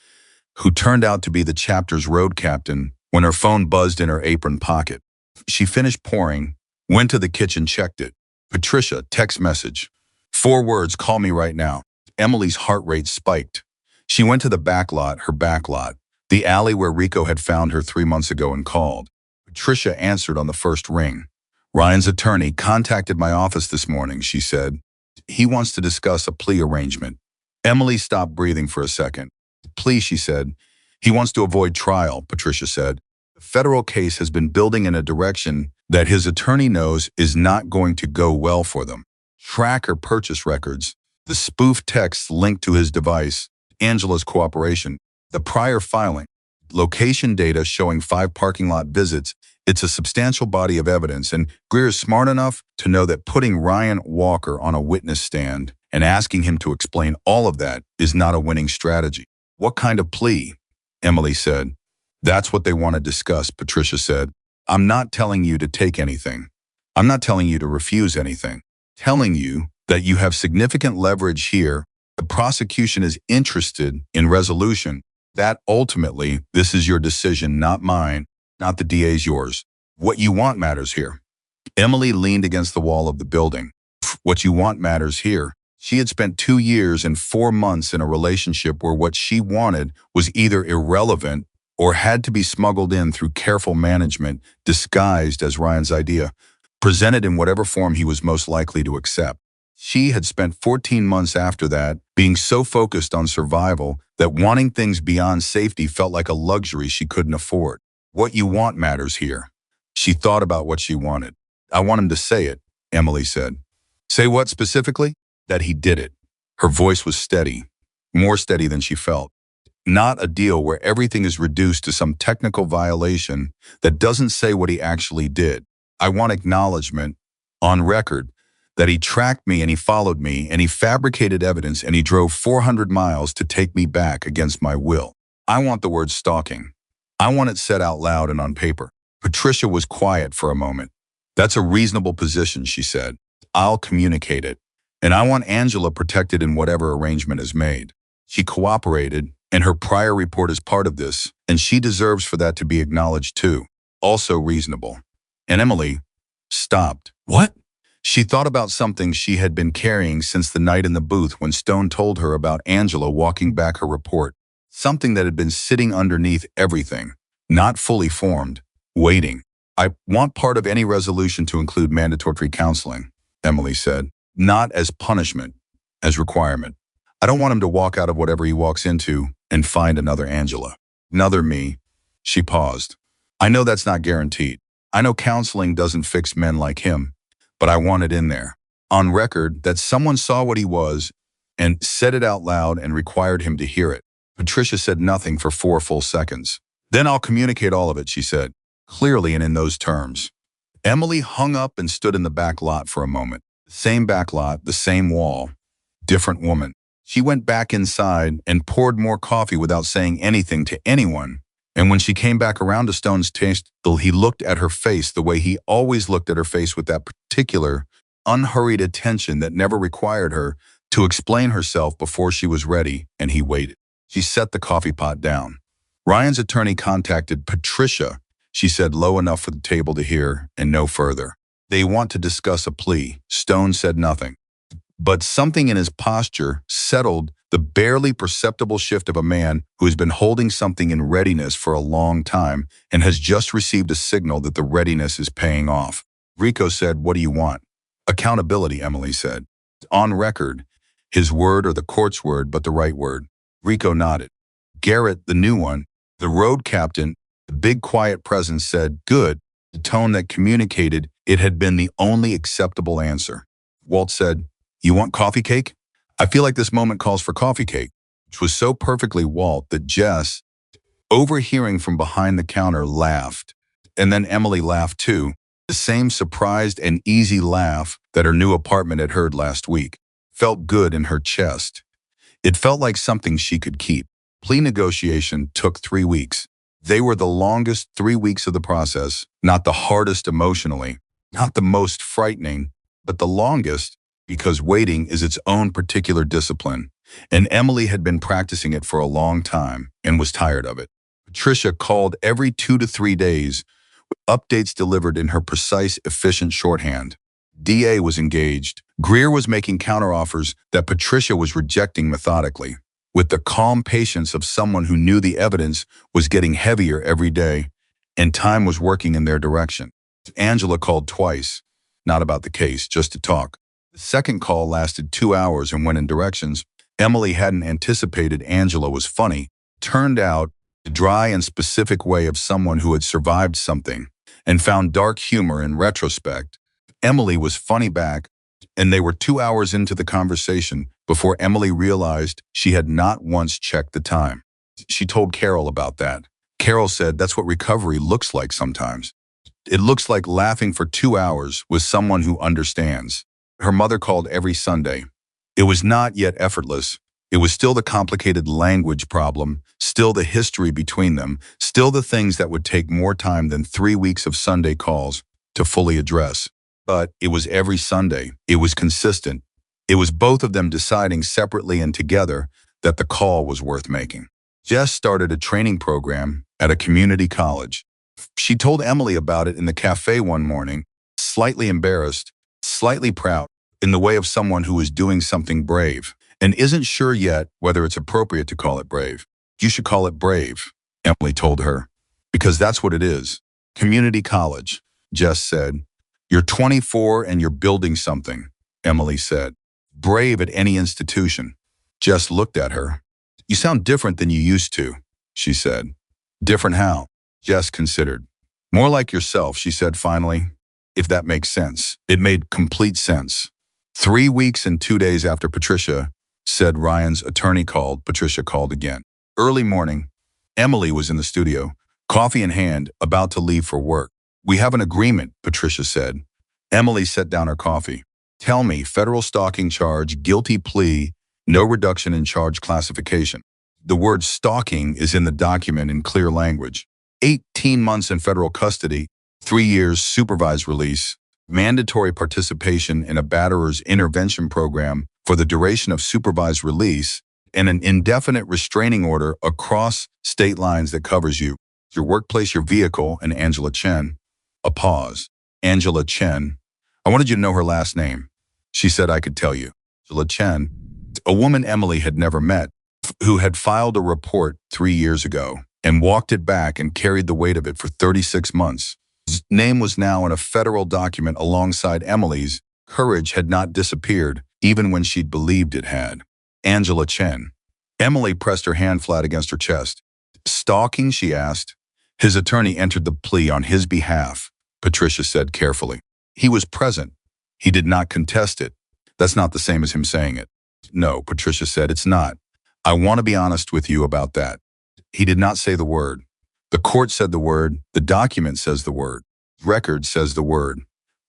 who turned out to be the chapter's road captain, when her phone buzzed in her apron pocket. She finished pouring, went to the kitchen, checked it. Patricia, text message. 4 words, call me right now. Emily's heart rate spiked. She went to the back lot, her back lot, the alley where Rico had found her 3 months ago, and called. Patricia answered on the first ring. Ryan's attorney contacted my office this morning, she said. He wants to discuss a plea arrangement. Emily stopped breathing for a second. Plea, she said. He wants to avoid trial, Patricia said. The federal case has been building in a direction that his attorney knows is not going to go well for them. Tracker purchase records, the spoof texts linked to his device, Angela's cooperation, the prior filing, location data showing 5 parking lot visits. It's a substantial body of evidence, and Greer is smart enough to know that putting Ryan Walker on a witness stand and asking him to explain all of that is not a winning strategy. What kind of plea? Emily said. That's what they want to discuss, Patricia said. I'm not telling you to take anything. I'm not telling you to refuse anything. Telling you that you have significant leverage here. The prosecution is interested in resolution. That ultimately, this is your decision, not mine. Not the DA's, yours. What you want matters here. Emily leaned against the wall of the building. What you want matters here. She had spent 2 years and 4 months in a relationship where what she wanted was either irrelevant or had to be smuggled in through careful management, disguised as Ryan's idea, presented in whatever form he was most likely to accept. She had spent 14 months after that being so focused on survival that wanting things beyond safety felt like a luxury she couldn't afford. What you want matters here. She thought about what she wanted. I want him to say it, Emily said. Say what specifically? That he did it. Her voice was steady, more steady than she felt. Not a deal where everything is reduced to some technical violation that doesn't say what he actually did. I want acknowledgement, on record, that he tracked me and he followed me and he fabricated evidence and he drove 400 miles to take me back against my will. I want the word stalking. I want it said out loud and on paper. Patricia was quiet for a moment. That's a reasonable position, she said. I'll communicate it. and I want Angela protected in whatever arrangement is made. She cooperated, and her prior report is part of this, and she deserves for that to be acknowledged too. Also reasonable. And Emily stopped. What? She thought about something she had been carrying since the night in the booth when Stone told her about Angela walking back her report. Something that had been sitting underneath everything, not fully formed, waiting. I want part of any resolution to include mandatory counseling, Emily said. Not as punishment, as requirement. I don't want him to walk out of whatever he walks into and find another Angela. Another me. She paused. I know that's not guaranteed. I know counseling doesn't fix men like him, but I want it in there. On record that someone saw what he was and said it out loud and required him to hear it. Patricia said nothing for 4 full seconds. Then I'll communicate all of it, she said, clearly and in those terms. Emily hung up and stood in the back lot for a moment. The same back lot, the same wall. Different woman. She went back inside and poured more coffee without saying anything to anyone. And when she came back around to Stone's table, he looked at her face the way he always looked at her face, with that particular, unhurried attention that never required her to explain herself before she was ready, and he waited. She set the coffee pot down. Ryan's attorney contacted Patricia, she said, low enough for the table to hear, and no further. They want to discuss a plea. Stone said nothing. But something in his posture settled the barely perceptible shift of a man who has been holding something in readiness for a long time and has just received a signal that the readiness is paying off. Rico said, "What do you want?" "Accountability," Emily said. On record, his word or the court's word, but the right word. Rico nodded. Garrett, the new one, the road captain, the big quiet presence, said, "Good," the tone that communicated it had been the only acceptable answer. Walt said, "You want coffee cake?" "I feel like this moment calls for coffee cake," which was so perfectly Walt that Jess, overhearing from behind the counter, laughed. And then Emily laughed too, the same surprised and easy laugh that her new apartment had heard last week. Felt good in her chest. It felt like something she could keep. Plea negotiation took 3 weeks. They were the longest 3 weeks of the process, not the hardest emotionally, not the most frightening, but the longest, because waiting is its own particular discipline, and Emily had been practicing it for a long time and was tired of it. Patricia called every 2 to 3 days, with updates delivered in her precise, efficient shorthand. DA was engaged. Greer was making counteroffers that Patricia was rejecting methodically, with the calm patience of someone who knew the evidence was getting heavier every day, and time was working in their direction. Angela called twice, not about the case, just to talk. The second call lasted 2 hours and went in directions Emily hadn't anticipated. Angela was funny. Turned out, the dry and specific way of someone who had survived something and found dark humor in retrospect. Emily was funny back, and they were 2 hours into the conversation before Emily realized she had not once checked the time. She told Carol about that. Carol said that's what recovery looks like sometimes. It looks like laughing for 2 hours with someone who understands. Her mother called every Sunday. It was not yet effortless. It was still the complicated language problem, still the history between them, still the things that would take more time than 3 weeks of Sunday calls to fully address. But it was every Sunday. It was consistent. It was both of them deciding separately and together that the call was worth making. Jess started a training program at a community college. She told Emily about it in the cafe one morning, slightly embarrassed, slightly proud, in the way of someone who is doing something brave and isn't sure yet whether it's appropriate to call it brave. "You should call it brave," Emily told her, "because that's what it is. Community college," Jess said. "You're 24 and you're building something," Emily said. "Brave at any institution." Jess looked at her. "You sound different than you used to," she said. "Different how?" Jess considered. "More like yourself," she said finally. "If that makes sense." It made complete sense. 3 weeks and 2 days after Patricia said Ryan's attorney called, Patricia called again. Early morning, Emily was in the studio, coffee in hand, about to leave for work. "We have an agreement," Patricia said. Emily set down her coffee. "Tell me, federal stalking charge, guilty plea, no reduction in charge classification." The word stalking is in the document in clear language. 18 months in federal custody, 3 years supervised release, mandatory participation in a batterer's intervention program for the duration of supervised release, and an indefinite restraining order across state lines that covers you, your workplace, your vehicle, and Angela Chen. A pause. Angela Chen. I wanted you to know her last name. She said I could tell you. Angela Chen, a woman Emily had never met, who had filed a report 3 years ago and walked it back and carried the weight of it for 36 months. His name was now in a federal document alongside Emily's. Courage had not disappeared, even when she'd believed it had. Angela Chen. Emily pressed her hand flat against her chest. Stalking, she asked. His attorney entered the plea on his behalf, Patricia said carefully. He was present. He did not contest it. That's not the same as him saying it. No, Patricia said, it's not. I want to be honest with you about that. He did not say the word. The court said the word. The document says the word. Record says the word.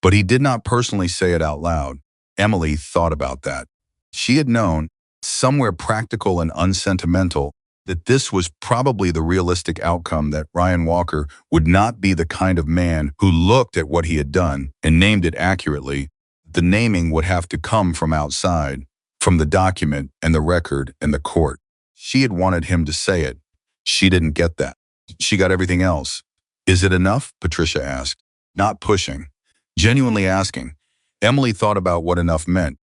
But he did not personally say it out loud. Emily thought about that. She had known, somewhere practical and unsentimental, that this was probably the realistic outcome, that Ryan Walker would not be the kind of man who looked at what he had done and named it accurately. The naming would have to come from outside, from the document and the record and the court. She had wanted him to say it. She didn't get that. She got everything else. Is it enough? Patricia asked, not pushing, genuinely asking. Emily thought about what enough meant,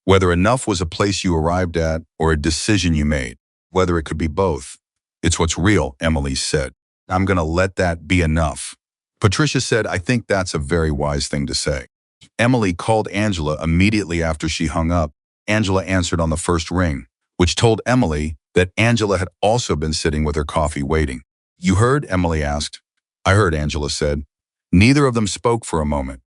whether enough was a place you arrived at or a decision you made, whether it could be both. It's what's real, Emily said. I'm going to let that be enough. Patricia said, I think that's a very wise thing to say. Emily called Angela immediately after she hung up. Angela answered on the first ring, which told Emily that Angela had also been sitting with her coffee waiting. You heard? Emily asked. I heard, Angela said. Neither of them spoke for a moment.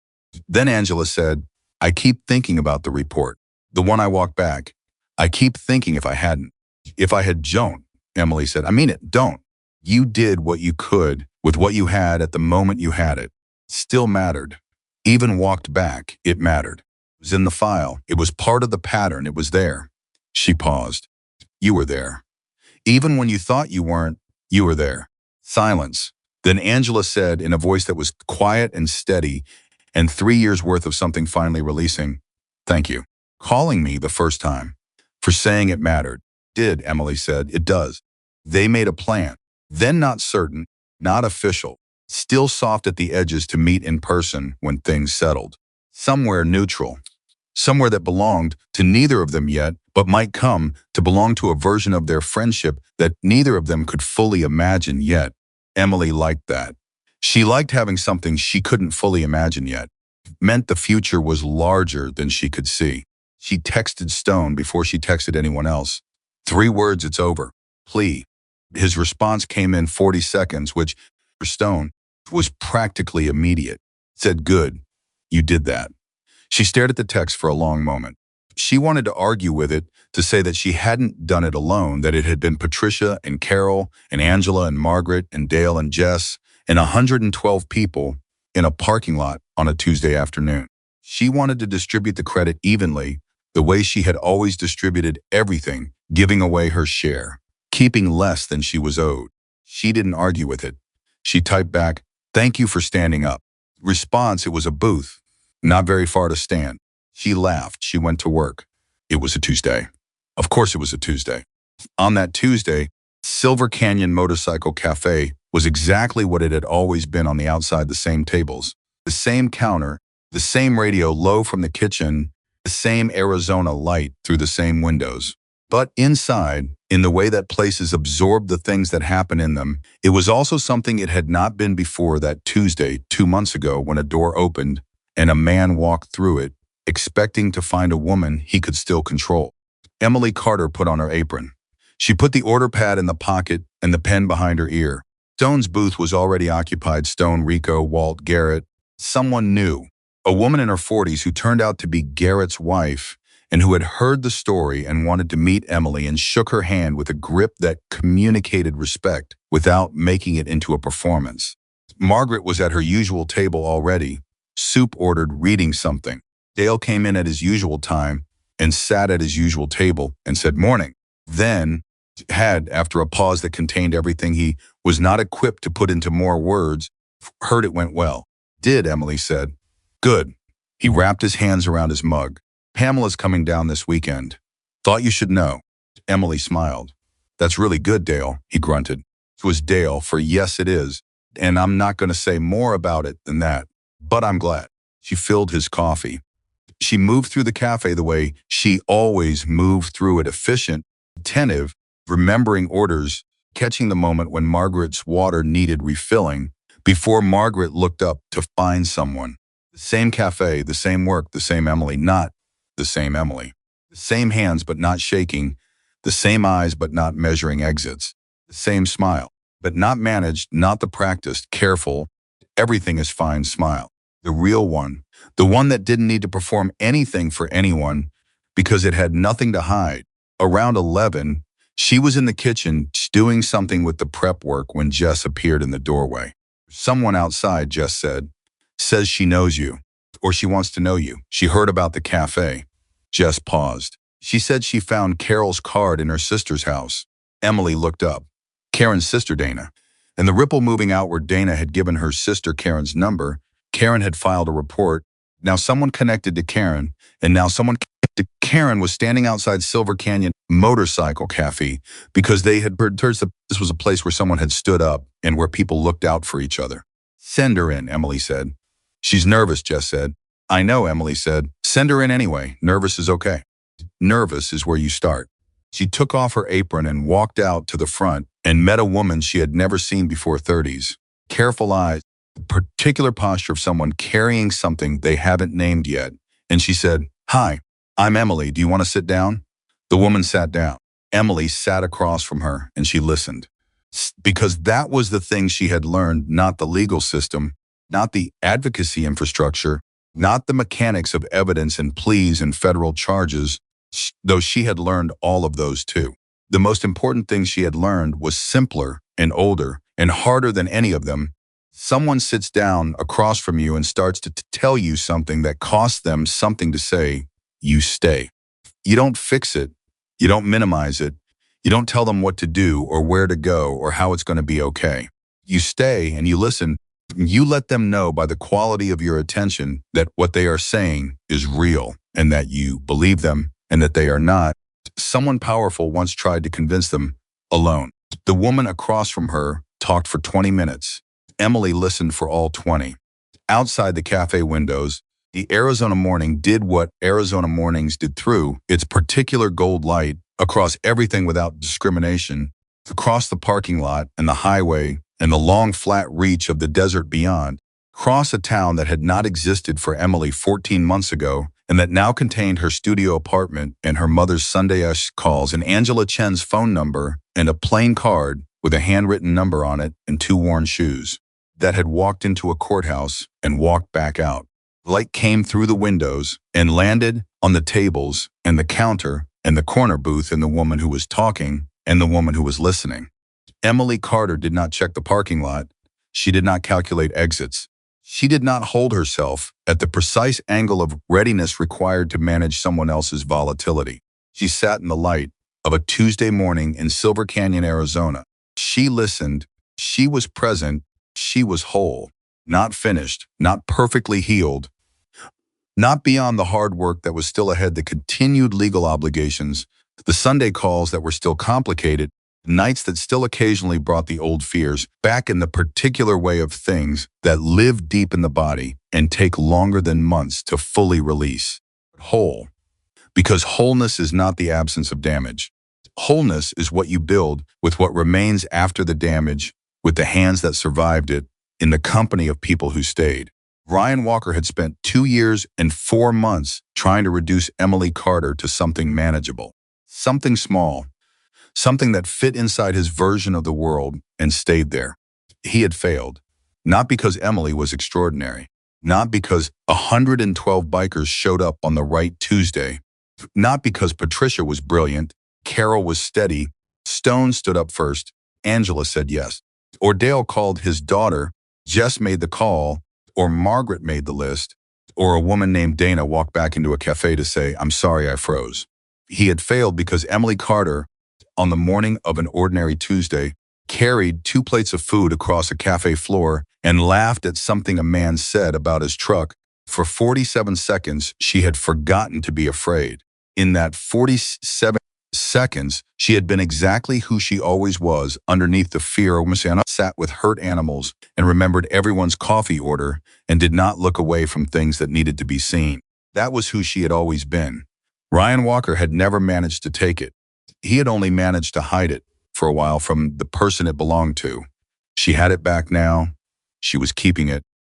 Then Angela said, I keep thinking about the report, the one I walked back. I keep thinking if I hadn't. If I had don't, Emily said. I mean it, don't. You did what you could with what you had at the moment you had it. Still mattered. Even walked back, it mattered. It was in the file. It was part of the pattern. It was there. She paused. You were there. Even when you thought you weren't, you were there. Silence. Then Angela said in a voice that was quiet and steady, and 3 years worth of something finally releasing, thank you. Calling me the first time. For saying it mattered. Did, Emily said. It does. They made a plan. Then not certain, not official. Still soft at the edges to meet in person when things settled. Somewhere neutral. Somewhere that belonged to neither of them yet, but might come to belong to a version of their friendship that neither of them could fully imagine yet. Emily liked that. She liked having something she couldn't fully imagine yet. It meant the future was larger than she could see. She texted Stone before she texted anyone else. 3 words, it's over. Plea. His response came in 40 seconds, which, for Stone, was practically immediate. Said, good. You did that. She stared at the text for a long moment. She wanted to argue with it, to say that she hadn't done it alone, that it had been Patricia and Carol and Angela and Margaret and Dale and Jess and 112 people in a parking lot on a Tuesday afternoon. She wanted to distribute the credit evenly, the way she had always distributed everything, giving away her share, keeping less than she was owed. She didn't argue with it. She typed back, thank you for standing up. Response, it was a booth. Not very far to stand. She laughed. She went to work. It was a Tuesday. Of course it was a Tuesday. On that Tuesday, Silver Canyon Motorcycle Cafe was exactly what it had always been on the outside, the same tables, the same counter, the same radio low from the kitchen, the same Arizona light through the same windows. But inside, in the way that places absorb the things that happen in them, it was also something it had not been before that Tuesday 2 months ago when a door opened and a man walked through it, expecting to find a woman he could still control. Emily Carter put on her apron. She put the order pad in the pocket and the pen behind her ear. Stone's booth was already occupied. Stone, Rico, Walt, Garrett. Someone new. A woman in her 40s who turned out to be Garrett's wife and who had heard the story and wanted to meet Emily and shook her hand with a grip that communicated respect without making it into a performance. Margaret was at her usual table already, soup ordered, reading something. Dale came in at his usual time and sat at his usual table and said morning. Then had, after a pause that contained everything he was not equipped to put into more words, heard it went well. Did, Emily said. Good. He wrapped his hands around his mug. Pamela's coming down this weekend. Thought you should know. Emily smiled. That's really good, Dale, he grunted. It was Dale for yes it is, and I'm not going to say more about it than that. But I'm glad. She filled his coffee. She moved through the cafe the way she always moved through it, efficient, attentive, remembering orders, catching the moment when Margaret's water needed refilling, before Margaret looked up to find someone. The same cafe, the same work, the same Emily, not the same Emily. The same hands but not shaking, the same eyes but not measuring exits. The same smile, but not managed, not the practiced, careful, everything is fine smile. The real one, the one that didn't need to perform anything for anyone because it had nothing to hide. Around 11, she was in the kitchen doing something with the prep work when Jess appeared in the doorway. Someone outside, Jess said, says she knows you, or she wants to know you. She heard about the cafe. Jess paused. She said she found Carol's card in her sister's house. Emily looked up. Karen's sister, Dana. And the ripple moving outward, Dana had given her sister Karen's number. Karen had filed a report. Now someone connected to Karen, and now someone connected to Karen was standing outside Silver Canyon Motorcycle Cafe because they had heard this was a place where someone had stood up and where people looked out for each other. Send her in, Emily said. She's nervous, Jess said. I know, Emily said. Send her in anyway. Nervous is okay. Nervous is where you start. She took off her apron and walked out to the front and met a woman she had never seen before, 30s. Careful eyes, the particular posture of someone carrying something they haven't named yet. And she said, Hi, I'm Emily. Do you want to sit down? The woman sat down. Emily sat across from her and she listened. Because that was the thing she had learned, not the legal system, not the advocacy infrastructure, not the mechanics of evidence and pleas and federal charges, though she had learned all of those too. The most important thing she had learned was simpler and older and harder than any of them. Someone sits down across from you and starts to tell you something that costs them something to say, you stay. You don't fix it. You don't minimize it. You don't tell them what to do or where to go or how it's going to be okay. You stay and you listen. You let them know by the quality of your attention that what they are saying is real and that you believe them and that they are not. Someone powerful once tried to convince them alone. The woman across from her talked for 20 minutes. Emily listened for all 20. Outside the cafe windows, the Arizona morning did what Arizona mornings did through its particular gold light across everything without discrimination, across the parking lot and the highway and the long flat reach of the desert beyond, across a town that had not existed for Emily 14 months ago and that now contained her studio apartment and her mother's Sunday-ish calls and Angela Chen's phone number and a plain card with a handwritten number on it and 2 worn shoes, that had walked into a courthouse and walked back out. Light came through the windows and landed on the tables and the counter and the corner booth and the woman who was talking and the woman who was listening. Emily Carter did not check the parking lot. She did not calculate exits. She did not hold herself at the precise angle of readiness required to manage someone else's volatility. She sat in the light of a Tuesday morning in Silver Canyon, Arizona. She listened. She was present. She was whole, not finished, not perfectly healed, not beyond the hard work that was still ahead, the continued legal obligations, the Sunday calls that were still complicated, nights that still occasionally brought the old fears back in the particular way of things that live deep in the body and take longer than months to fully release. Whole, because wholeness is not the absence of damage. Wholeness is what you build with what remains after the damage, with the hands that survived it, in the company of people who stayed. Ryan Walker had spent 2 years and 4 months trying to reduce Emily Carter to something manageable, something small, something that fit inside his version of the world and stayed there. He had failed, not because Emily was extraordinary, not because 112 bikers showed up on the right Tuesday, not because Patricia was brilliant, Carol was steady, Stone stood up first, Angela said yes, or Dale called his daughter, Jess made the call, or Margaret made the list, or a woman named Dana walked back into a cafe to say, I'm sorry I froze. He had failed because Emily Carter, on the morning of an ordinary Tuesday, carried 2 plates of food across a cafe floor and laughed at something a man said about his truck For 47 seconds, she had forgotten to be afraid. In that 47 seconds, she had been exactly who she always was underneath the fear. Masana sat with hurt animals and remembered everyone's coffee order and did not look away from things that needed to be seen. That was who she had always been. Ryan Walker had never managed to take it. He had only managed to hide it for a while from the person it belonged to. She had it back now. She was keeping it.